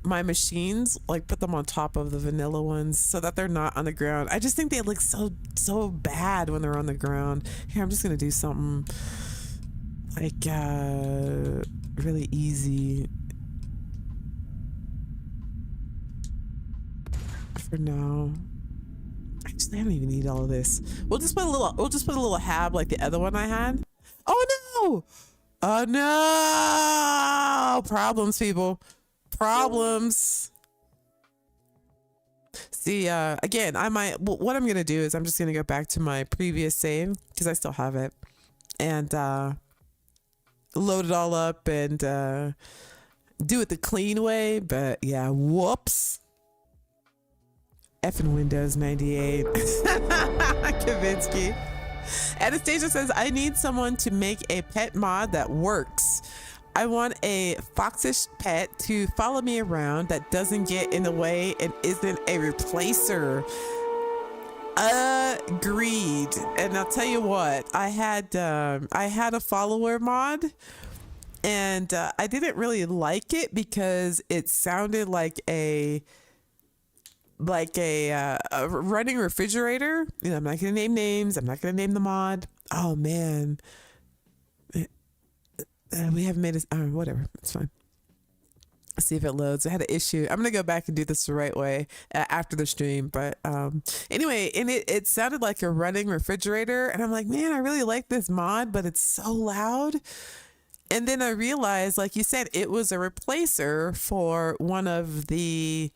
my machines, like put them on top of the vanilla ones so that they're not on the ground. I just think they look so bad when they're on the ground. Here, I'm just gonna do something like really easy for now. Actually, I don't even need all of this. We'll just put a little hab like the other one I had. Oh no! Oh no! Problems, people. Problems. See, again, what I'm gonna do is I'm just gonna go back to my previous save because I still have it, and load it all up and do it the clean way. But yeah, whoops. Effing Windows 98. Kavinsky. Anastasia says, I need someone to make a pet mod that works. I want a foxish pet to follow me around that doesn't get in the way and isn't a replacer. Agreed. And I'll tell you what, I had a follower mod, and I didn't really like it because it sounded like a running refrigerator. You know, I'm not gonna name names. I'm not gonna name the mod. Oh man, we haven't made it. Whatever, it's fine. Let's see if it loads. I had an issue. I'm gonna go back and do this the right way after the stream. But anyway, and it sounded like a running refrigerator, and I'm like, man, I really like this mod, but it's so loud. And then I realized, like you said, it was a replacer for one of the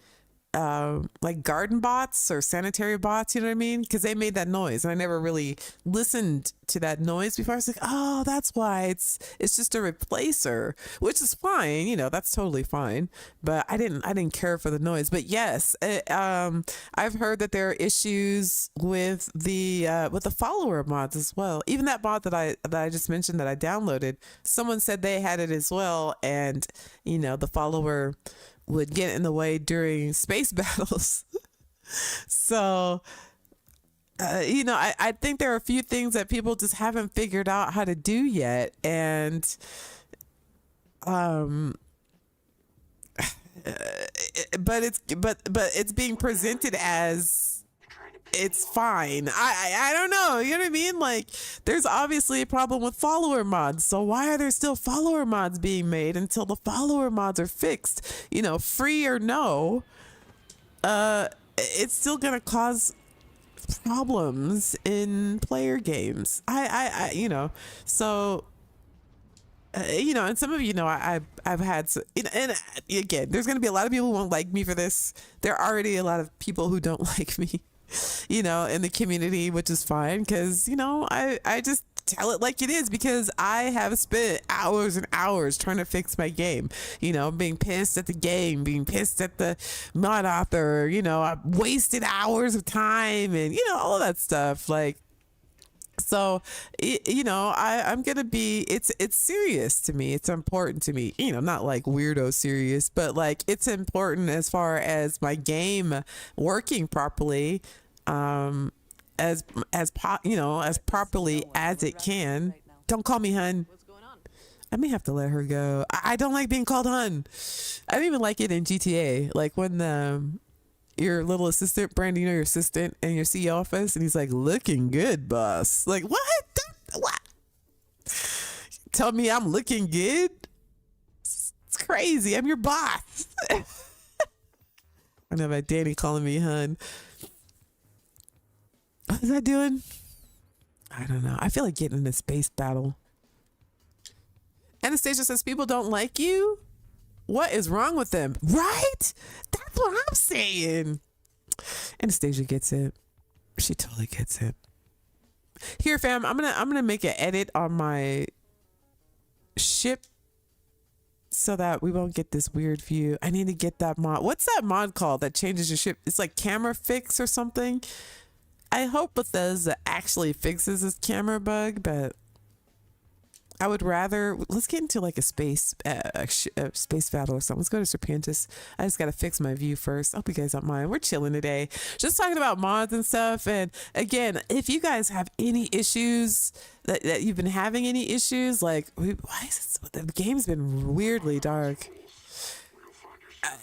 like garden bots or sanitary bots, you know what I mean? Because they made that noise, and I never really listened to that noise before. I was like, oh, that's why it's just a replacer, which is fine, you know, that's totally fine. But I didn't care for the noise. But yes, I've heard that there are issues with the follower mods as well. Even that mod that I just mentioned that I downloaded, someone said they had it as well, and you know, the follower would get in the way during space battles. So, you know, I think there are a few things that people just haven't figured out how to do yet. And, but it's being presented as it's fine. I don't know. You know what I mean? Like, there's obviously a problem with follower mods. So why are there still follower mods being made until the follower mods are fixed? You know, free or no, it's still gonna cause problems in player games. I you know, so you know, and some of you know, I've had, and again, there's gonna be a lot of people who won't like me for this. There are already a lot of people who don't like me, you know, in the community, which is fine, because, you know, I just tell it like it is, because I have spent hours and hours trying to fix my game, you know, being pissed at the game, being pissed at the mod author, you know, I've wasted hours of time and, you know, all of that stuff. Like, so, you know, I'm going to be, it's serious to me. It's important to me, you know, not like weirdo serious, but like it's important as far as my game working properly, you know, as properly as it can. Don't call me hun. I may have to let her go. I don't like being called hun. I don't even like it in GTA. Like when your little assistant, Brandon, you know, your assistant in your CEO office, and he's like, looking good, boss. Like, what? What? Tell me I'm looking good? It's crazy. I'm your boss. I know about Danny calling me hun. What is that doing? I don't know. I feel like getting in a space battle. Anastasia says people don't like you. What is wrong with them? Right? That's what I'm saying. Anastasia gets it. She totally gets it. Here, fam, I'm gonna make an edit on my ship so that we won't get this weird view. I need to get that mod. What's that mod called that changes your ship? It's like camera fix or something. I hope Bethesda actually fixes this camera bug, but I would rather, let's get into like a space battle or something. Let's go to Serpentis. I just got to fix my view first. I hope you guys don't mind. We're chilling today. Just talking about mods and stuff. And again, if you guys have any issues that you've been having any issues, like why is it, the game's been weirdly dark.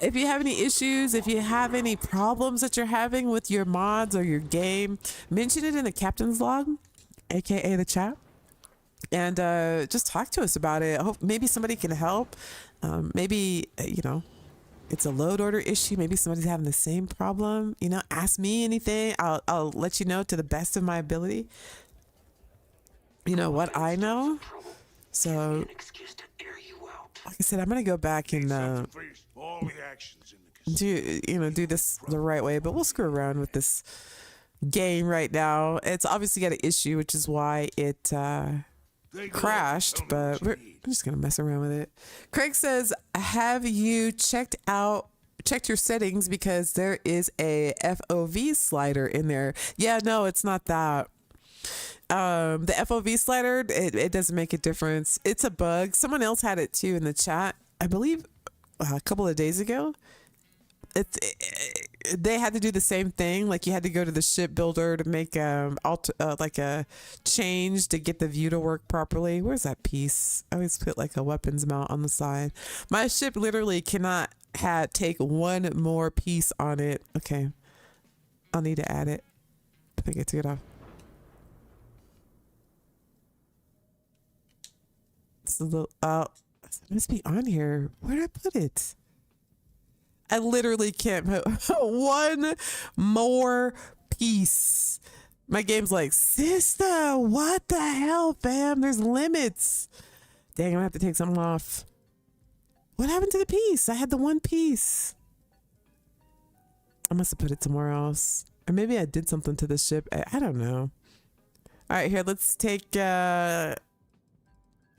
If you have any issues, if you have any problems that you're having with your mods or your game, mention it in the captain's log, aka the chat. And just talk to us about it. I hope maybe somebody can help. Maybe, you know, it's a load order issue. Maybe somebody's having the same problem. You know, ask me anything. I'll let you know to the best of my ability. You know what I know. So, like I said, I'm going to go back and do this the right way. But we'll screw around with this game right now. It's obviously got an issue, which is why it crashed, but we're just gonna mess around with it. Craig says, have you checked your settings, because there is a FOV slider in there? Yeah, no, it's not that. The FOV slider, it doesn't make a difference. It's a bug. Someone else had it too in the chat, I believe a couple of days ago. They had to do the same thing. Like you had to go to the ship builder to make like a change to get the view to work properly. Where's that piece? I always put like a weapons mount on the side. My ship literally cannot take one more piece on it. Okay, I'll need to add it. I think I took it off. It's a little. It must be on here. Where did I put it? I literally can't put one more piece. My game's like, Sista, what the hell, fam? There's limits. Dang, I'm gonna have to take something off. What happened to the piece? I had the one piece. I must have put it somewhere else. Or maybe I did something to the ship. I don't know. All right, here, let's take... You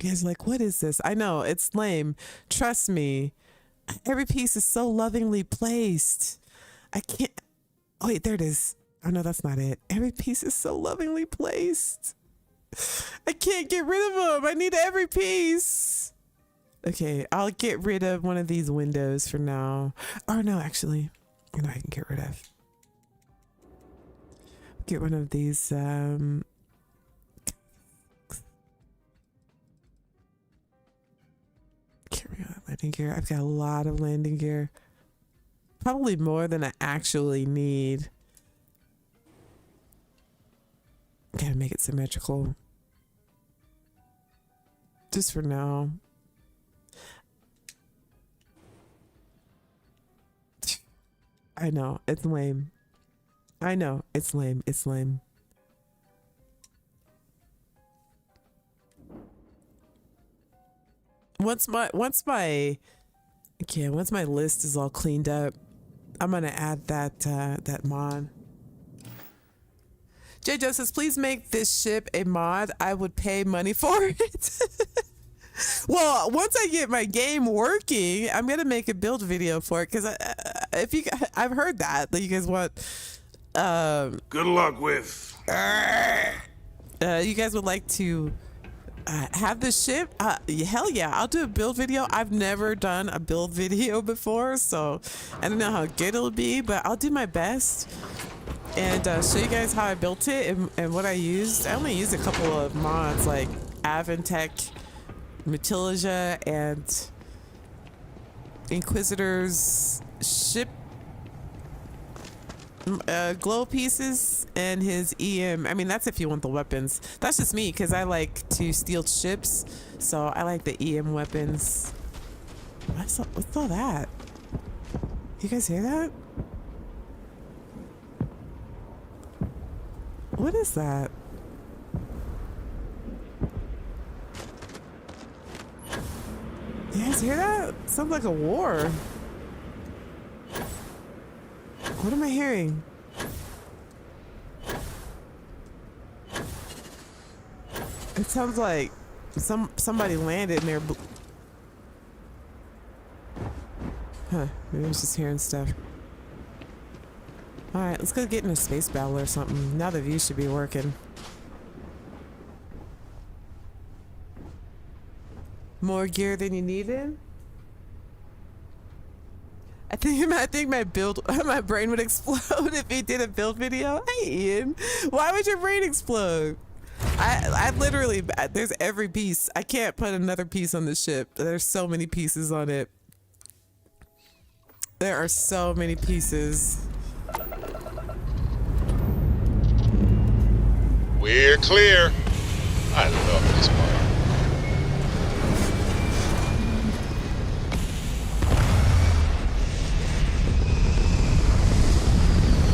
guys are like, what is this? I know, it's lame. Trust me. Every piece is so lovingly placed. I can't... Oh, wait, there it is. Oh, no, that's not it. Every piece is so lovingly placed. I can't get rid of them. I need every piece. Okay, I'll get rid of one of these windows for now. Or no, actually, you know, I can get rid of. Get one of these. Landing gear. I've got a lot of landing gear. Probably more than I actually need. Gotta make it symmetrical. Just for now. I know it's lame. I know it's lame. It's lame. Once my list is all cleaned up, I'm gonna add that mod. J. Joe says, please make this ship a mod. I would pay money for it. Well, once I get my game working, I'm gonna make a build video for it because I've heard that you guys want. Good luck with. You guys would like to have the ship? Hell yeah, I'll do a build video. I've never done a build video before, so I don't know how good it'll be, but I'll do my best and show you guys how I built it and what I used. I only used a couple of mods like Aventech, Matilaja, and Inquisitor's ship glow pieces and his EM. I mean, that's if you want the weapons. That's just me because I like to steal ships, so I like the EM weapons. What's all that? You guys hear that? What is that? You guys hear that? Sounds like a war. What am I hearing? It sounds like somebody landed in there. Huh, maybe I was just hearing stuff. Alright, let's go get in a space battle or something. Now the view should be working. More gear than you needed? I think my brain would explode if he did a build video. Hey Ian, why would your brain explode? I literally, there's every piece. I can't put another piece on the ship. There's so many pieces on it. There are so many pieces. We're clear. I love this part.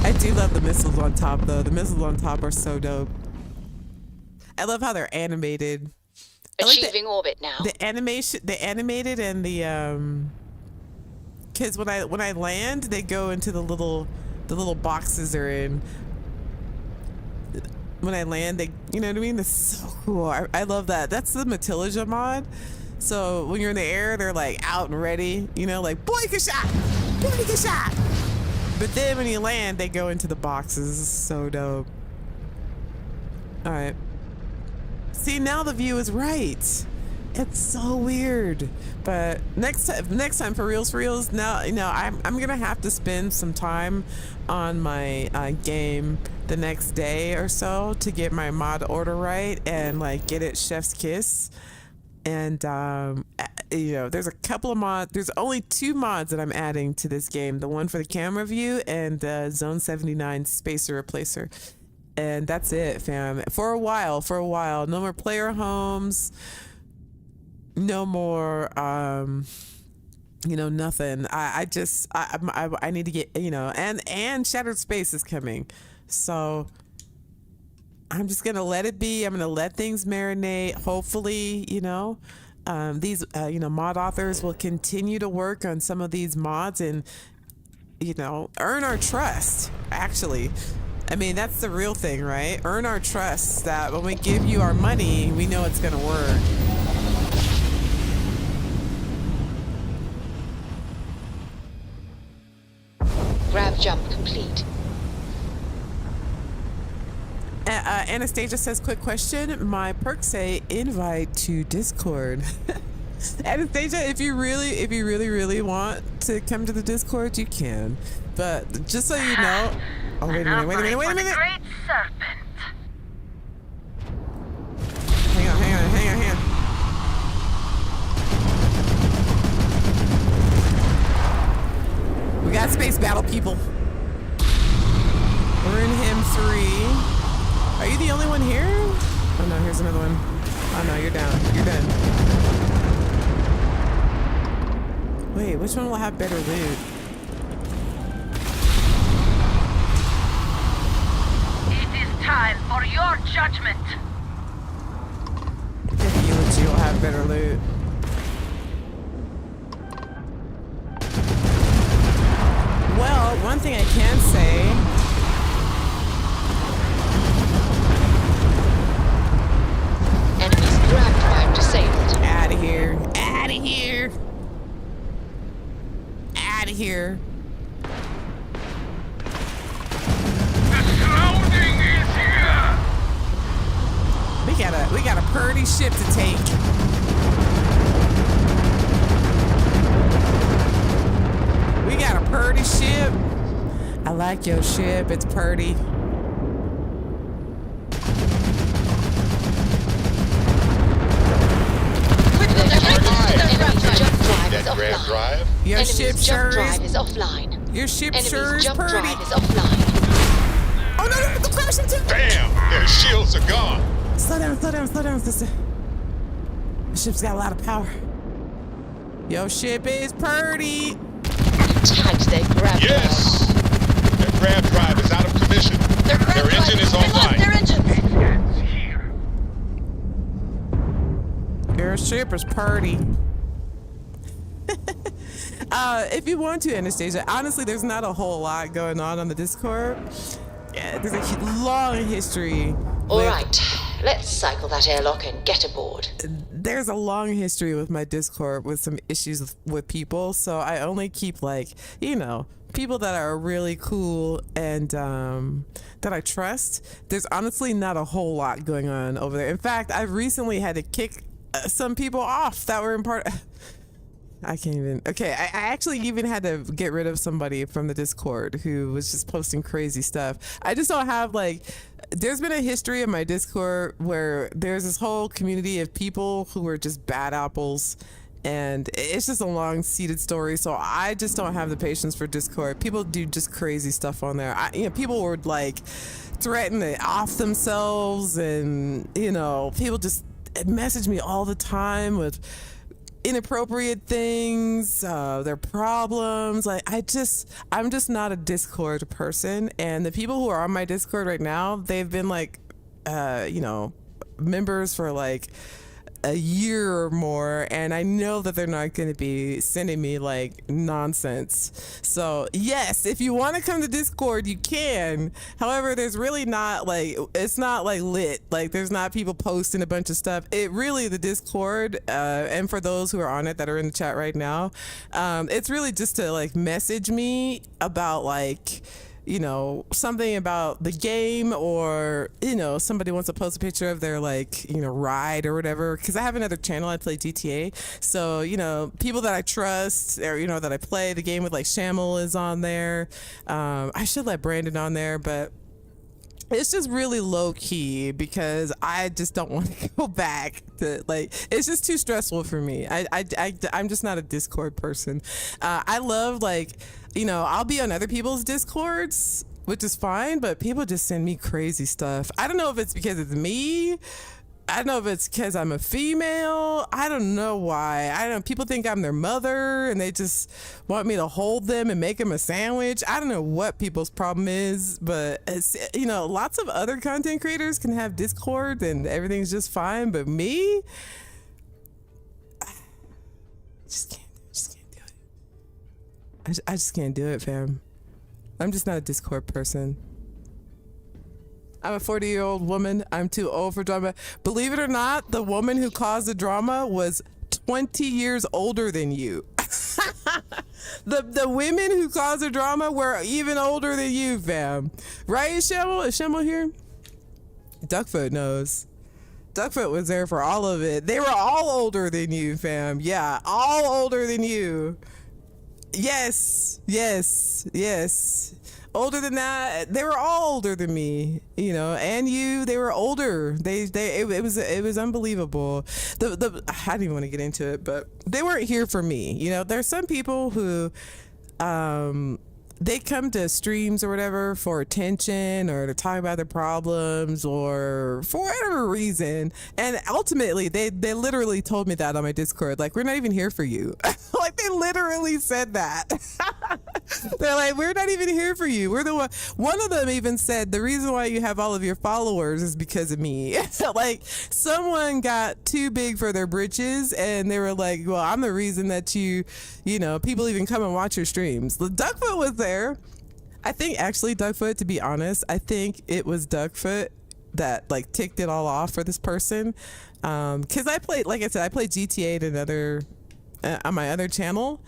I do love the missiles on top though. The missiles on top are so dope. I love how they're animated. Achieving orbit now. The animation, the animated and the because when I land, they go into the little boxes they're in. When I land, they, you know what I mean? It's so cool. I love that. That's the Matilaja mod. So when you're in the air, they're like out and ready, you know, like boy shot. But then when you land, they go into the boxes. It's so dope. All right. See, now the view is right. It's so weird. But next time for reals, now, you know, I'm gonna have to spend some time on my game the next day or so to get my mod order right and like get it chef's kiss. And you know, there's a couple of mods. There's only 2 mods that I'm adding to this game. The one for the camera view and the Zone 79 spacer replacer. And that's it, fam. For a while. No more player homes. No more, you know, nothing. I need to get, you know, and Shattered Space is coming. So I'm just going to let it be. I'm going to let things marinate. Hopefully, you know, these, you know, mod authors will continue to work on some of these mods and, you know, earn our trust, actually. I mean, that's the real thing, right? Earn our trust that when we give you our money, we know it's going to work. Grav jump complete. Anastasia says, quick question. My perks say invite to Discord. Anastasia, if you really want to come to the Discord, you can. But just so you know, oh, wait a minute. Great serpent. Hang on. We got space battle, people. We're in him 3. Are you the only one here? Oh no, here's another one. Oh no, you're down. You're done. Wait, which one will have better loot? for your judgment. You and you will have better loot. Well, one thing I can say. Enemy's grab drive disabled. Out of here. Out of here. Out of here. The surrounding is here. We got a pretty ship to take. We got a pretty ship. I like your ship. It's pretty. Enemy's jump drive is That grab offline. drive? Your Enemy's ship jump sure drive is. is offline. Your ship Enemy's sure is jump pretty. drive is offline. Oh no, the crashing too. Damn! Their shields are gone. Slow down, sister. The ship's got a lot of power. Your ship is pretty. Tagged their grab Yes! Their grab drive is out of commission. Their engine is offline. Your ship is pretty. If you want to, Anastasia, honestly, there's not a whole lot going on the Discord. Yeah, there's a long history. All right, let's cycle that airlock and get aboard. There's a long history with my Discord with some issues with people, so I only keep like, people that are really cool and that I trust. There's honestly not a whole lot going on over there. In fact, I recently had to kick some people off that were in part. I can't even. Okay, I actually even had to get rid of somebody from the Discord who was just posting crazy stuff. I just don't have like. There's been a history of my Discord where there's this whole community of people who are just bad apples, and it's just a long seated story. So I just don't have the patience for Discord. People do just crazy stuff on there. People would like threaten to off themselves, and people just message me all the time with inappropriate things, their problems. Like I'm just not a Discord person, and the people who are on my Discord right now, they've been like members for like a year or more, and I know that they're not going to be sending me like nonsense. So yes, if you want to come to Discord, you can. However, there's really not like, it's not like lit. Like there's not people posting a bunch of stuff. It really, the Discord, and for those who are on it that are in the chat right now, it's really just to like message me about like, something about the game, or somebody wants to post a picture of their like ride or whatever, because I have another channel, I play GTA, so people that I trust, or that I play the game with, like Shamel is on there. I should let Brandon on there, but it's just really low key because I just don't want to go back to, like, it's just too stressful for me. I'm just not a Discord person. I love, like, I'll be on other people's Discords, which is fine, but people just send me crazy stuff. I don't know if it's because it's me. I don't know if it's because I'm a female. I don't know why. I don't know. People think I'm their mother and they just want me to hold them and make them a sandwich. I don't know what people's problem is, but it's, lots of other content creators can have Discord and everything's just fine. But me, I just can't do it. I just can't do it, fam. I'm just not a Discord person. I'm a 40-year-old woman. I'm too old for drama. Believe it or not, the woman who caused the drama was 20 years older than you. The women who caused the drama were even older than you, fam. Right, Shamel? Is Shamel here? Duckfoot knows. Duckfoot was there for all of it. They were all older than you, fam. Yeah, all older than you. Yes. Older than that, they were all older than me, and you. They were older. It was unbelievable. I didn't even want to get into it, but they weren't here for me. There's some people who, they come to streams or whatever for attention or to talk about their problems or for whatever reason. And ultimately, they literally told me that on my Discord. Like, we're not even here for you. Like, they literally said that. They're like, we're not even here for you. We're the one of them even said the reason why you have all of your followers is because of me. Like someone got too big for their britches and they were like, well, I'm the reason that you know, people even come and watch your streams. The Duckfoot was there. I think actually Duckfoot, to be honest, I think it was Duckfoot that like ticked it all off for this person. Cause I played, like I said, I played GTA at another, on my other channel,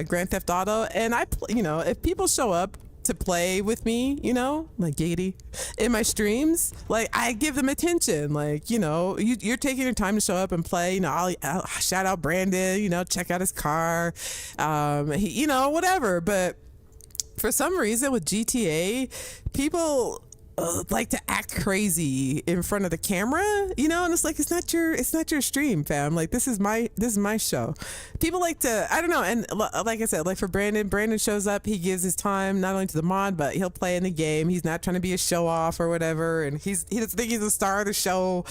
Grand Theft Auto, and you know, if people show up to play with me, you know, like giggity, in my streams, like I give them attention. Like, you know, you're taking your time to show up and play. You know, I'll shout out Brandon. You know, check out his car, you know, whatever. But for some reason with GTA, people like to act crazy in front of the camera, you know, and it's like, it's not your stream, fam. Like this is my show. People like to, I don't know. And like I said, like for Brandon shows up, he gives his time not only to the mod, but he'll play in the game. He's not trying to be a show off or whatever. And he doesn't think he's the star of the show.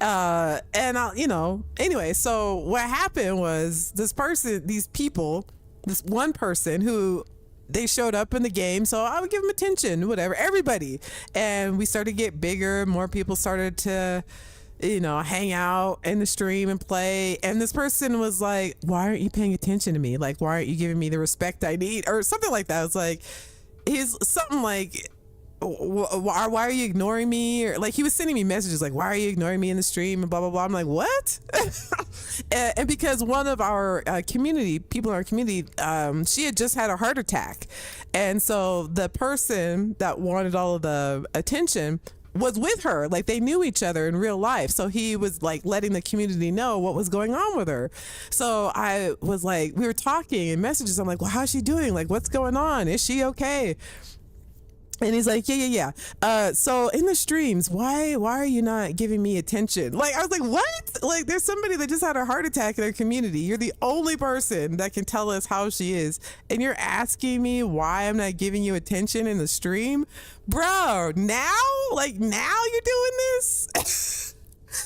And I'll, you know, anyway, so what happened was this one person who, they showed up in the game, so I would give them attention, whatever, everybody. And we started to get bigger. More people started to, you know, hang out in the stream and play. And this person was like, why aren't you paying attention to me? Like, why aren't you giving me the respect I need? Or something like that. It's like, he's something like, why are you ignoring me? Or like he was sending me messages like, why are you ignoring me in the stream and blah blah blah. I'm like, what? and because one of our people in our community, she had just had a heart attack, and so the person that wanted all of the attention was with her. Like they knew each other in real life, so he was like letting the community know what was going on with her. So I was like, we were talking in messages, I'm like, well, how's she doing? Like, what's going on? Is she okay? And he's like, yeah. So in the streams, why are you not giving me attention? Like, I was like, what? Like, there's somebody that just had a heart attack in our community. You're the only person that can tell us how she is. And you're asking me why I'm not giving you attention in the stream? Bro, now you're doing this?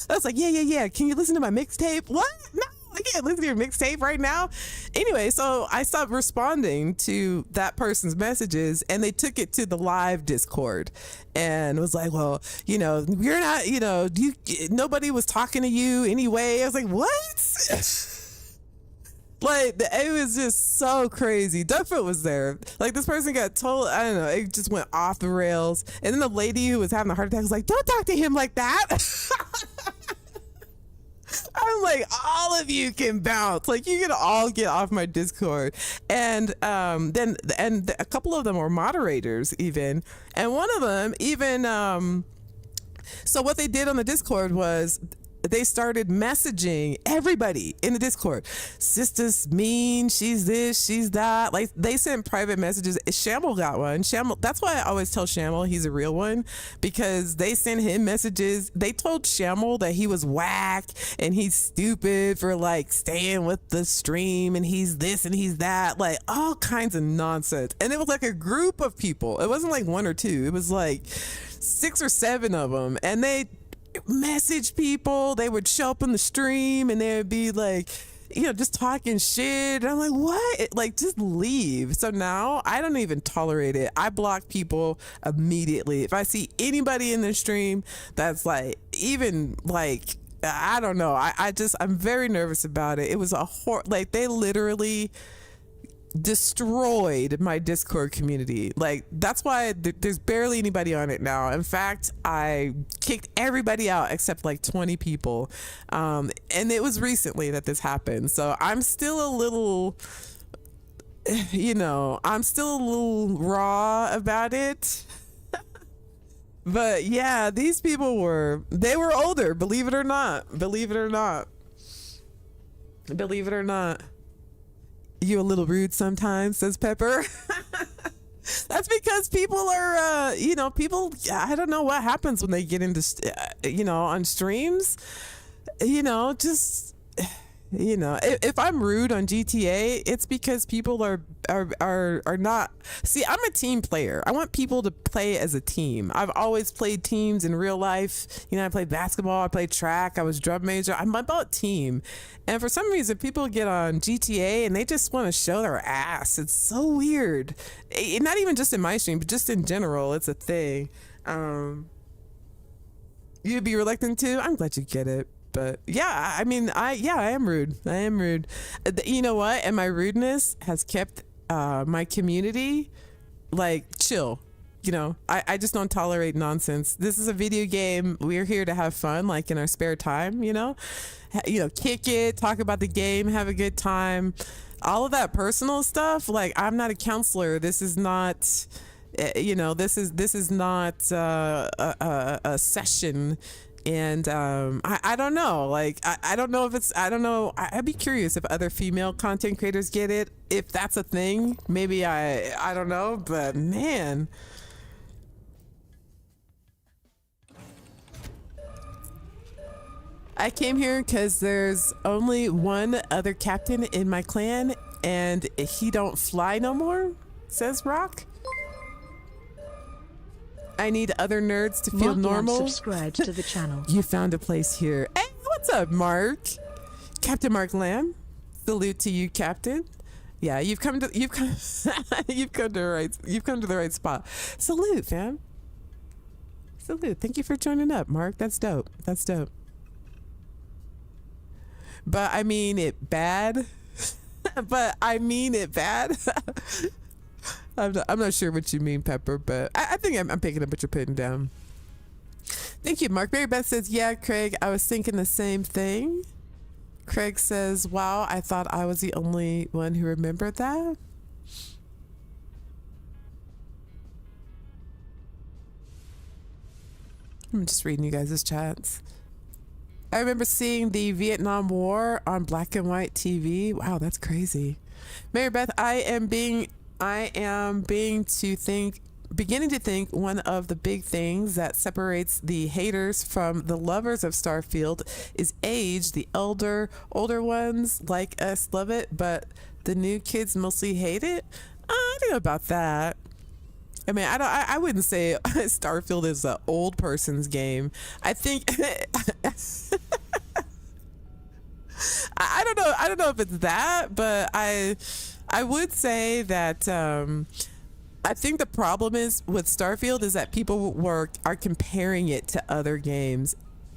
I was like, yeah. Can you listen to my mixtape? What? No. I can't listen to your mixtape right now. Anyway, so I stopped responding to that person's messages and they took it to the live Discord and was like, well, you know, you're not, you know, nobody was talking to you anyway. I was like, what? Like, it was just so crazy. Duckfoot was there. Like, this person got told, I don't know, it just went off the rails. And then the lady who was having a heart attack was like, don't talk to him like that. I'm like, all of you can bounce. Like, you can all get off my Discord. And then a couple of them were moderators even. And one of them even, so what they did on the Discord was they started messaging everybody in the Discord. Sista's mean, she's this, she's that. Like, they sent private messages. Shamble got one. Shamble, that's why I always tell Shamble he's a real one, because they sent him messages. They told Shamble that he was whack and he's stupid for like staying with the stream and he's this and he's that, like all kinds of nonsense. And it was like a group of people. It wasn't like one or two. It was like 6 or 7 of them. And they message people. They would show up in the stream and they would be like, you know, just talking shit. And I'm like, what? Like, just leave. So now I don't even tolerate it. I block people immediately. If I see anybody in the stream that's like, even like, I don't know. I'm very nervous about it. It was like they literally destroyed my Discord community. Like, that's why there's barely anybody on it now. In fact, I kicked everybody out except like 20 people. And it was recently that this happened. So I'm still a little, you know, raw about it. But yeah, these people were older, believe it or not. You a little rude sometimes, says Pepper. That's because people are, you know, I don't know what happens when they get into, you know, on streams, you know, just, You know, if I'm rude on GTA, it's because people are not. See, I'm a team player. I want people to play as a team. I've always played teams in real life. You know, I played basketball, I played track, I was drum major. I'm about team. And for some reason, people get on GTA and they just want to show their ass. It's so weird. Not even just in my stream, but just in general, it's a thing. You'd be reluctant to? I'm glad you get it. But yeah, I mean, I am rude. I am rude. You know what? And my rudeness has kept my community like chill. You know, I just don't tolerate nonsense. This is a video game. We're here to have fun, like in our spare time, you know, kick it, talk about the game, have a good time. All of that personal stuff. Like, I'm not a counselor. This is not, this is not a session. And I don't know, like I don't know if it's, I don't know, I'd be curious if other female content creators get it, if that's a thing. Maybe I don't know, but man. I came here because there's only one other captain in my clan and he don't fly no more, says Rock. I need other nerds to feel normal. Subscribed to the channel. You found a place here. Hey, what's up, Mark? Captain Mark Lamb. Salute to you, Captain. Yeah, you've come to the right spot. Salute, fam. Salute. Thank you for joining up, Mark. That's dope. That's dope. But I mean it bad. But I mean it bad. I'm not sure what you mean, Pepper, but I think I'm picking up what you're putting down. Thank you, Mark. Mary Beth says, yeah, Craig, I was thinking the same thing. Craig says, wow, I thought I was the only one who remembered that. I'm just reading you guys' chats. I remember seeing the Vietnam War on black and white TV. Wow, that's crazy. Mary Beth, I am beginning to think one of the big things that separates the haters from the lovers of Starfield is age. The older ones like us love it, but the new kids mostly hate it. I don't know about that. I mean, I wouldn't say Starfield is an old person's game. I think I don't know if it's that, but I would say that I think the problem is with Starfield is that people are comparing it to other games,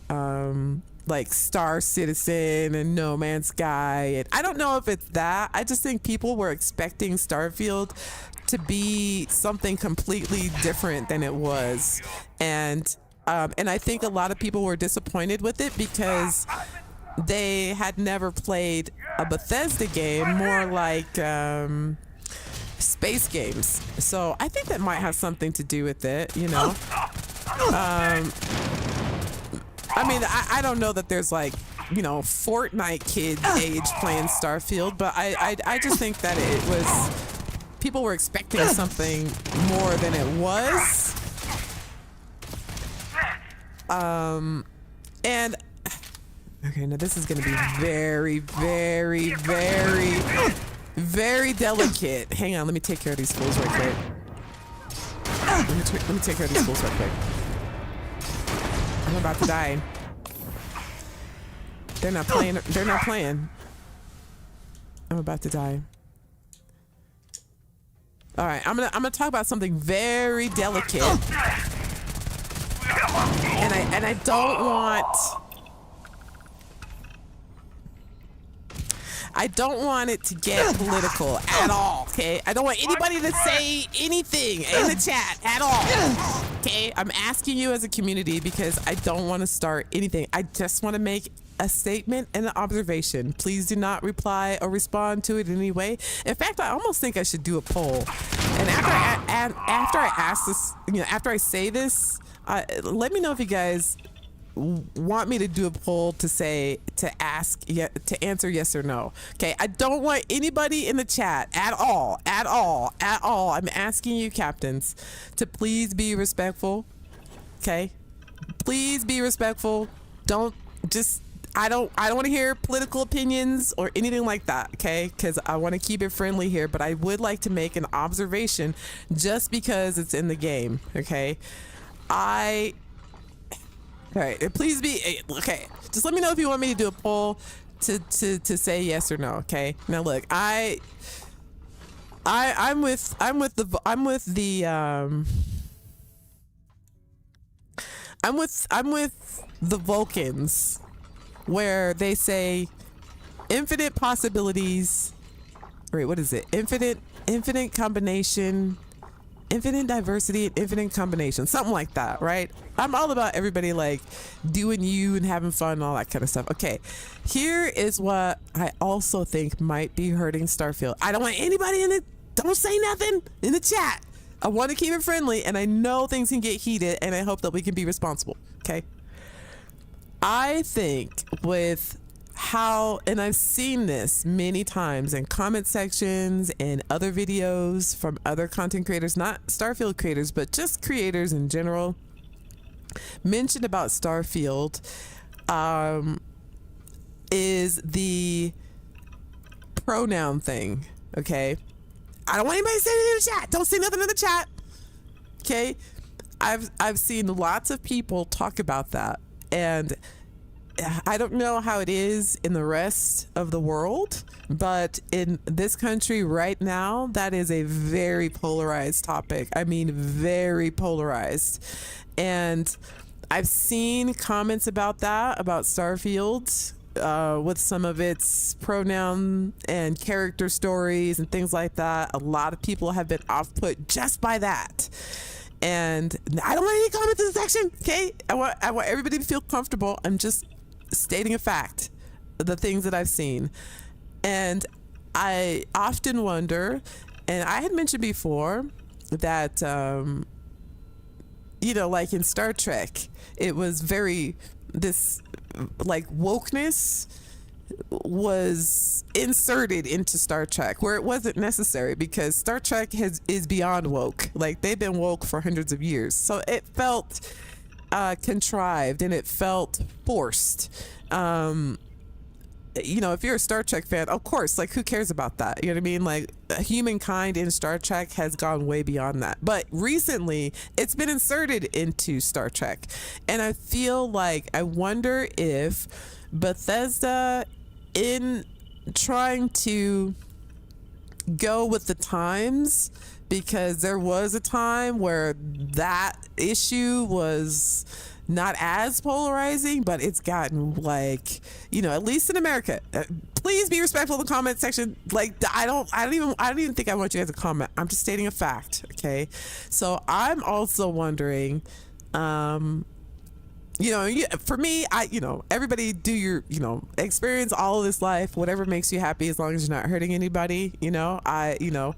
like Star Citizen and No Man's Sky. And I don't know if it's that. I just think people were expecting Starfield to be something completely different than it was, and I think a lot of people were disappointed with it because they had never played a Bethesda game, more like space games. So I think that might have something to do with it, you know. I mean, I don't know that there's like, you know, Fortnite kid age playing Starfield, but I just think that it was, people were expecting something more than it was. And okay, now this is going to be very, very, very, very delicate. Hang on, let me take care of these fools right quick. Let me take care of these fools right quick. I'm about to die. They're not playing. They're not playing. I'm about to die. All right, I'm gonna talk about something very delicate, and I don't want it to get political at all, okay? I don't want anybody to say anything in the chat at all, okay? I'm asking you as a community because I don't want to start anything. I just want to make a statement and an observation. Please do not reply or respond to it in any way. In fact, I almost think I should do a poll. And after I ask this, you know, after I say this, let me know if you guys want me to do a poll to answer yes or no. Okay, I don't want anybody in the chat at all. I'm asking you, captains, to please be respectful. Okay, please be respectful. Don't just, I don't want to hear political opinions or anything like that, okay? Because I want to keep it friendly here, but I would like to make an observation just because it's in the game, okay? All right, please be okay. Just let me know if you want me to do a poll to say yes or no, okay? Now look, I'm with the Vulcans, where they say infinite possibilities. Wait, what is it? Infinite combination, infinite diversity, and infinite combination, something like that, right? I'm all about everybody like doing you and having fun and all that kind of stuff. Okay, here is what I also think might be hurting Starfield. I don't want anybody don't say nothing in the chat. I want to keep it friendly, and I know things can get heated, and I hope that we can be responsible, okay? I think with how, and I've seen this many times in comment sections and other videos from other content creators, not Starfield creators, but just creators in general, mentioned about Starfield, is the pronoun thing, okay? I don't want anybody to say anything in the chat. Don't say nothing in the chat. Okay? I've seen lots of people talk about that, and I don't know how it is in the rest of the world, but in this country right now, that is a very polarized topic. I mean, very polarized. And I've seen comments about that, about Starfield, with some of its pronoun and character stories and things like that. A lot of people have been off-put just by that. And I don't want any comments in the section, okay? I want everybody to feel comfortable. I'm just stating a fact, the things that I've seen. And I often wonder, and I had mentioned before that, you know, like in Star Trek, it was very, this like wokeness was inserted into Star Trek where it wasn't necessary, because Star Trek is beyond woke. Like, they've been woke for hundreds of years, so it felt contrived and it felt forced. You know, if you're a Star Trek fan, of course, like, who cares about that? You know what I mean? Like, humankind in Star Trek has gone way beyond that. But recently, it's been inserted into Star Trek. And I feel like, I wonder if Bethesda, in trying to go with the times, because there was a time where that issue was not as polarizing, but it's gotten, like, you know, at least in America. Please be respectful of the comment section. Like, I don't even think I want you guys to comment. I'm just stating a fact, okay? So I'm also wondering, you know, for me, you know, everybody do your, you know, experience all of this life, whatever makes you happy, as long as you're not hurting anybody, you know. You know,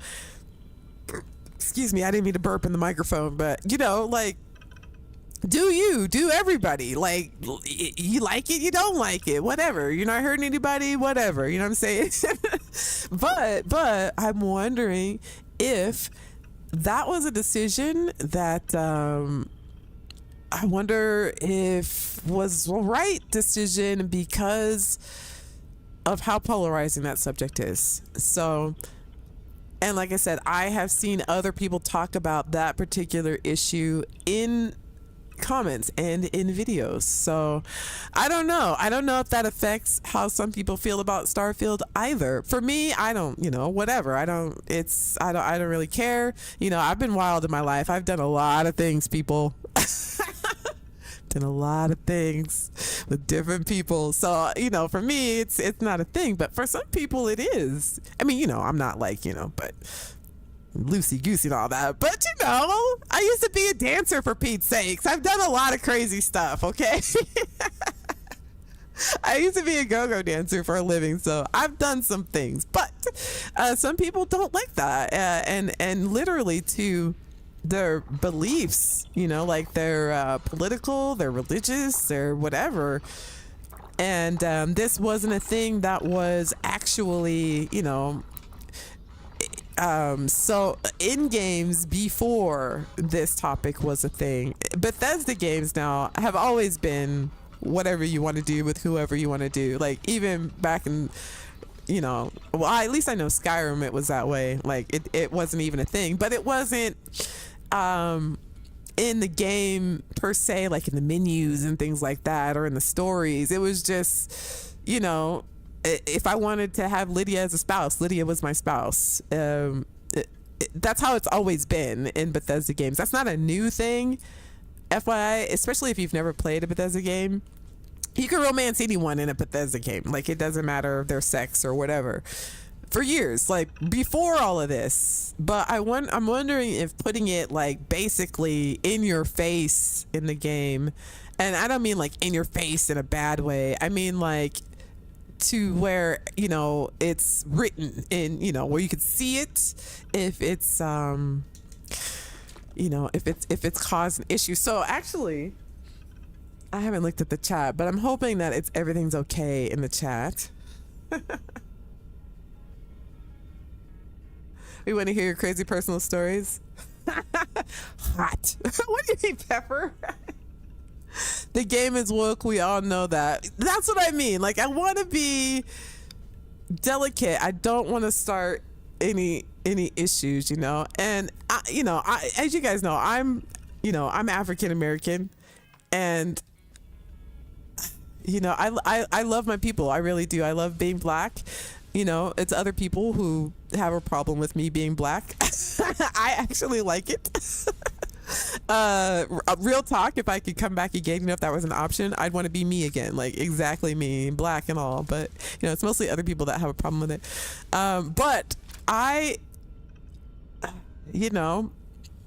excuse me, I didn't mean to burp in the microphone, but, you know, like, do everybody, like, you like it, you don't like it, whatever, you're not hurting anybody, whatever, you know what I'm saying? but I'm wondering if that was a decision that I wonder if was the right decision, because of how polarizing that subject is. So, and like I said, I have seen other people talk about that particular issue in comments and in videos. So I don't know if that affects how some people feel about Starfield either. For me, I don't, you know, whatever. I don't really care. You know, I've been wild in my life. I've done a lot of things, people. Done a lot of things with different people. So, you know, for me, it's not a thing, but for some people it is. I mean, you know, I'm not like, you know, but loosey-goosey and all that, but, you know, I used to be a dancer, for Pete's sakes. I've done a lot of crazy stuff, okay? I used to be a go-go dancer for a living, so I've done some things, but some people don't like that, and literally to their beliefs, you know, like their political, their religious, their whatever. And this wasn't a thing that was actually, you know, so in games before this topic was a thing. Bethesda games now have always been whatever you want to do with whoever you want to do. Like even back in, well, at least I know Skyrim, it was that way. Like it wasn't even a thing, but it wasn't in the game per se, like in the menus and things like that, or in the stories. It was just, if I wanted to have Lydia as a spouse, Lydia was my spouse. That's how it's always been in Bethesda games. That's not a new thing, FYI, especially if you've never played a Bethesda game. You can romance anyone in a Bethesda game. Like, it doesn't matter their sex or whatever. For years, like before all of this. But I'm wondering if putting it like basically in your face in the game, and I don't mean like in your face in a bad way. I mean like to where it's written in, where you could see it, if it's if it's caused an issue. So actually, I haven't looked at the chat, but I'm hoping that everything's okay in the chat. We want to hear your crazy personal stories. Hot. What do you mean, Pepper? The game is woke. We all know that. That's what I mean. Like, I want to be delicate. I don't want to start any issues, And I, as you guys know, I'm African American, and I love my people. I really do. I love being black. It's other people who have a problem with me being black. I actually like it. Real talk, if I could come back again, if that was an option, I'd want to be me again, like exactly me, black and all. But it's mostly other people that have a problem with it. But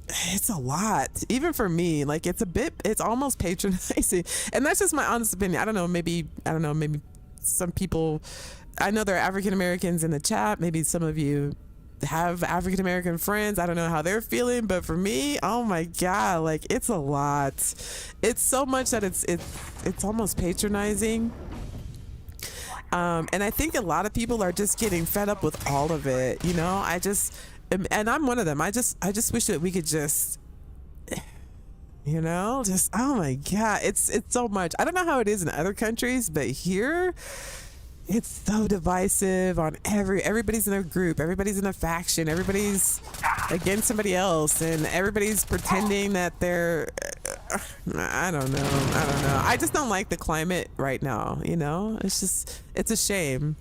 it's a lot, even for me. Like, it's almost patronizing, and that's just my honest opinion. I don't know, maybe some people, I know there are African Americans in the chat. Maybe some of you have African American friends. I don't know how they're feeling, but for me, oh my God, like it's a lot. It's so much that it's almost patronizing. And I think a lot of people are just getting fed up with all of it. And I'm one of them. I just wish that we could just oh my God, it's so much. I don't know how it is in other countries, but here it's so divisive on everybody's in a group, everybody's in a faction, everybody's against somebody else, and everybody's pretending that they're I don't know. I just don't like the climate right now, it's a shame.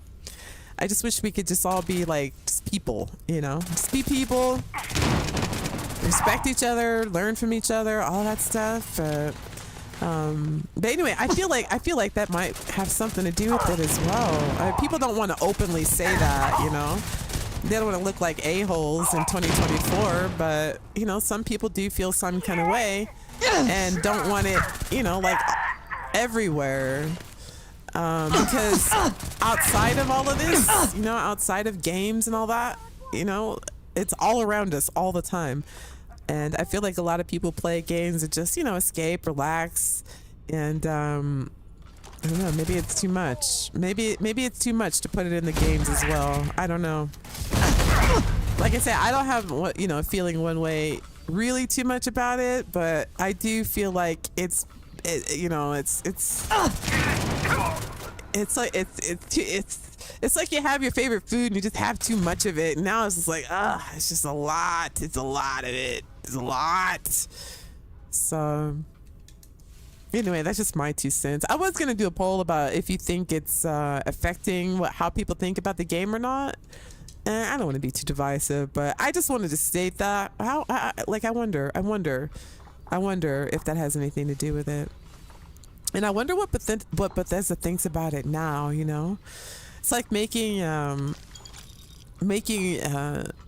I just wish we could just all be like just people, just be people, respect each other, learn from each other, all that stuff. But anyway, I feel like that might have something to do with it as well. People don't want to openly say that, they don't want to look like a-holes in 2024, but some people do feel some kind of way and don't want it, like everywhere. Because outside of all of this, outside of games and all that, it's all around us all the time. And I feel like a lot of people play games to just, escape, relax, and I don't know, maybe it's too much. Maybe it's too much to put it in the games as well. I don't know. Like I said, I don't have feeling one way really too much about it, but I do feel like it's like you have your favorite food and you just have too much of it. And now it's just like, it's just a lot. It's a lot of it. It's a lot. So anyway, that's just my 2 cents. I was going to do a poll about if you think it's affecting how people think about the game or not. And I don't want to be too divisive, but I just wanted to state that. I wonder if that has anything to do with it. And I wonder what Bethesda thinks about it now, It's like making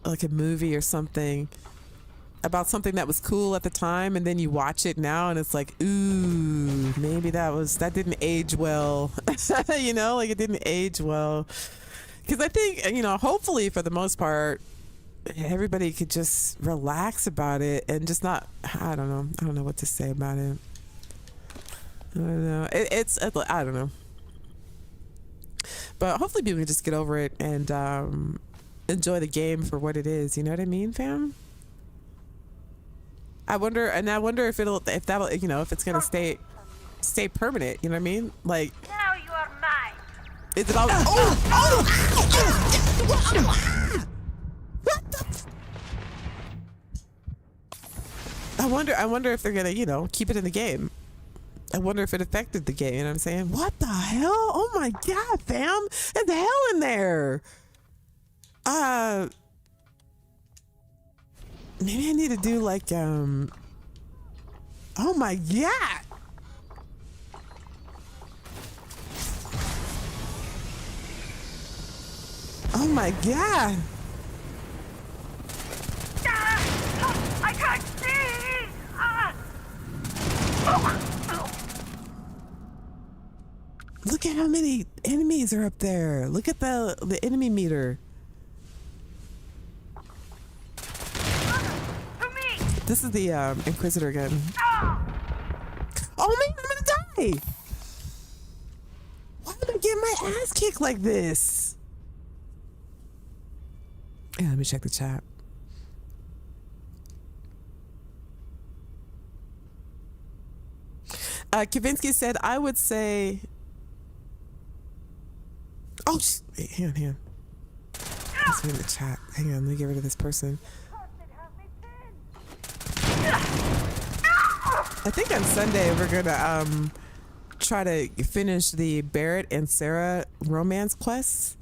like a movie or something about something that was cool at the time, and then you watch it now and it's like, ooh, maybe that didn't age well. Like it didn't age well. Because I think, hopefully for the most part, everybody could just relax about it and just not, I don't know what to say about it. I don't know. I don't know. But hopefully people can just get over it and enjoy the game for what it is. You know what I mean, fam? I wonder if it's gonna stay stay permanent. You know what I mean? Like, Now you are mine. is it all? What the? I wonder if they're gonna, you know, keep it in the game. I wonder if it affected the game. You know what I'm saying? What the hell? Oh my god, fam! There's hell in there. Maybe I need to do like oh my god. Oh my god. I can't see. Look at how many enemies are up there. Look at the enemy meter. To me. This is the Inquisitor again. Oh man, I'm gonna die. Why am I getting my ass kicked like this? Yeah, let me check the chat. Kavinsky said, I would say... Oh, wait, hang on. Let's in the chat. Hang on, let me get rid of this person. I think on Sunday we're gonna try to finish the Barrett and Sarah romance quests.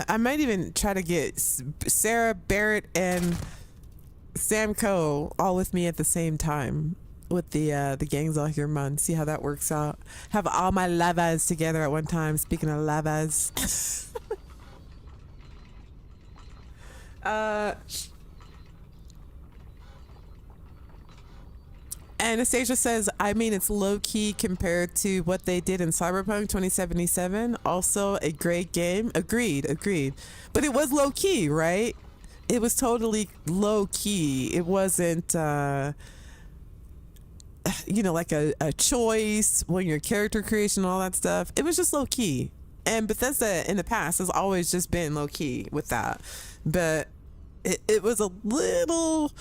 I might even try to get Sarah, Barrett, and Sam Coe all with me at the same time with the gangs all here, man. See how that works out. Have all my lavas together at one time. Speaking of lavas. Anastasia says, I mean, it's low-key compared to what they did in Cyberpunk 2077. Also a great game. Agreed. But it was low-key, right? It was totally low-key. It wasn't, you know, like a choice when your character creation and all that stuff. It was just low-key. And Bethesda in the past has always just been low-key with that. But it was a little...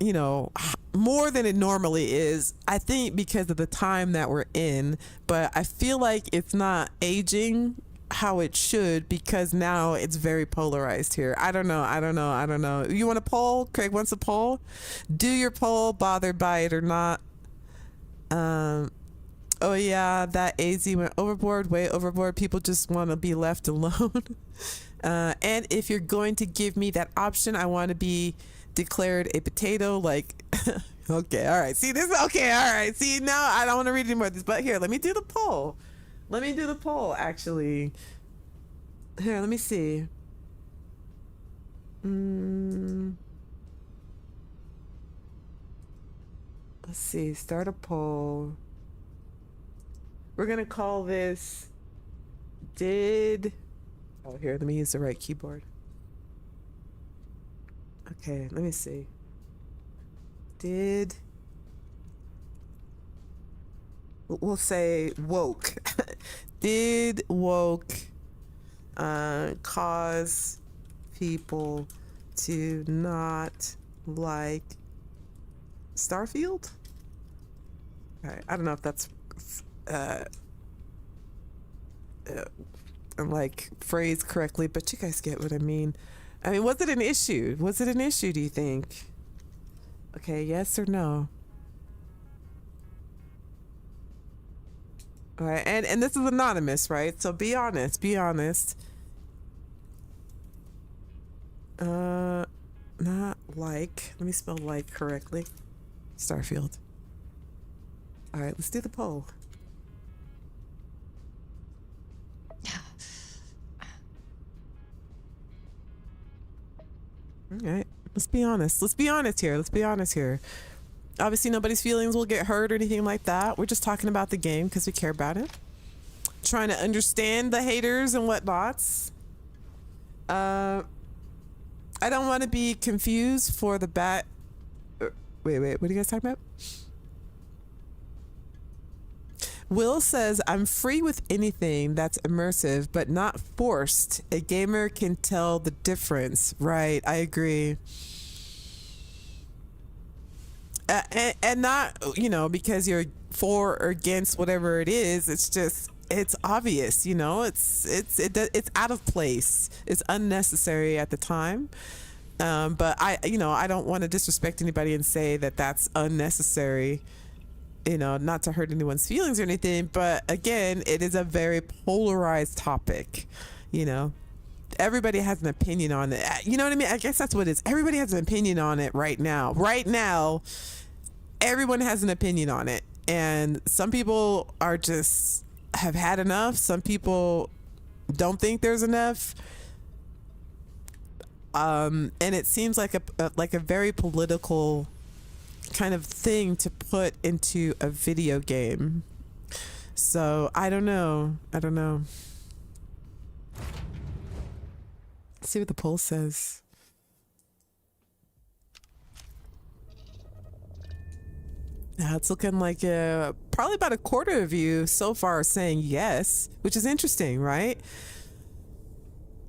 you know, more than it normally is, I think, because of the time that we're in. But I feel like it's not aging how it should, because now it's very polarized here. I don't know. You want a poll? Craig wants a poll. Do your poll, bothered by it or not. Oh yeah, that AZ went overboard, way overboard. People just want to be left alone. And if you're going to give me that option, I want to be declared a potato. Like, okay, all right. See, this is okay. All right. See, now I don't want to read any more of this, but here, let me do the poll. Actually. Here, let me see. Let's see. Start a poll. We're going to call this Oh, here, let me use the right keyboard. Okay, let me see. We'll say woke. Did woke cause people to not like Starfield? Okay, I don't know if that's like phrased correctly, but you guys get what I mean. I mean, was it an issue? Do you think? Okay, yes or no? All right, and this is anonymous, right? So be honest. Not like. Let me spell like correctly. Starfield. All right, let's do the poll. All right, let's be honest here. Obviously, nobody's feelings will get hurt or anything like that. We're just talking about the game because we care about it. Trying to understand the haters and whatnots. I don't want to be confused for the bat. Wait, what are you guys talking about? Will says, I'm free with anything that's immersive, but not forced. A gamer can tell the difference. Right, I agree. and not, you know, because you're for or against whatever it is. It's just, it's obvious, you know, it's out of place. It's unnecessary at the time. But I don't want to disrespect anybody and say that that's unnecessary, you know, not to hurt anyone's feelings or anything. But again, it is a very polarized topic, you know. Everybody has an opinion on it. You know what I mean? I guess that's what it is. Everybody has an opinion on it right now. Right now, everyone has an opinion on it. And some people are just have had enough. Some people don't think there's enough. And it seems like a very political kind of thing to put into a video game. So I don't know. Let's see what the poll says. Now it's looking like probably about a quarter of you so far are saying yes, which is interesting, right?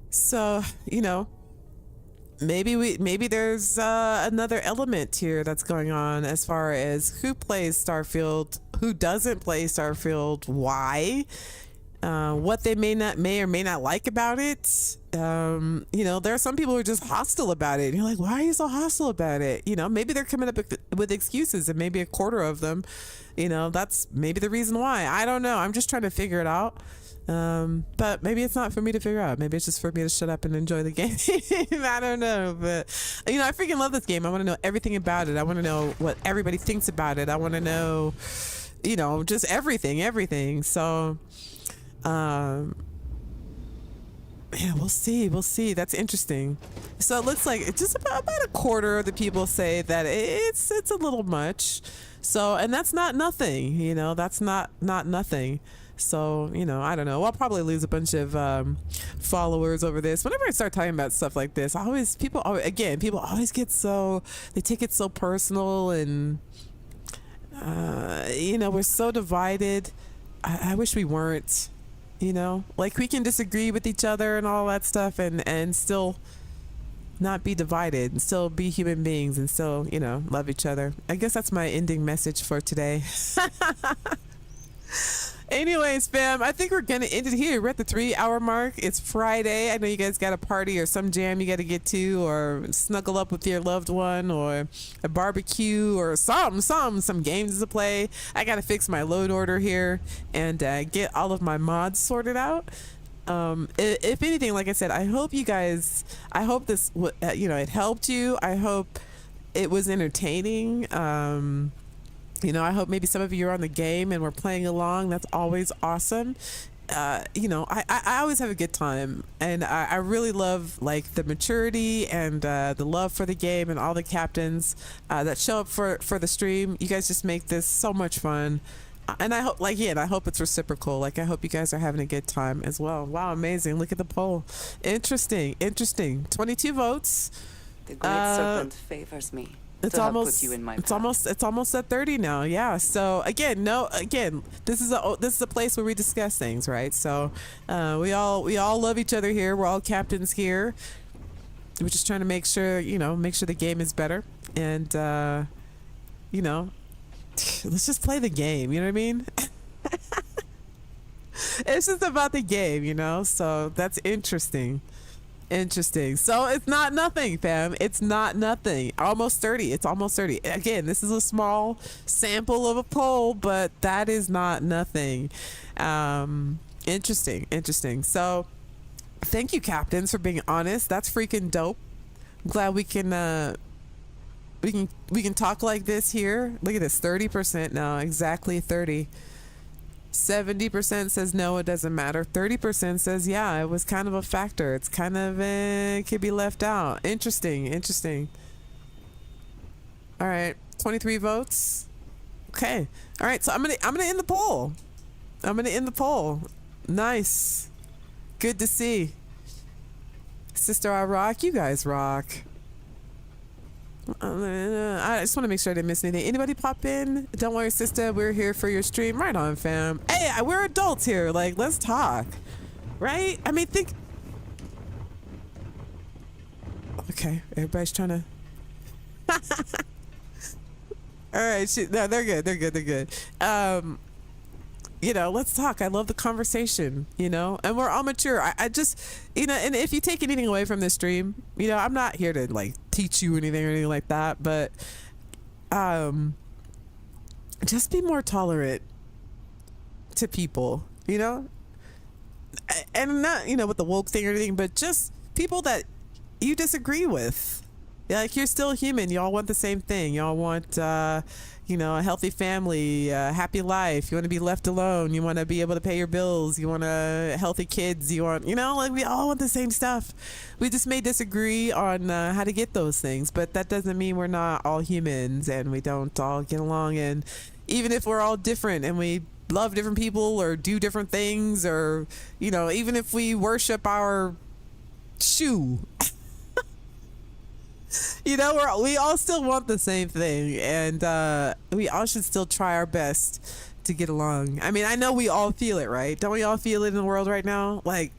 So, you know, maybe there's another element here that's going on as far as who plays Starfield, who doesn't play Starfield, why, what they may or may not like about it. You know, there are some people who are just hostile about it. And you're like, why are you so hostile about it? You know, maybe they're coming up with excuses, and maybe a quarter of them, you know, that's maybe the reason why. I don't know. I'm just trying to figure it out. But maybe it's not for me to figure out. Maybe it's just for me to shut up and enjoy the game. I don't know, but you know, I freaking love this game. I want to know everything about it. I want to know what everybody thinks about it. I want to know, you know, just everything. So, yeah, we'll see. That's interesting. So it looks like it's just about a quarter of the people say that it's a little much. So, and that's not nothing, you know, that's not nothing. So, you know, I don't know. I'll probably lose a bunch of followers over this. Whenever I start talking about stuff like this, people always get they take it so personal, and you know, we're so divided. I wish we weren't, you know, like we can disagree with each other and all that stuff, and still not be divided, and still be human beings, and still, you know, love each other. I guess that's my ending message for today. Anyways, fam, I think we're gonna end it here. We're at the 3-hour mark. It's Friday. I know you guys got a party or some jam you got to get to, or snuggle up with your loved one, or a barbecue, or some games to play. I gotta fix my load order here and get all of my mods sorted out. If anything, like I said, I hope this you know, it helped you. I hope it was entertaining. You know, I hope maybe some of you are on the game and we're playing along. That's always awesome. You know, I always have a good time, and I really love like the maturity and the love for the game, and all the captains that show up for the stream. You guys just make this so much fun. And I hope, like, I hope it's reciprocal. Like, I hope you guys are having a good time as well. Wow, amazing. Look at the poll. Interesting. 22 votes. The great serpent favors me. It's almost at 30 now. Yeah. So again, this is a place where we discuss things, right? So we all love each other here. We're all captains here. We're just trying to make sure the game is better, and you know, let's just play the game. You know what I mean? It's just about the game, you know. So that's interesting. So it's not nothing, fam. It's not nothing. Almost 30. It's almost 30. Again, this is a small sample of a poll, but that is not nothing. Interesting. So thank you, captains, for being honest. That's freaking dope. I'm glad we can talk like this here. Look at this, 30% now. Exactly 30. 70% says no, it doesn't matter. 30% says yeah, it was kind of a factor. It's kind of it could be left out. Interesting. All right, 23 votes. Okay. All right, so I'm gonna end the poll. Nice. Good to see. Sister, I rock. You guys rock. I just want to make sure I didn't miss anything. Anybody pop in? Don't worry, sister. We're here for your stream. Right on, fam. Hey, we're adults here. Like, let's talk. Right? I mean, think. Okay, everybody's trying to. All right. No, they're good. They're good. They're good. You know, let's talk. I love the conversation, you know, and we're all mature. I just, you know, and if you take anything away from this stream, you know, I'm not here to like teach you anything or anything like that, but just be more tolerant to people, you know, and not, you know, with the woke thing or anything, but just people that you disagree with. Like, you're still human. Y'all want the same thing. Y'all want, you know, a healthy family, a happy life. You want to be left alone. You want to be able to pay your bills. You want healthy kids. You want, you know, like, we all want the same stuff. We just may disagree on how to get those things, but that doesn't mean we're not all humans and we don't all get along. And even if we're all different and we love different people or do different things, or, you know, even if we worship our shoe, you know, we all still want the same thing, and we all should still try our best to get along. I mean, I know we all feel it, right? Don't we all feel it in the world right now? Like,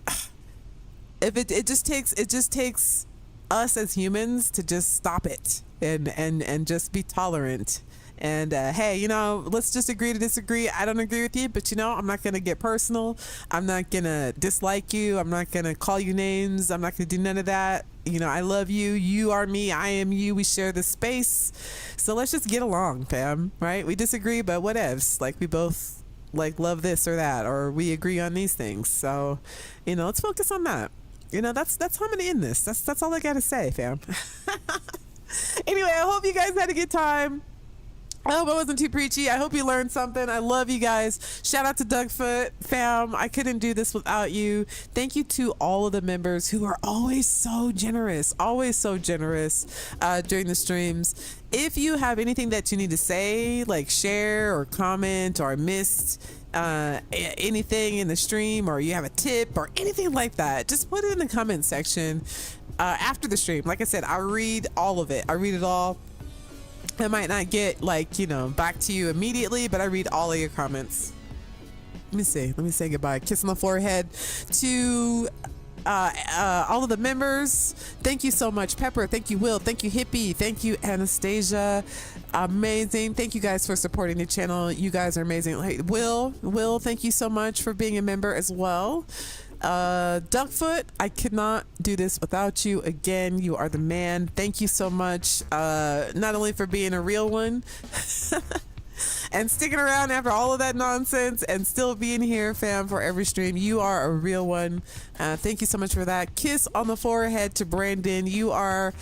if it just takes us as humans to just stop it and just be tolerant. And hey, you know, let's just agree to disagree. I don't agree with you, but you know, I'm not gonna get personal. I'm not gonna dislike you. I'm not gonna call you names. I'm not gonna do none of that. You know, I love you. You are me. I am you. We share this space. So let's just get along, fam. Right? We disagree, but whatevs. Like, we both like love this or that, or we agree on these things. So, you know, let's focus on that. You know, that's how I'm gonna end this. That's all I gotta say, fam. Anyway, I hope you guys had a good time. I hope I wasn't too preachy. I hope you learned something. I love you guys. Shout out to Dougfoot, fam. I couldn't do this without you. Thank you to all of the members who are always so generous during the streams. If you have anything that you need to say, like share or comment, or missed anything in the stream, or you have a tip or anything like that, just put it in the comment section after the stream. Like I said, I read all of it. I read it all. I might not get, like, you know, back to you immediately, but I read all of your comments. Let me say goodbye. Kiss on the forehead to all of the members. Thank you so much, Pepper. Thank you, Will. Thank you, Hippie. Thank you, Anastasia. Amazing. Thank you guys for supporting the channel. You guys are amazing. Hey, Will, thank you so much for being a member as well. Duckfoot, I could not do this without you. Again, you are the man. Thank you so much, not only for being a real one and sticking around after all of that nonsense and still being here, fam, for every stream. You are a real one. Thank you so much for that. Kiss on the forehead to Brandon. You are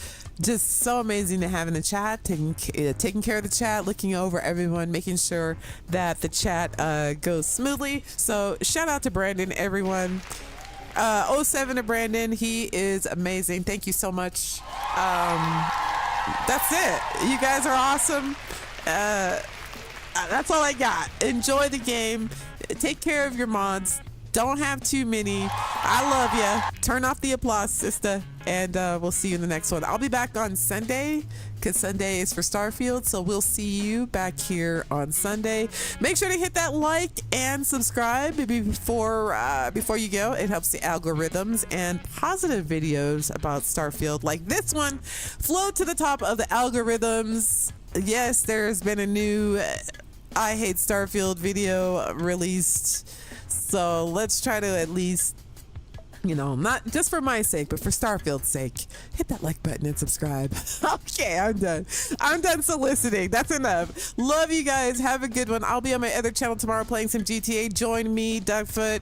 just so amazing to have in the chat, taking care of the chat, looking over everyone, making sure that the chat goes smoothly. So shout out to Brandon, everyone. 07 to Brandon, he is amazing. Thank you so much. That's it. You guys are awesome. That's all I got. Enjoy the game. Take care of your mods. Don't have too many. I love you. Turn off the applause, Sista, and we'll see you in the next one. I'll be back on Sunday because Sunday is for Starfield, so we'll see you back here on Sunday. Make sure to hit that like and subscribe before you go. It helps the algorithms, and positive videos about Starfield like this one float to the top of the algorithms. Yes, there's been a new I Hate Starfield video released. So let's try to at least, you know, not just for my sake, but for Starfield's sake, hit that like button and subscribe. Okay, I'm done. I'm done soliciting. That's enough. Love you guys. Have a good one. I'll be on my other channel tomorrow playing some GTA. Join me, Dougfoot,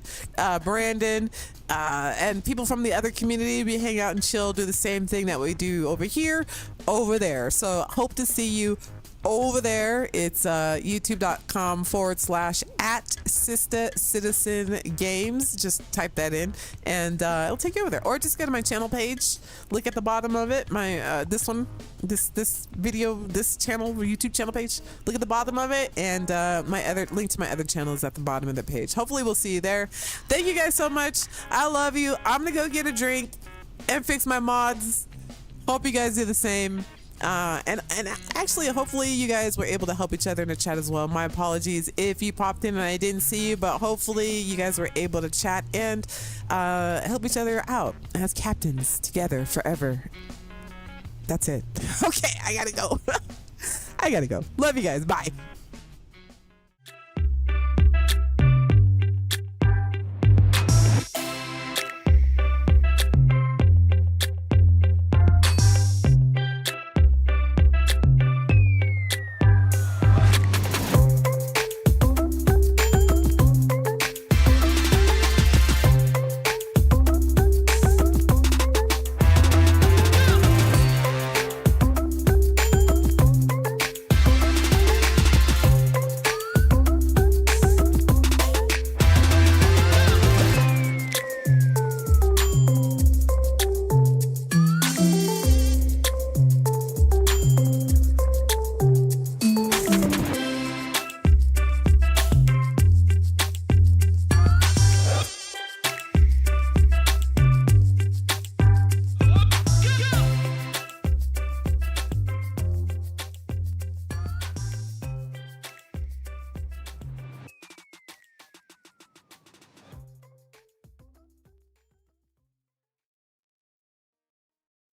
Brandon, and people from the other community. We hang out and chill, do the same thing that we do over here, over there. So hope to see you over there. It's youtube.com/@Sista Citizen Games. Just type that in and it'll take you over there, or just go to my channel page, look at the bottom of it, my this video, this channel, YouTube channel page, look at the bottom of it, and my other link to my other channel is at the bottom of the page. Hopefully we'll see you there. Thank you guys so much. I love you. I'm gonna go get a drink and fix my mods. Hope you guys do the same. And actually, hopefully you guys were able to help each other in the chat as well. My apologies if you popped in and I didn't see you, but hopefully you guys were able to chat and help each other out as captains together forever. That's it. Okay, I gotta go. I gotta go. Love you guys. Bye.